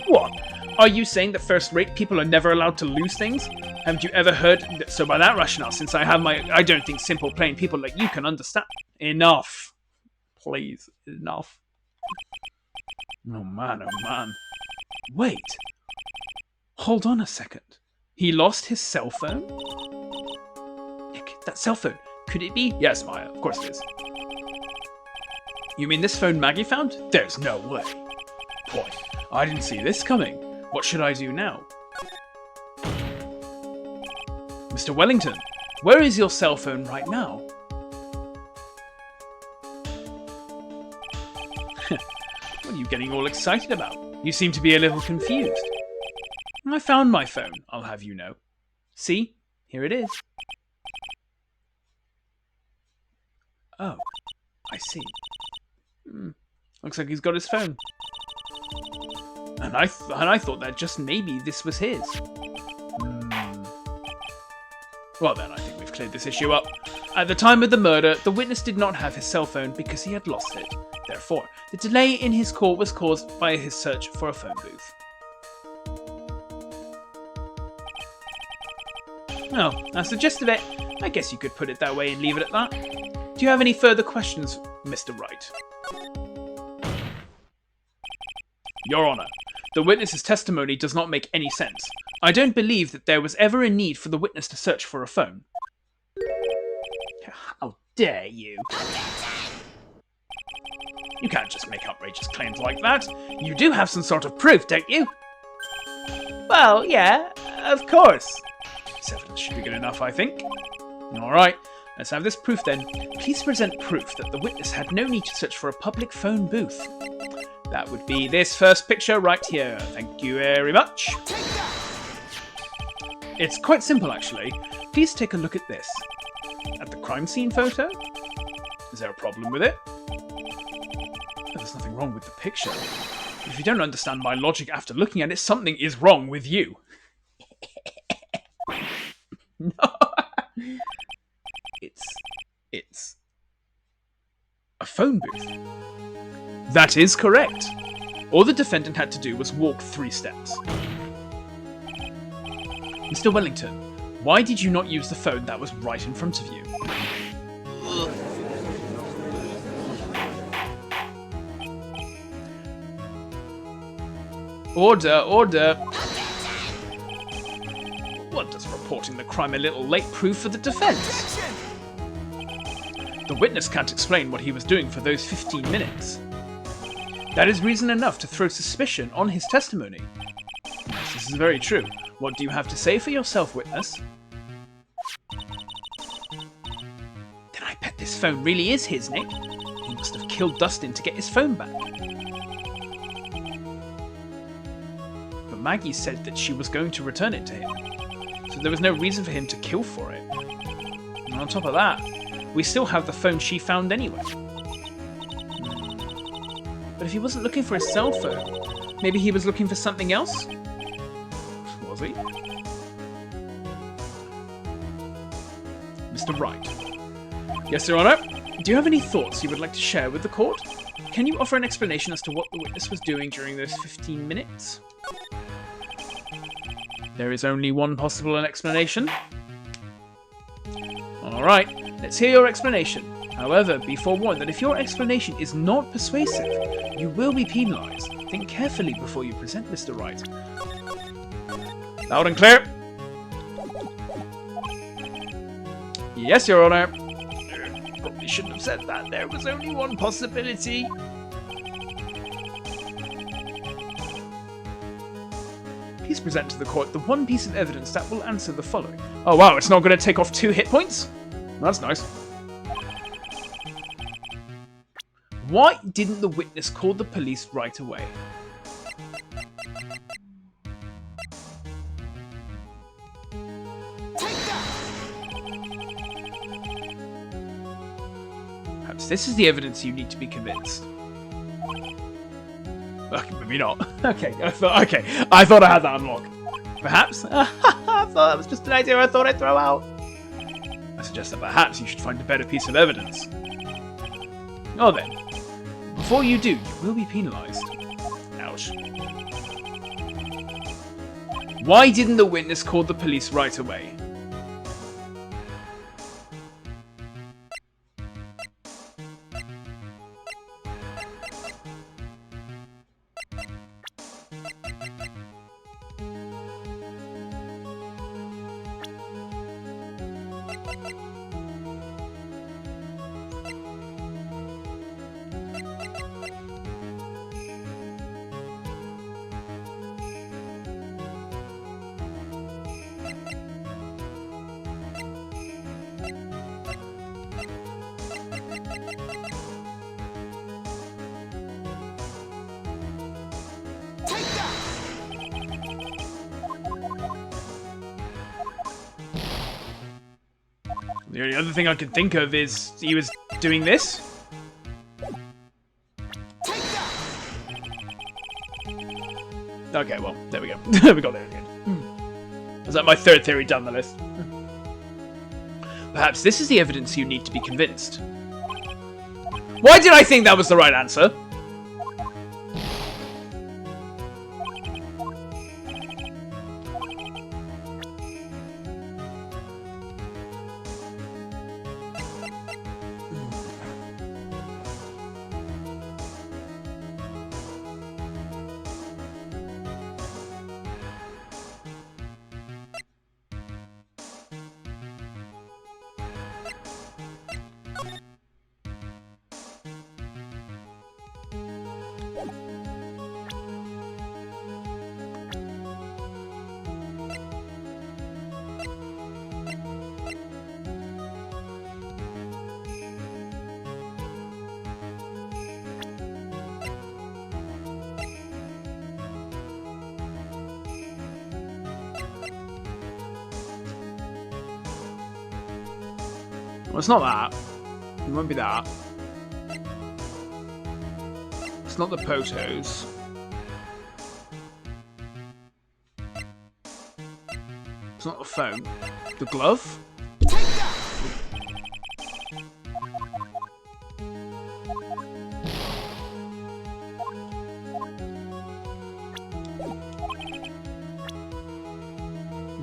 What? Are you saying that first-rate people are never allowed to lose things? Haven't you ever heard? So by that rationale, since I don't think simple, plain people like you can understand. Enough. Please, enough. Oh man, oh man. Wait. Hold on a second. He lost his cell phone? Nick, that cell phone. Could it be? Yes, Maya, of course it is. You mean this phone Maggie found? There's no way. Boy, I didn't see this coming. What should I do now? Mr. Wellington, where is your cell phone right now? What are you getting all excited about? You seem to be a little confused. I found my phone, I'll have you know. See? Here it is. Oh, I see. Looks like he's got his phone. And I thought that just maybe this was his. Well then, I think we've cleared this issue up. At the time of the murder, the witness did not have his cell phone because he had lost it. Therefore, the delay in his call was caused by his search for a phone booth. Oh, that's the gist of it. I guess you could put it that way and leave it at that. Do you have any further questions, Mr. Wright? Your Honour, the witness's testimony does not make any sense. I don't believe that there was ever a need for the witness to search for a phone. How dare you? You can't just make outrageous claims like that. You do have some sort of proof, don't you? Well, yeah, of course. This evidence should be good enough, I think. Alright, let's have this proof then. Please present proof that the witness had no need to search for a public phone booth. That would be this first picture right here. Thank you very much. It's quite simple, actually. Please take a look at this. At the crime scene photo? Is there a problem with it? There's nothing wrong with the picture. If you don't understand my logic after looking at it, something is wrong with you. No. It's a phone booth. That is correct. All the defendant had to do was walk 3 steps. Mr. Wellington, why did you not use the phone that was right in front of you? Order, order. What does reporting the crime a little late prove for the defense? The witness can't explain what he was doing for those 15 minutes. That is reason enough to throw suspicion on his testimony. Yes, this is very true. What do you have to say for yourself, witness? Then I bet this phone really is his, Nick. He must have killed Dustin to get his phone back. But Maggie said that she was going to return it to him, so there was no reason for him to kill for it. And on top of that, we still have the phone she found anyway. But if he wasn't looking for his cell phone, maybe he was looking for something else? Was he? Mr. Wright. Yes, Your Honour. Do you have any thoughts you would like to share with the court? Can you offer an explanation as to what the witness was doing during those 15 minutes? There is only one possible explanation. Alright, let's hear your explanation. However, be forewarned that if your explanation is not persuasive, you will be penalised. Think carefully before you present, Mr. Wright. Loud and clear. Yes, Your Honour. Probably shouldn't have said that. There was only one possibility. Please present to the court the one piece of evidence that will answer the following. Oh wow, it's not going to take off 2 hit points? That's nice. Why didn't the witness call the police right away? Perhaps this is the evidence you need to be convinced. Okay, maybe not. Okay, I thought I had that unlocked. Perhaps? I thought that was just an idea I thought I'd throw out. I suggest that perhaps you should find a better piece of evidence. Oh then. Before you do, you will be penalised. Ouch. Why didn't the witness call the police right away? The only other thing I can think of is he was doing this. Okay, well, there we go. We got there again. Is that my third theory down the list? Perhaps this is the evidence you need to be convinced. Why did I think that was the right answer? Well, it's not that. It won't be that. It's not the photos. It's not the phone. The glove?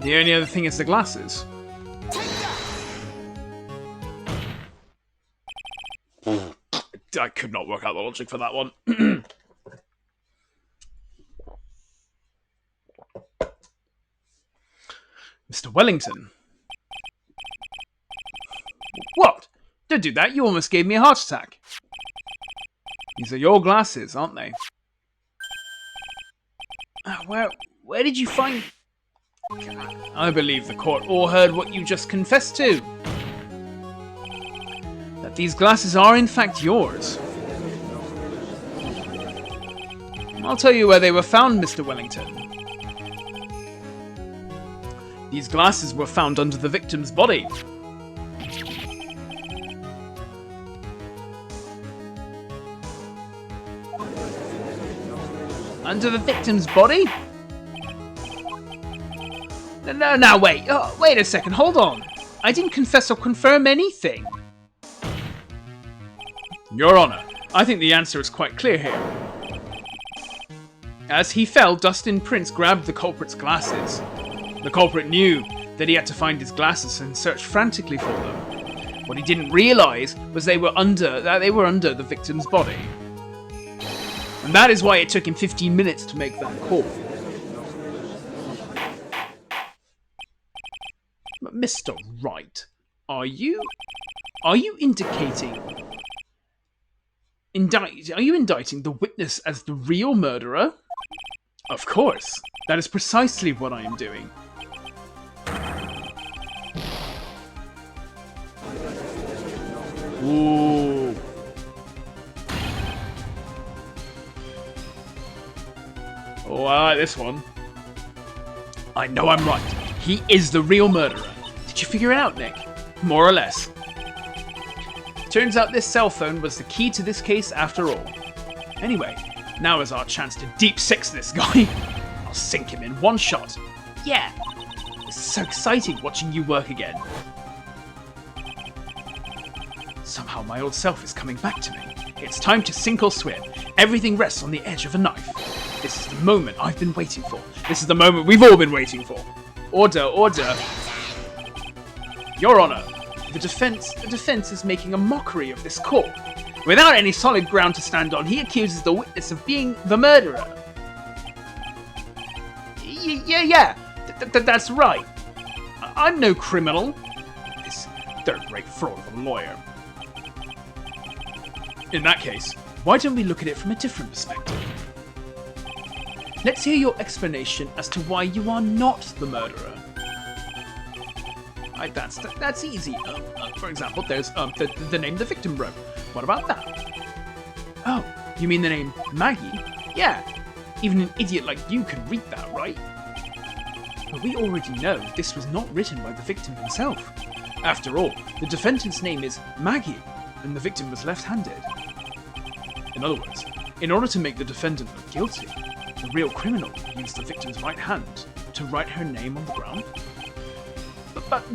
The only other thing is the glasses. I could not work out the logic for that one. Mr. Wellington. What? Don't do that. You almost gave me a heart attack. These are your glasses, aren't they? Where did you find... I believe the court all heard what you just confessed to. That these glasses are in fact yours. I'll tell you where they were found, Mr. Wellington. These glasses were found under the victim's body. Under the victim's body? No, wait. Oh, wait a second, hold on. I didn't confess or confirm anything. Your Honor, I think the answer is quite clear here. As he fell, Dustin Prince grabbed the culprit's glasses. The culprit knew that he had to find his glasses and searched frantically for them. What he didn't realise was they were under the victim's body. And that is why it took him 15 minutes to make that call. But Mr. Wright, are you indicting... Are you indicting the witness as the real murderer? Of course. That is precisely what I am doing. Ooh. Oh, I like this one. I know I'm right. He is the real murderer. Did you figure it out, Nick? More or less. Turns out this cell phone was the key to this case after all. Anyway, now is our chance to deep six this guy. I'll sink him in one shot. Yeah. It's so exciting watching you work again. Somehow my old self is coming back to me. It's time to sink or swim. Everything rests on the edge of a knife. This is the moment I've been waiting for. This is the moment we've all been waiting for. Order, order. Your Honor, the defense is making a mockery of this court. Without any solid ground to stand on, he accuses the witness of being the murderer. Yeah, that's right. I'm no criminal. This third-rate fraud of a lawyer. In that case, why don't we look at it from a different perspective? Let's hear your explanation as to why you are not the murderer. That's easy. For example, there's the name the victim wrote. What about that? Oh, you mean the name Maggie? Yeah. Even an idiot like you can read that, right? But we already know this was not written by the victim himself. After all, the defendant's name is Maggie, and the victim was left-handed. In other words, in order to make the defendant look guilty, the real criminal used the victim's right hand to write her name on the ground. But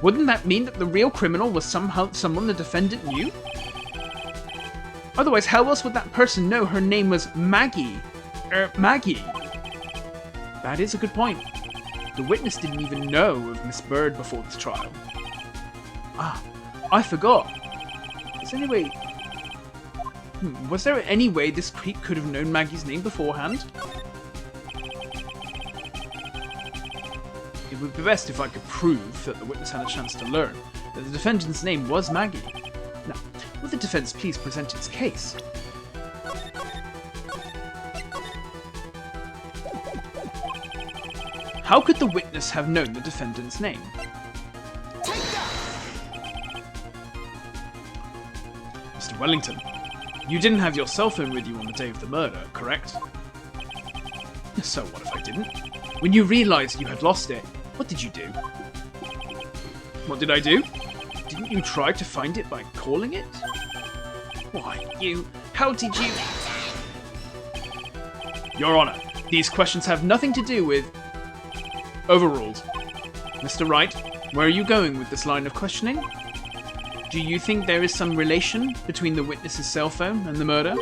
wouldn't that mean that the real criminal was someone the defendant knew? Otherwise, how else would that person know her name was Maggie? Maggie. That is a good point. The witness didn't even know of Miss Bird before this trial. Ah, I forgot. Was there any way this creep could have known Maggie's name beforehand? It would be best if I could prove that the witness had a chance to learn that the defendant's name was Maggie. Now, will the defense please present its case? How could the witness have known the defendant's name? Mr. Wellington, you didn't have your cell phone with you on the day of the murder, correct? So what if I didn't? When you realized you had lost it, what did you do? What did I do? Didn't you try to find it by calling it? Why, how did you... Your Honor, these questions have nothing to do with... Overruled. Mr. Wright, where are you going with this line of questioning? Do you think there is some relation between the witness's cell phone and the murder?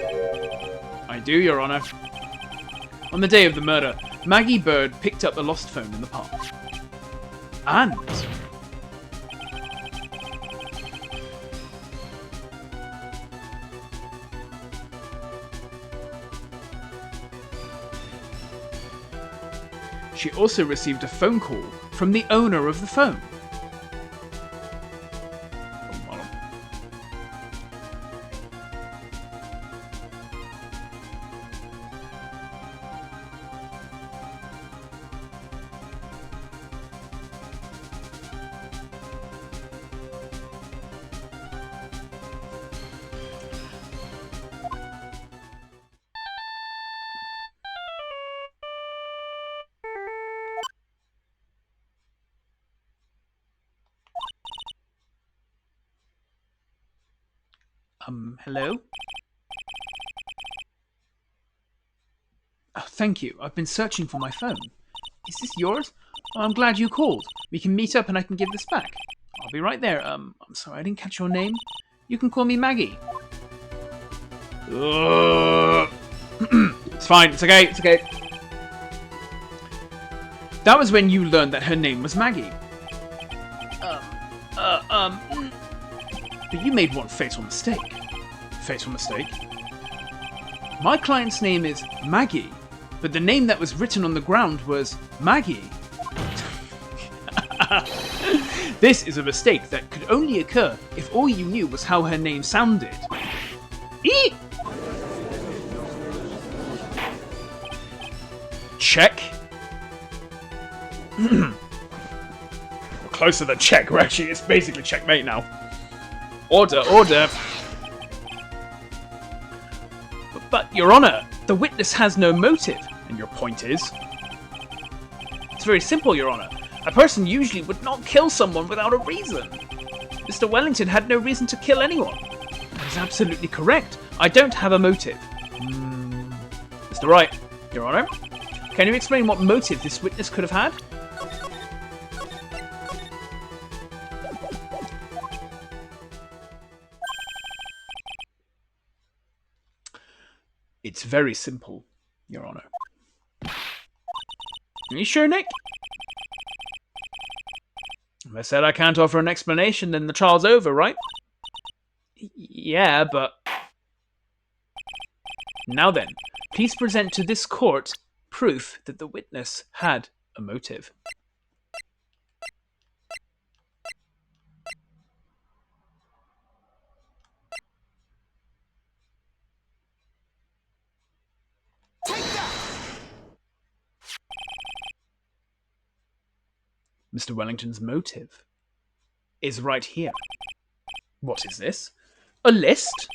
I do, Your Honor. On the day of the murder, Maggie Bird picked up a lost phone in the park. And... she also received a phone call from the owner of the phone. Hello? Oh, thank you. I've been searching for my phone. Is this yours? Oh, I'm glad you called. We can meet up and I can give this back. I'll be right there. I'm sorry, I didn't catch your name. You can call me Maggie. It's fine. It's okay. It's okay. That was when you learned that her name was Maggie. But you made one fatal mistake. Fatal mistake? My client's name is Maggie, but the name that was written on the ground was Maggie. This is a mistake that could only occur if all you knew was how her name sounded. Eek! Check. We're closer than check. We're actually, it's basically checkmate now. Order, order. But, Your Honor, the witness has no motive. And your point is? It's very simple, Your Honor. A person usually would not kill someone without a reason. Mr. Wellington had no reason to kill anyone. That is absolutely correct. I don't have a motive. Mr. Wright, Your Honor, can you explain what motive this witness could have had? It's very simple, Your Honor. Are you sure, Nick? If I said I can't offer an explanation, then the trial's over, right? Yeah, but... Now then, please present to this court proof that the witness had a motive. Take that! Mr. Wellington's motive is right here. What is this? A list?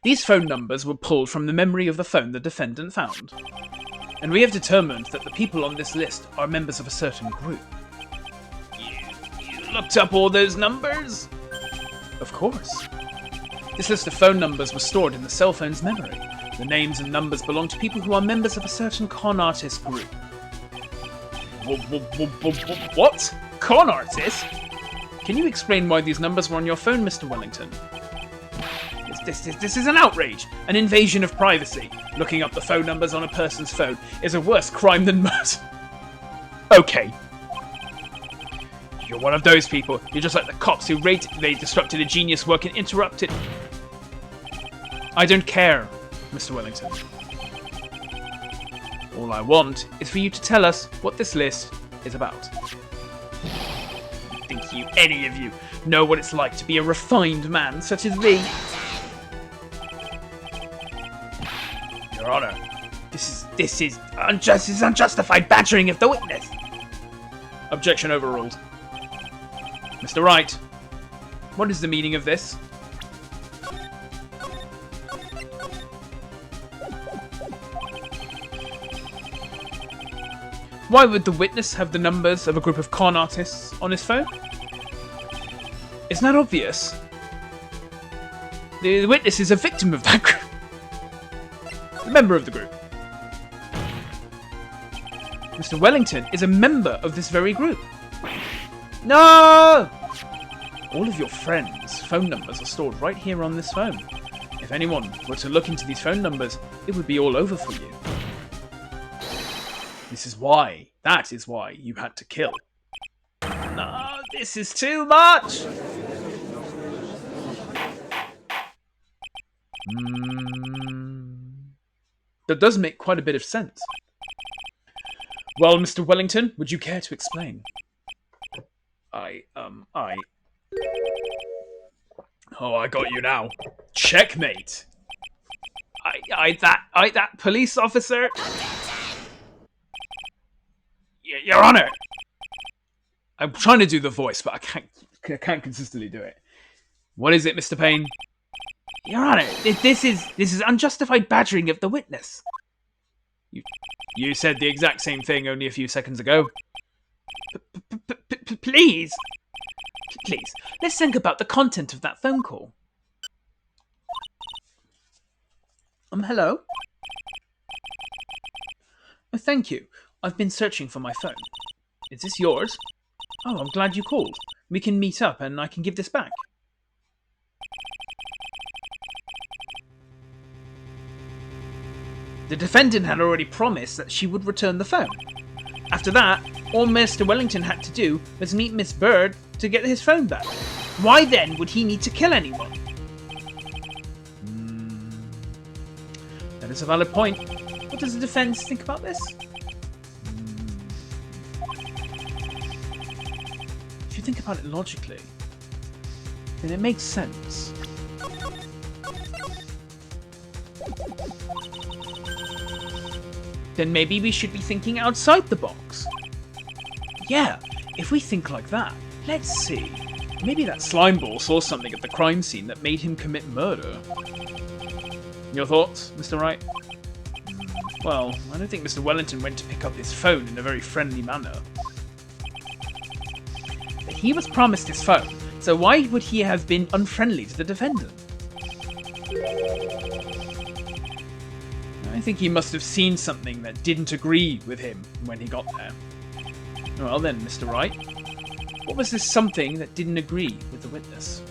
These phone numbers were pulled from the memory of the phone the defendant found. And we have determined that the people on this list are members of a certain group. You looked up all those numbers? Of course. This list of phone numbers was stored in the cell phone's memory. The names and numbers belong to people who are members of a certain con artist group. What? Con artist? Can you explain why these numbers were on your phone, Mr. Wellington? This is an outrage, an invasion of privacy. Looking up the phone numbers on a person's phone is a worse crime than murder. Okay. You're one of those people. You're just like the cops who they disrupted a genius work and interrupted. I don't care, Mr. Wellington. All I want is for you to tell us what this list is about. Think any of you, know what it's like to be a refined man such as me? Your Honor, this is unjustified badgering of the witness. Objection overruled. Mr. Wright, what is the meaning of this? Why would the witness have the numbers of a group of con artists on his phone? Isn't that obvious? The witness is a victim of that group. A member of the group. Mr. Wellington is a member of this very group. No! All of your friends' phone numbers are stored right here on this phone. If anyone were to look into these phone numbers, it would be all over for you. That is why you had to kill. No, this is too much! That does make quite a bit of sense. Well, Mr. Wellington, would you care to explain? Oh, I got you now. Checkmate! That police officer... Your Honor! I'm trying to do the voice, but I can't consistently do it. What is it, Mr. Payne? Your Honor, this is unjustified badgering of the witness. You said the exact same thing only a few seconds ago. Please, let's think about the content of that phone call. Hello? Oh, thank you. I've been searching for my phone. Is this yours? Oh, I'm glad you called. We can meet up and I can give this back. The defendant had already promised that she would return the phone. After that, all Mr. Wellington had to do was meet Miss Bird to get his phone back. Why then would he need to kill anyone? That is a valid point. What does the defense think about this? If you think about it logically, then it makes sense. Then maybe we should be thinking outside the box. Yeah, if we think like that, let's see. Maybe that slimeball saw something at the crime scene that made him commit murder. Your thoughts, Mr. Wright? Well, I don't think Mr. Wellington went to pick up his phone in a very friendly manner. But he was promised his phone, so why would he have been unfriendly to the defendant? I think he must have seen something that didn't agree with him when he got there. Well then, Mr. Wright, what was this something that didn't agree with the witness?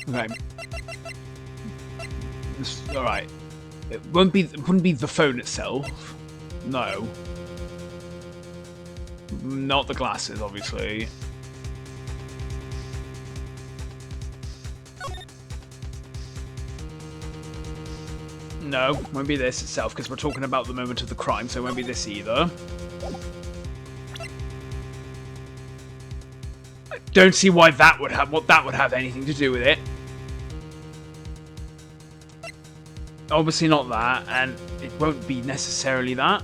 Okay. Alright. It wouldn't be the phone itself. No. Not the glasses, obviously. No, won't be this itself, because we're talking about the moment of the crime, so it won't be this either. I don't see why that would have anything to do with it. Obviously not that, and it won't be necessarily that.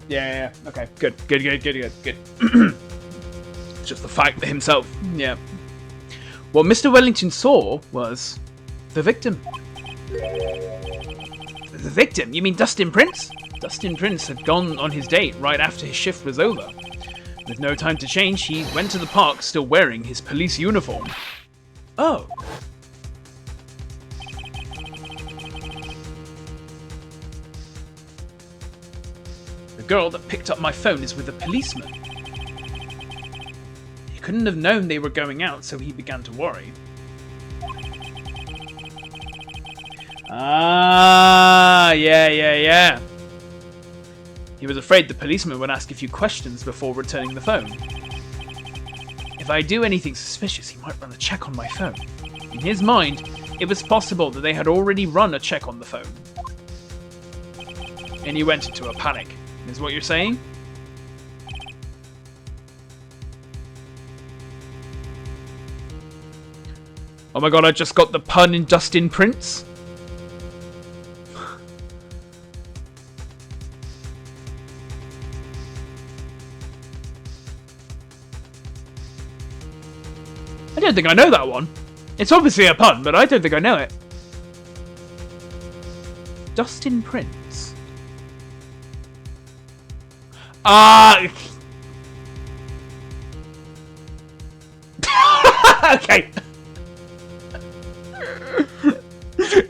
Yeah. Okay, good. It's just the fact that himself. Yeah. What Mr. Wellington saw was the victim. The victim? You mean Dustin Prince? Dustin Prince had gone on his date right after his shift was over. With no time to change, he went to the park still wearing his police uniform. Oh. The girl that picked up my phone is with a policeman. He couldn't have known they were going out, so he began to worry. Ah, yeah. He was afraid the policeman would ask a few questions before returning the phone. If I do anything suspicious, he might run a check on my phone. In his mind, it was possible that they had already run a check on the phone. And he went into a panic, is what you're saying? Oh my god, I just got the pun in Dustin Prince. I don't think I know that one. It's obviously a pun, but I don't think I know it. Dustin Prince. Okay.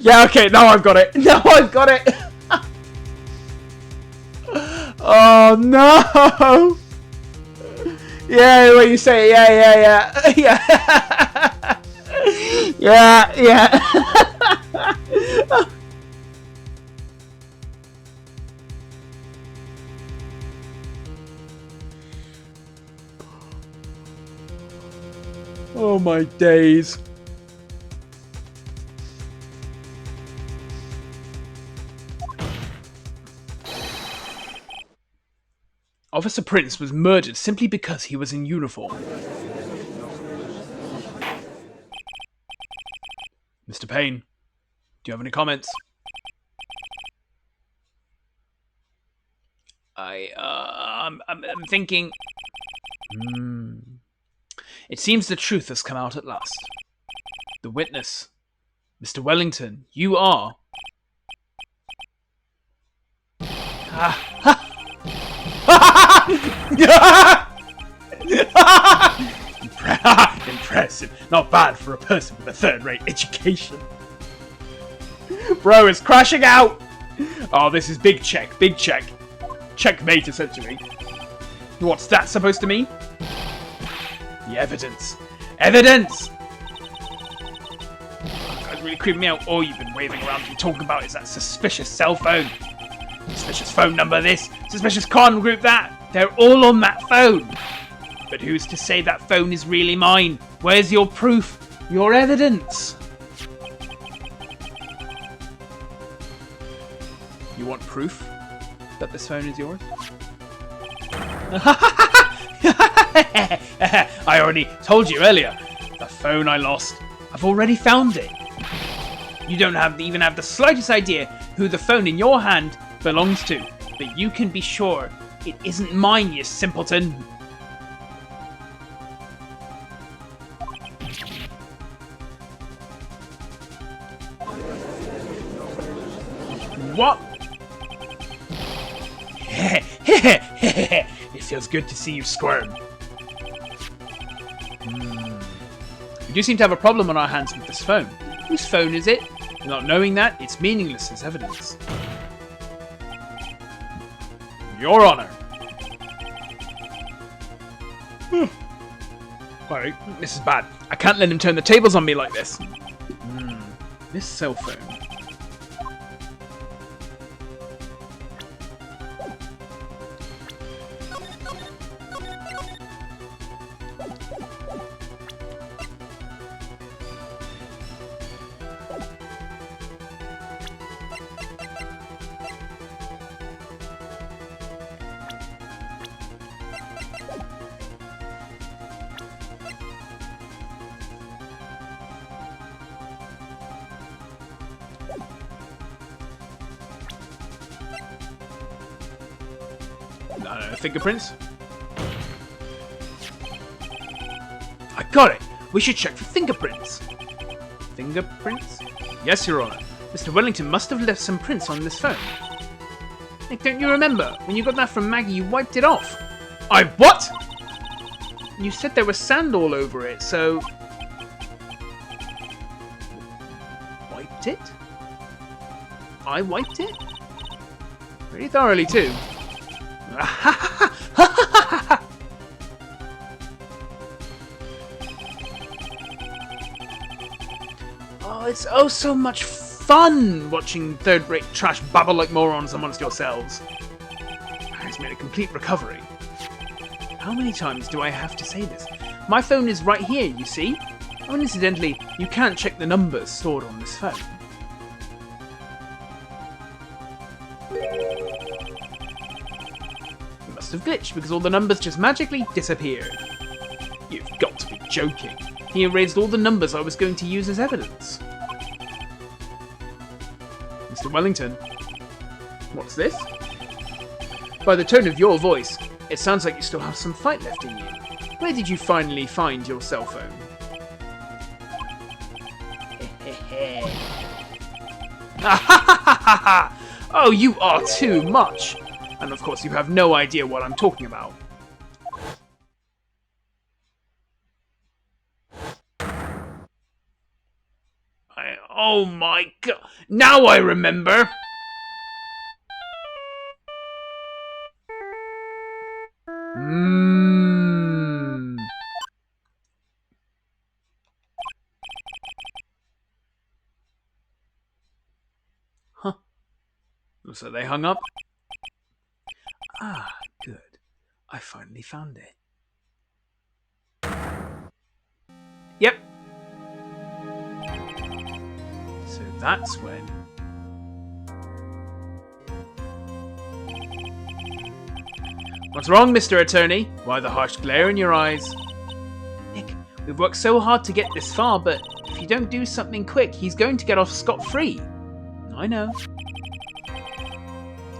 Yeah, okay, now I've got it. Oh, no. Yeah, what you say, yeah. Yeah. Oh my days. Officer Prince was murdered simply because he was in uniform. Mr. Payne, do you have any comments? I'm thinking... It seems the truth has come out at last. The witness, Mr. Wellington, you are... Impressive. Not bad for a person with a third-rate education. Bro is crashing out. Oh, this is big check. Checkmate, essentially. What's that supposed to mean? The evidence. Evidence! That's really creeping me out. All you've been waving around and talking about is that suspicious cell phone. Suspicious phone number this. Suspicious con group that. They're all on that phone. But who's to say that phone is really mine? Where's your proof? Your evidence? You want proof that this phone is yours? I already told you earlier. The phone I lost. I've already found it. You don't even have the slightest idea who the phone in your hand belongs to. But you can be sure it isn't mine, you simpleton. What? It feels good to see you squirm. We do seem to have a problem on our hands with this phone. Whose phone is it? Not knowing that, it's meaningless as evidence. Your Honor. Alright, this is bad. I can't let him turn the tables on me like this. This cell phone. Fingerprints. I got it. We should check for fingerprints. Fingerprints? Yes, Your Honor. Mr. Wellington must have left some prints on this phone. Nick, don't you remember? When you got that from Maggie, you wiped it off. I what? You said there was sand all over it, so... Wiped it? I wiped it? Pretty thoroughly, too. Oh, it's oh so much fun watching third-rate trash babble like morons amongst yourselves. Harry's made a complete recovery. How many times do I have to say this? My phone is right here, you see? Oh, and incidentally, you can't check the numbers stored on this phone. Have glitched because all the numbers just magically disappeared. You've got to be joking. He erased all the numbers I was going to use as evidence. Mr. Wellington, what's this? By the tone of your voice, it sounds like you still have some fight left in you. Where did you finally find your cell phone? Oh, you are too much! And of course you have no idea what I'm talking about. Oh my god! Now I remember! Huh. So they hung up? Ah, good. I finally found it. Yep. So that's when... What's wrong, Mr. Attorney? Why the harsh glare in your eyes? Nick, we've worked so hard to get this far, but if you don't do something quick, he's going to get off scot-free. I know.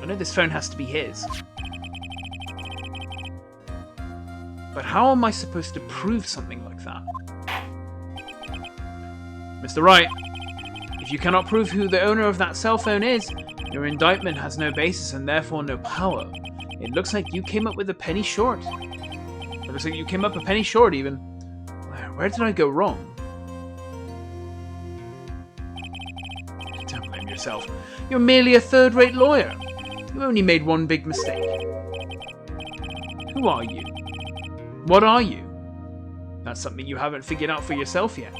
I know this phone has to be his. But how am I supposed to prove something like that? Mr. Wright, if you cannot prove who the owner of that cell phone is, your indictment has no basis and therefore no power. It looks like you came up with a penny short. It looks like you came up a penny short, even. Where did I go wrong? Don't blame yourself. You're merely a third-rate lawyer. You only made one big mistake. Who are you? What are you? That's something you haven't figured out for yourself yet.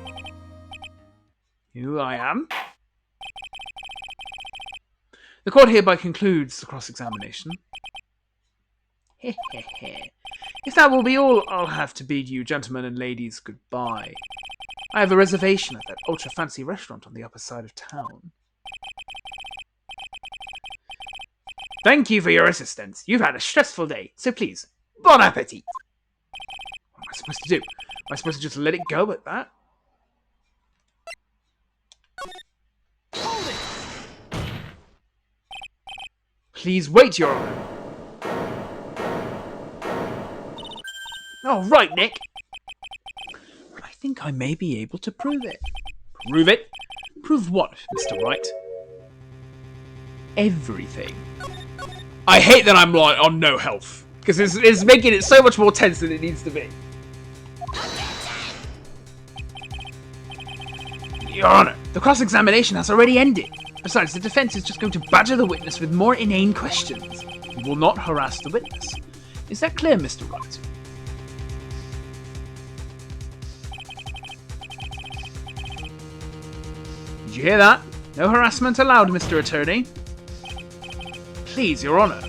Who I am? The court hereby concludes the cross-examination. If that will be all, I'll have to bid you gentlemen and ladies goodbye. I have a reservation at that ultra-fancy restaurant on the upper side of town. Thank you for your assistance. You've had a stressful day, so please, bon appetit. What am I supposed to do? Am I supposed to just let it go at that? Hold it! Please wait, Your Honor. Oh, right, Nick. I think I may be able to prove it. Prove it? Prove what, Mr. Wright? Everything. I hate that I'm on no health, because it's making it so much more tense than it needs to be. Your Honor, the cross-examination has already ended. Besides, the defense is just going to badger the witness with more inane questions. We will not harass the witness. Is that clear, Mr. Wright? Did you hear that? No harassment allowed, Mr. Attorney. Please, Your Honour.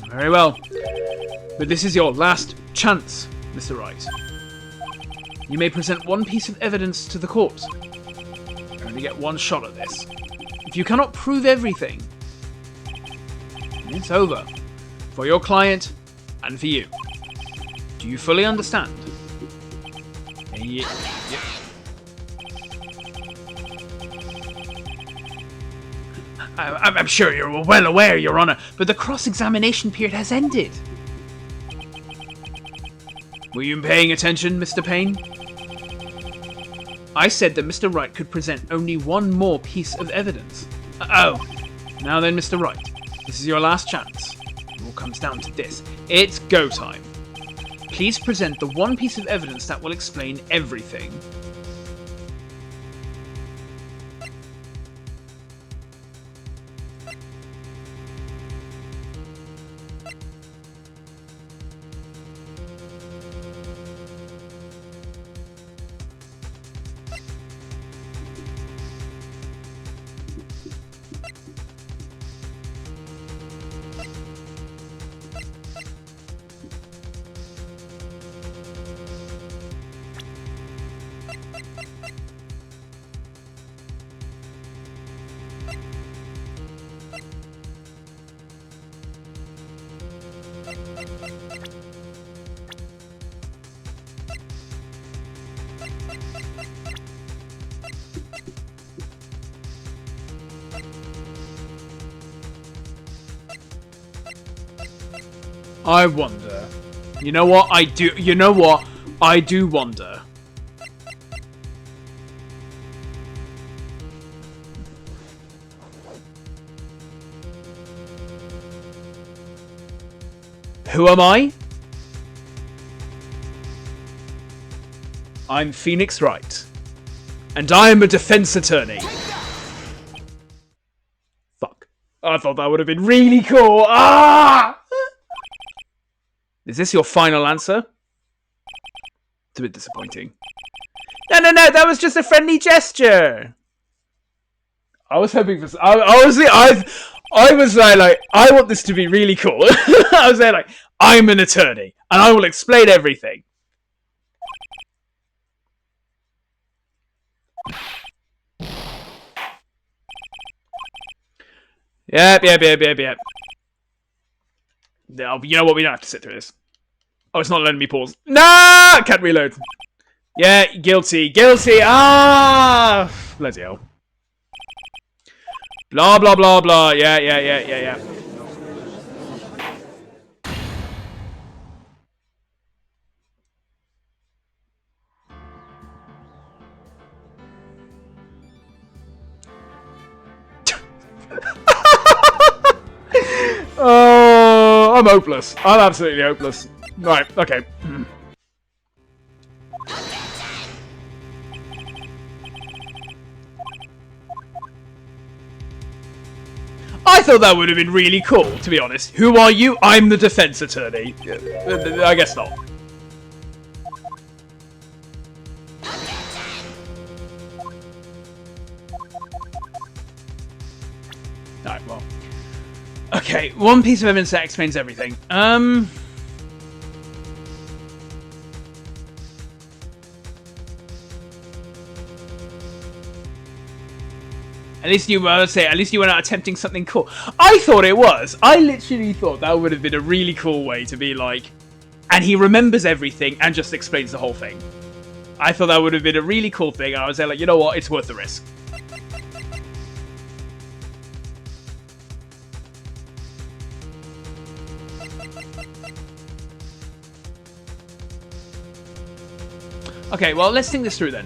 Very well. But this is your last chance, Mr. Wright. You may present one piece of evidence to the court. You only get one shot at this. If you cannot prove everything, it's over. For your client and for you. Do you fully understand? Yeah. I'm sure you're well aware, Your Honour, but the cross-examination period has ended. Were you paying attention, Mr. Payne? I said that Mr. Wright could present only one more piece of evidence. Oh. Now then, Mr. Wright, this is your last chance. It all comes down to this. It's go time. Please present the one piece of evidence that will explain everything. I wonder. You know what? I do wonder. Who am I? I'm Phoenix Wright. And I am a defense attorney. Fuck. I thought that would have been really cool. Ah! Is this your final answer? It's a bit disappointing. No, that was just a friendly gesture. I was hoping for... I was like, I want this to be really cool. I was there like, I'm an attorney, and I will explain everything. Yep. You know what? We don't have to sit through this. Oh, it's not letting me pause. No! Can't reload. Yeah, guilty. Ah! Bloody hell. Blah, blah, blah, blah. Yeah. Oh, I'm hopeless. I'm absolutely hopeless. Right, okay. I thought that would have been really cool, to be honest. Who are you? I'm the defense attorney. I guess not. Alright, well. Okay, one piece of evidence that explains everything. At least you went out attempting something cool. I thought it was. I literally thought that would have been a really cool way to be like, and he remembers everything and just explains the whole thing. I thought that would have been a really cool thing. I was there like, you know what? It's worth the risk. Okay, well, let's think this through then.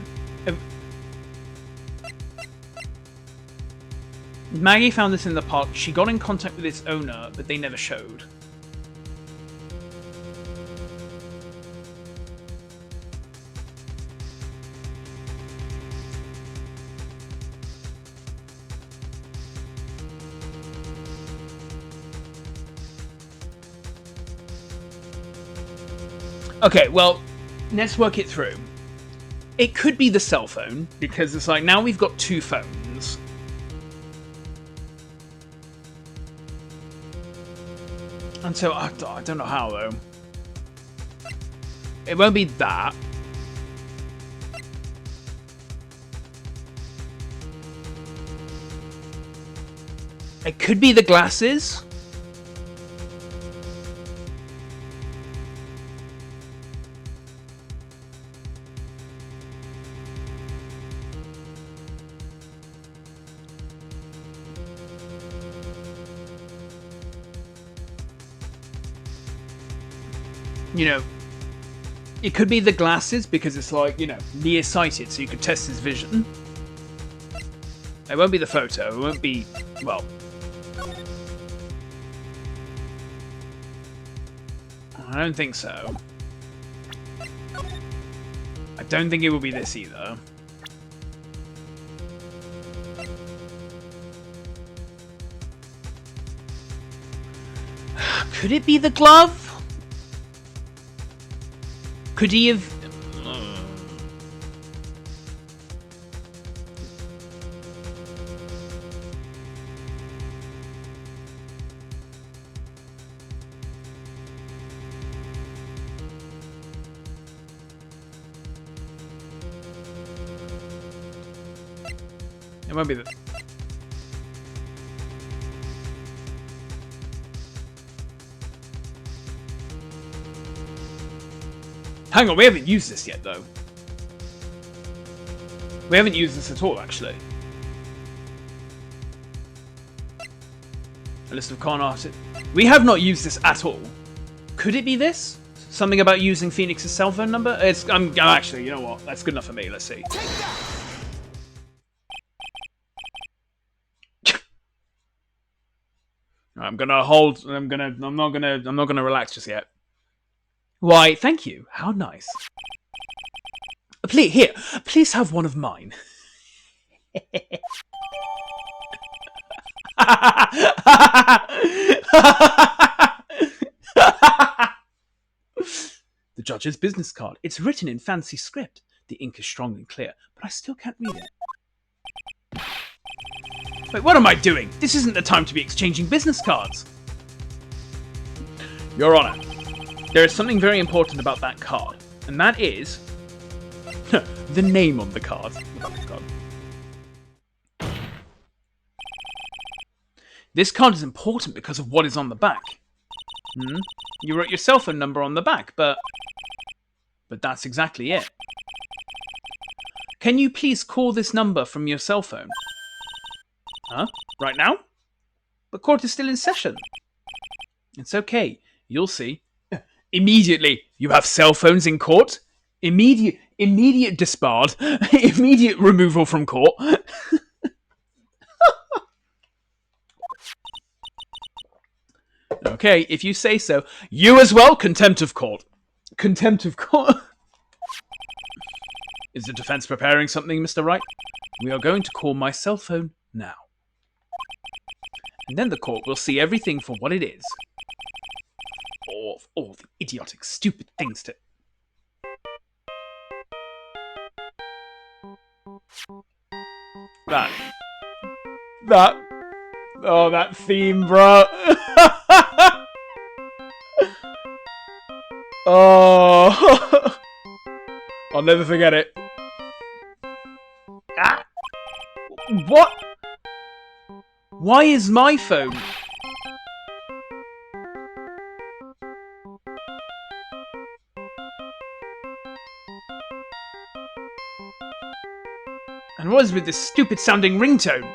Maggie found this in the park. She got in contact with its owner, but they never showed. Okay, well, let's work it through. It could be the cell phone, because it's like, now we've got two phones. And so, I don't know how, though. It won't be that. It could be the glasses. You know, it could be the glasses because it's like, you know, nearsighted, so you could test his vision. It won't be the photo. It won't be, well... I don't think so. I don't think it will be this either. Could it be the glove? Could he have... It won't be the... Hang on, we haven't used this yet, though. We haven't used this at all, actually. A list of con artists. We have not used this at all. Could it be this? Something about using Phoenix's cell phone number? I'm actually, you know what? That's good enough for me. Let's see. I'm gonna hold. I'm not gonna relax just yet. Why, thank you. How nice. Please have one of mine. The judge's business card. It's written in fancy script. The ink is strong and clear, but I still can't read it. Wait, what am I doing? This isn't the time to be exchanging business cards. Your Honor, there is something very important about that card, and that is the name on the card. This card is important because of what is on the back. You wrote your cell phone number on the back, but that's exactly it. Can you please call this number from your cell phone? Huh? Right now? But court is still in session. It's okay. You'll see. Immediately, you have cell phones in court. Immediate disbarred. Immediate removal from court. Okay, if you say so. You as well, contempt of court. Contempt of court? Is the defense preparing something, Mr. Wright? We are going to call my cell phone now. And then the court will see everything for what it is. All the idiotic, stupid things to... Oh, that theme, bro. Oh. I'll never forget it. Ah. What? Why is my phone... And what is with this stupid sounding ringtone?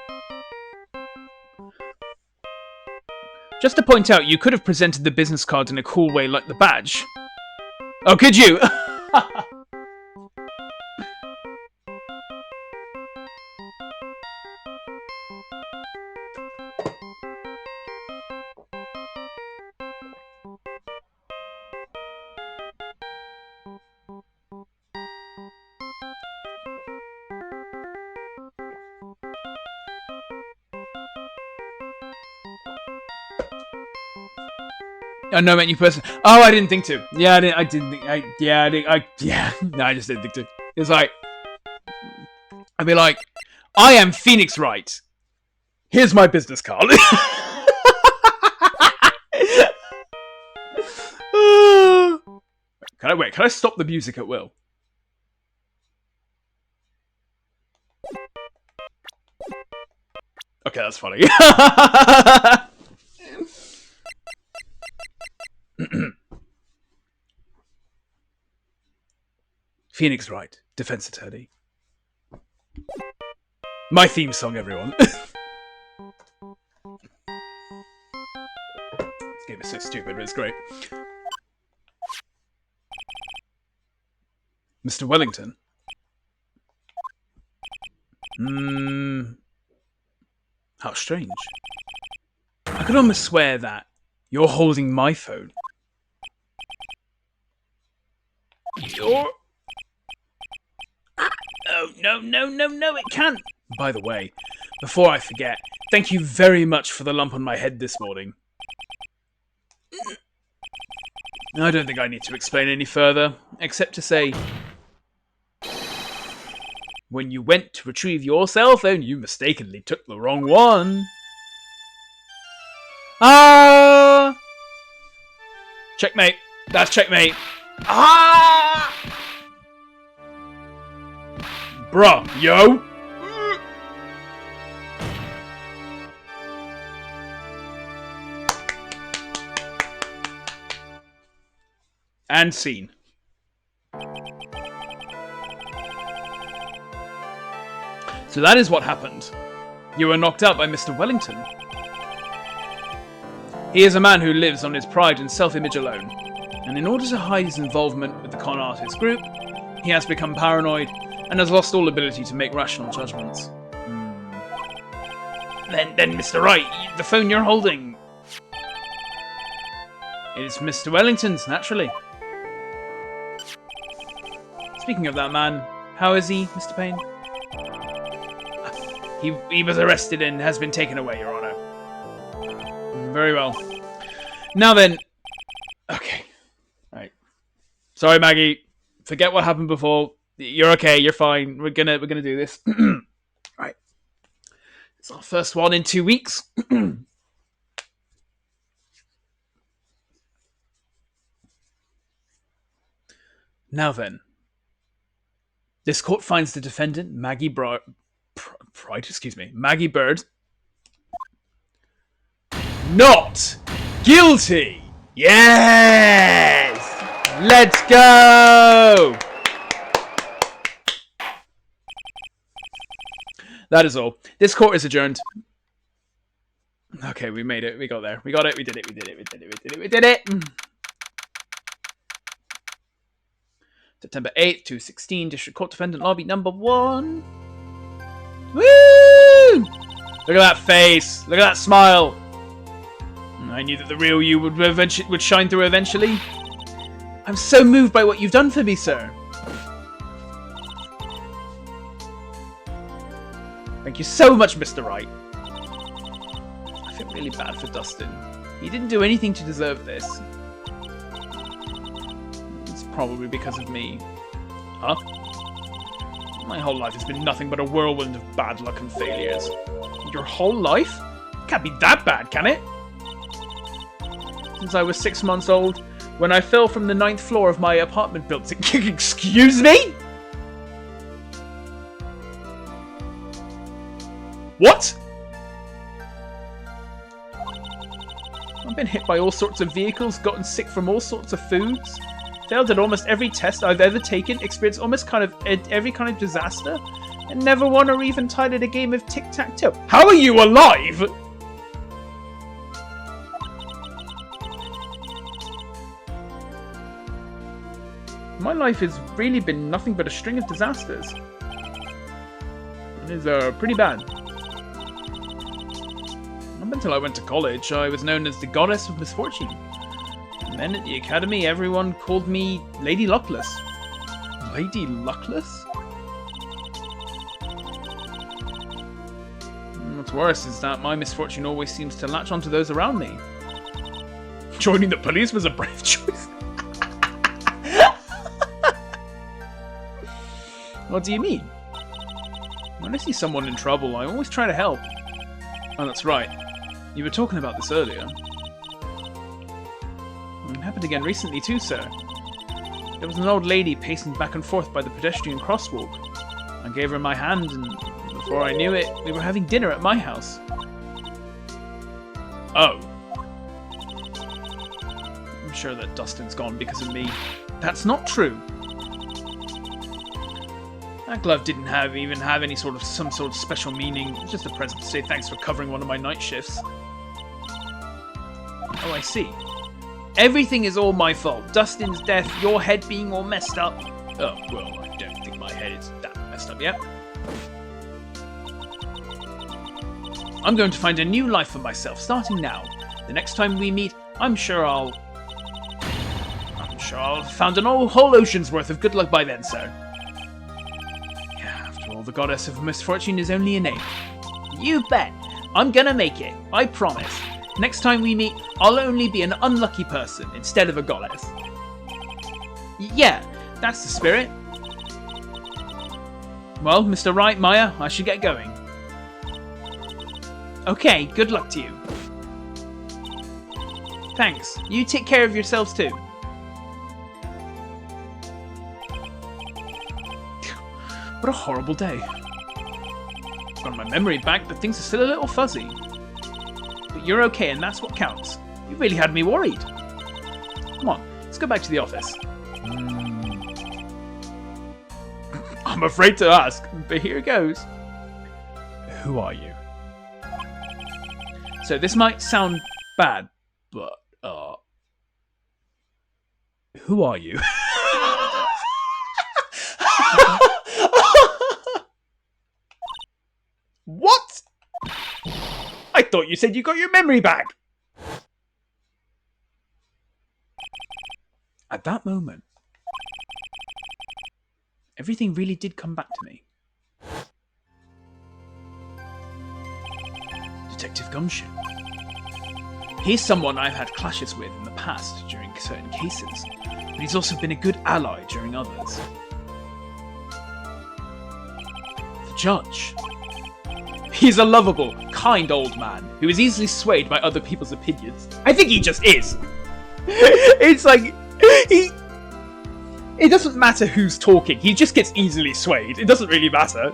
Just to point out, you could have presented the business card in a cool way like the badge. Oh, could you? Oh, no, meant you person. Oh, I didn't think to. Yeah, I didn't think. No, I just didn't think to. It's like, I'd be like, I am Phoenix Wright. Here's my business card. Can I stop the music at will? Okay, that's funny. Phoenix Wright, defense attorney. My theme song, everyone. This game is so stupid, but it's great. Mr. Wellington. How strange. I could almost swear that you're holding my phone. You're... Oh, no, it can't. By the way, before I forget, thank you very much for the lump on my head this morning. I don't think I need to explain any further, except to say, when you went to retrieve your cell phone, you mistakenly took the wrong one. Ah! Checkmate. That's checkmate. Ah! Bruh, yo! And scene. So that is what happened. You were knocked out by Mr. Wellington. He is a man who lives on his pride and self-image alone. And in order to hide his involvement with the con artist group, he has become paranoid and has lost all ability to make rational judgments. Then, Mr. Wright, the phone you're holding... It is Mr. Wellington's, naturally. Speaking of that man, how is he, Mr. Payne? He was arrested and has been taken away, Your Honor. Very well. Now then... Okay. Alright. Sorry, Maggie. Forget what happened before. You're okay, you're fine. We're gonna do this. Right. It's our first one in 2 weeks. Now then. This court finds the defendant, Maggie Bird, not guilty. Yes! Let's go! That is all. This court is adjourned. Okay, we made it. We got there. We got it. We did it. We did it. We did it. We did it. We did it. September 8th, 2016, District Court Defendant Lobby number 1. Woo! Look at that face. Look at that smile. I knew that the real you would shine through eventually. I'm so moved by what you've done for me, sir. Thank you so much, Mr. Wright. I feel really bad for Dustin. He didn't do anything to deserve this. It's probably because of me. Huh? My whole life has been nothing but a whirlwind of bad luck and failures. Your whole life? Can't be that bad, can it? Since I was 6 months old, when I fell from the 9th floor of my apartment building. Excuse me? What? I've been hit by all sorts of vehicles, gotten sick from all sorts of foods, failed at almost every test I've ever taken, experienced almost every kind of disaster, and never won or even tied at a game of tic-tac-toe. How are you alive? My life has really been nothing but a string of disasters. It is pretty bad. Up until I went to college, I was known as the Goddess of Misfortune. And then at the academy, everyone called me Lady Luckless. Lady Luckless? What's worse is that my misfortune always seems to latch onto those around me. joining the police was a brave choice. What do you mean? When I see someone in trouble, I always try to help. Oh, that's right. You were talking about this earlier. It happened again recently too, sir. There was an old lady pacing back and forth by the pedestrian crosswalk. I gave her my hand, and before I knew it, we were having dinner at my house. Oh. I'm sure that Dustin's gone because of me. That's not true. That glove didn't even have some sort of special meaning. It was just a present to say thanks for covering one of my night shifts. Oh, I see. Everything is all my fault. Dustin's death, your head being all messed up. Oh, well, I don't think my head is that messed up yet. I'm going to find a new life for myself, starting now. The next time we meet, I'm sure I'll have found an whole ocean's worth of good luck by then, sir. The goddess of misfortune is only a name. You bet. I'm gonna make it. I promise. Next time we meet, I'll only be an unlucky person instead of a goddess. Yeah, that's the spirit. Well, Mr. Wright, Maya, I should get going. Okay, good luck to you. Thanks. You take care of yourselves too. What a horrible day. I've got my memory back, but things are still a little fuzzy. But you're okay, and that's what counts. You really had me worried. Come on, let's go back to the office. I'm afraid to ask, but here goes. Who are you? So this might sound bad, but, who are you? What? I thought you said you got your memory back. At that moment, everything really did come back to me. Detective Gumshoe. He's someone I've had clashes with in the past during certain cases, but he's also been a good ally during others. The judge. He's a lovable, kind old man who is easily swayed by other people's opinions. I think he just is. It's like, it doesn't matter who's talking, he just gets easily swayed. It doesn't really matter.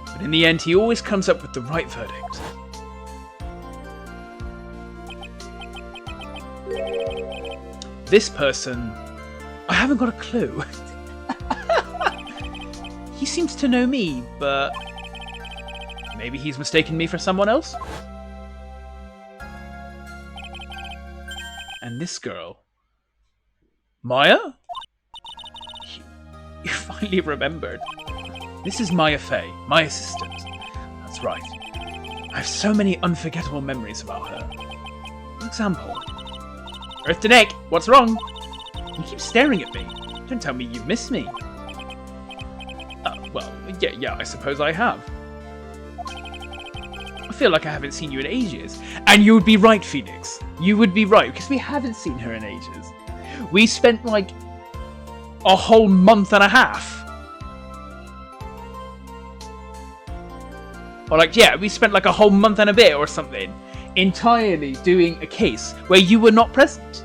But in the end, he always comes up with the right verdict. This person, I haven't got a clue. He seems to know me, but maybe he's mistaken me for someone else? And this girl, Maya? You finally remembered. This is Maya Fey, my assistant. That's right. I have so many unforgettable memories about her. For example, Earth to Nick, what's wrong? You keep staring at me. Don't tell me you've missed me. Well, yeah, I suppose I have. I feel like I haven't seen you in ages. And you would be right, Phoenix. You would be right, because we haven't seen her in ages. We spent, like, a whole month and a half. Or, like, yeah, we spent, like, a whole month and a bit or something entirely doing a case where you were not present.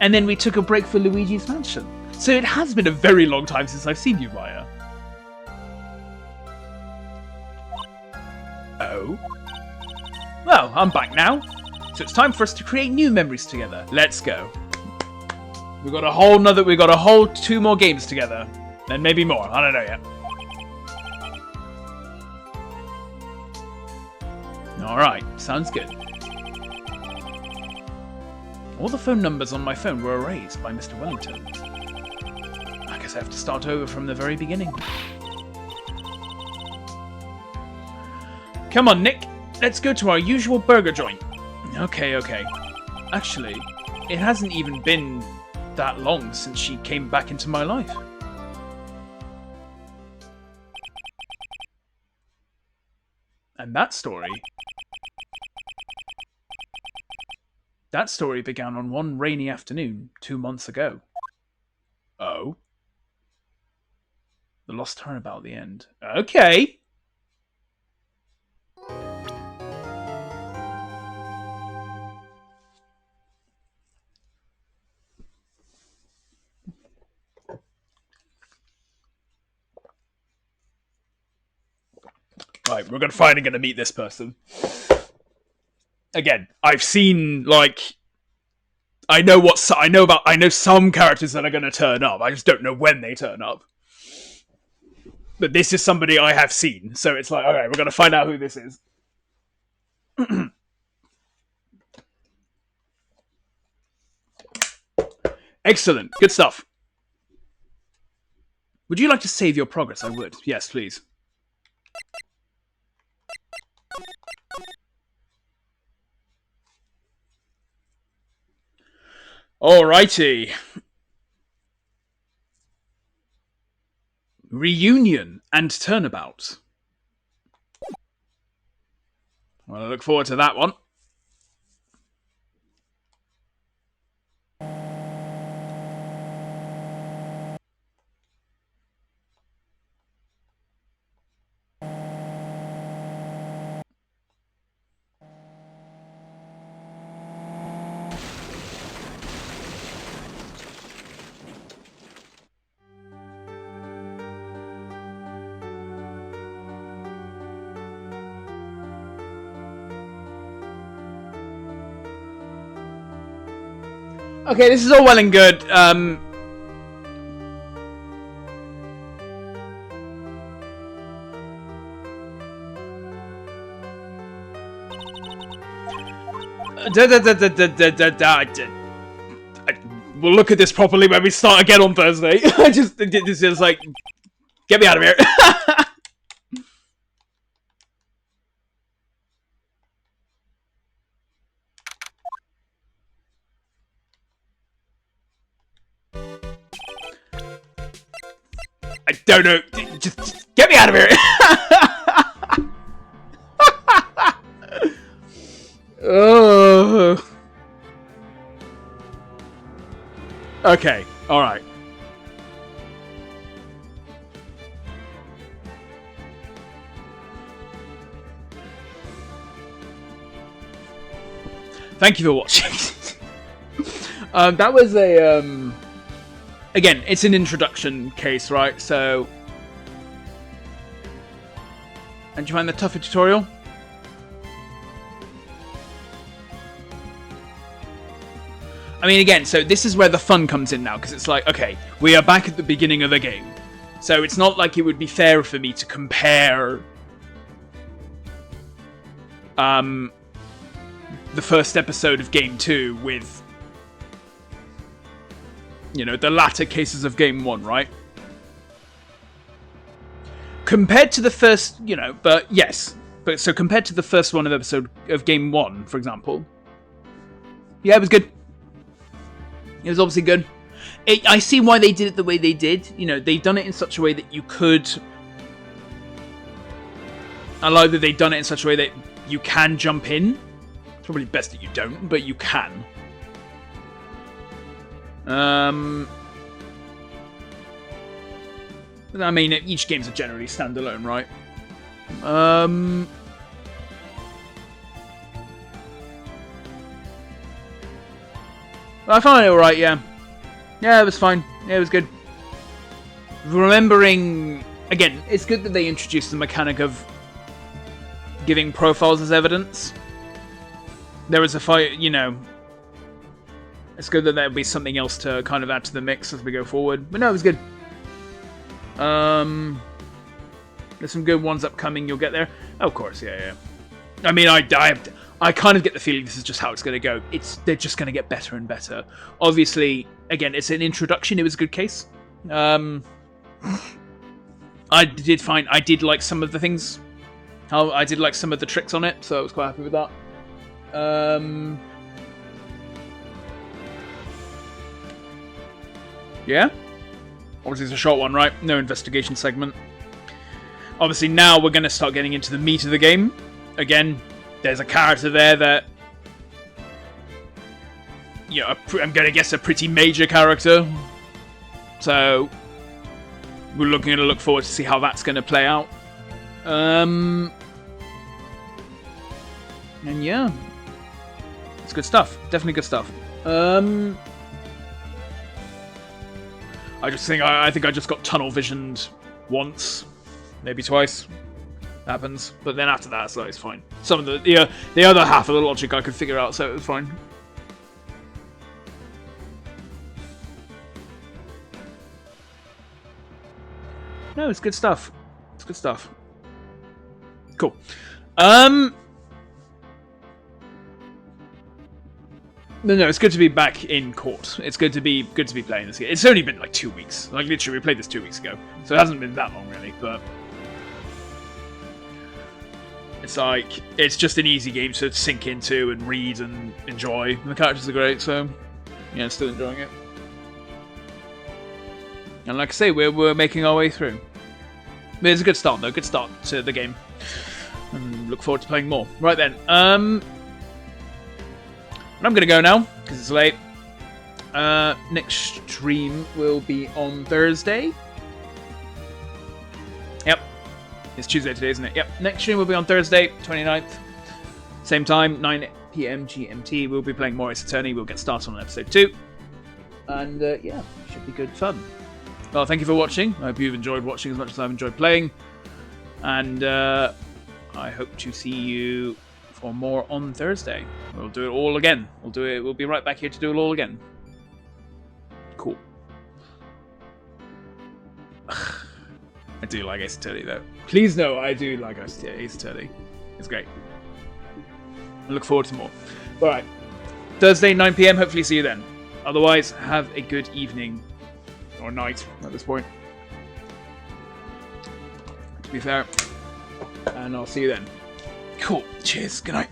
And then we took a break for Luigi's Mansion. So it has been a very long time since I've seen you, Maya. Oh? Well, I'm back now. So it's time for us to create new memories together. Let's go. We got a whole 2 more games together. And maybe more. I don't know yet. Alright, sounds good. All the phone numbers on my phone were erased by Mr. Wellington. I guess I have to start over from the very beginning. Come on, Nick. Let's go to our usual burger joint. Okay. Actually, it hasn't even been that long since she came back into my life. And that story That story began on one rainy afternoon 2 months ago. Oh? The lost turnabout at the end. Okay. Right, we're finally going to meet this person. Again, I've seen, like... I know some characters that are going to turn up. I just don't know when they turn up. But this is somebody I have seen. So it's like, okay, we're going to find out who this is. Excellent. Good stuff. Would you like to save your progress? I would. Yes, please. Alrighty. Reunion and turnabout. Well, I look forward to that one. Okay, this is all well and good. We'll look at this properly when we start again on Thursday. This is like, get me out of here. I don't know. Just get me out of here. Oh. Okay. All right. Thank you for watching. That was a again, it's an introduction case, right? So, and do you find the tougher tutorial? I mean, again, so this is where the fun comes in now, because it's like, okay, we are back at the beginning of the game. So it's not like it would be fair for me to compare the first episode of Game 2 with, you know, the latter cases of Game 1, right? Compared to the first, you know, but yes. But so compared to the first one of Game 1, for example. Yeah, it was good. It was obviously good. I see why they did it the way they did. You know, they've done it in such a way that you could... I like that they've done it in such a way that you can jump in. It's probably best that you don't, but you can. I mean, each games are generally standalone, right? I found it alright, yeah. Yeah, it was fine. Yeah, it was good. Remembering... Again, it's good that they introduced the mechanic of giving profiles as evidence. There was a fight, you know... It's good that there'll be something else to kind of add to the mix as we go forward. But no, it was good. There's some good ones upcoming, you'll get there. Oh, of course, yeah. I mean, I kind of get the feeling this is just how it's going to go. They're just going to get better and better. Obviously, again, it's an introduction. It was a good case. I did like some of the things. I did like some of the tricks on it, so I was quite happy with that. Yeah? Obviously, it's a short one, right? No investigation segment. Obviously, now we're going to start getting into the meat of the game. Again, there's a character there that you know, I'm going to guess a pretty major character. So we're going to look forward to see how that's going to play out. And yeah, it's good stuff. Definitely good stuff. I think I just got tunnel visioned once, maybe twice. Happens, but then after that, so it's fine. Some of the other half of the logic I could figure out, so it was fine. No, it's good stuff. It's good stuff. Cool. No, it's good to be back in court. It's good to be playing this game. It's only been like 2 weeks. Like literally, we played this 2 weeks ago, so it hasn't been that long really. But it's like it's just an easy game to sink into and read and enjoy. And the characters are great, so yeah, still enjoying it. And like I say, we're making our way through. But it's a good start though. Good start to the game. And look forward to playing more. Right then. I'm going to go now, because it's late. Next stream will be on Thursday. Yep. It's Tuesday today, isn't it? Yep. Next stream will be on Thursday, 29th. Same time, 9 PM GMT. We'll be playing more Ace Attorney. We'll get started on episode 2. And yeah, should be good fun. Well, thank you for watching. I hope you've enjoyed watching as much as I've enjoyed playing. And I hope to see you for more on Thursday. We'll do it all again. We'll be right back here to do it all again. Cool. I do like Ace Attorney though. Please know I do like Ace Attorney. It's great. I look forward to more. Alright. Thursday, 9 PM. Hopefully see you then. Otherwise, have a good evening. Or night at this point. To be fair. And I'll see you then. Cool. Cheers. Good night.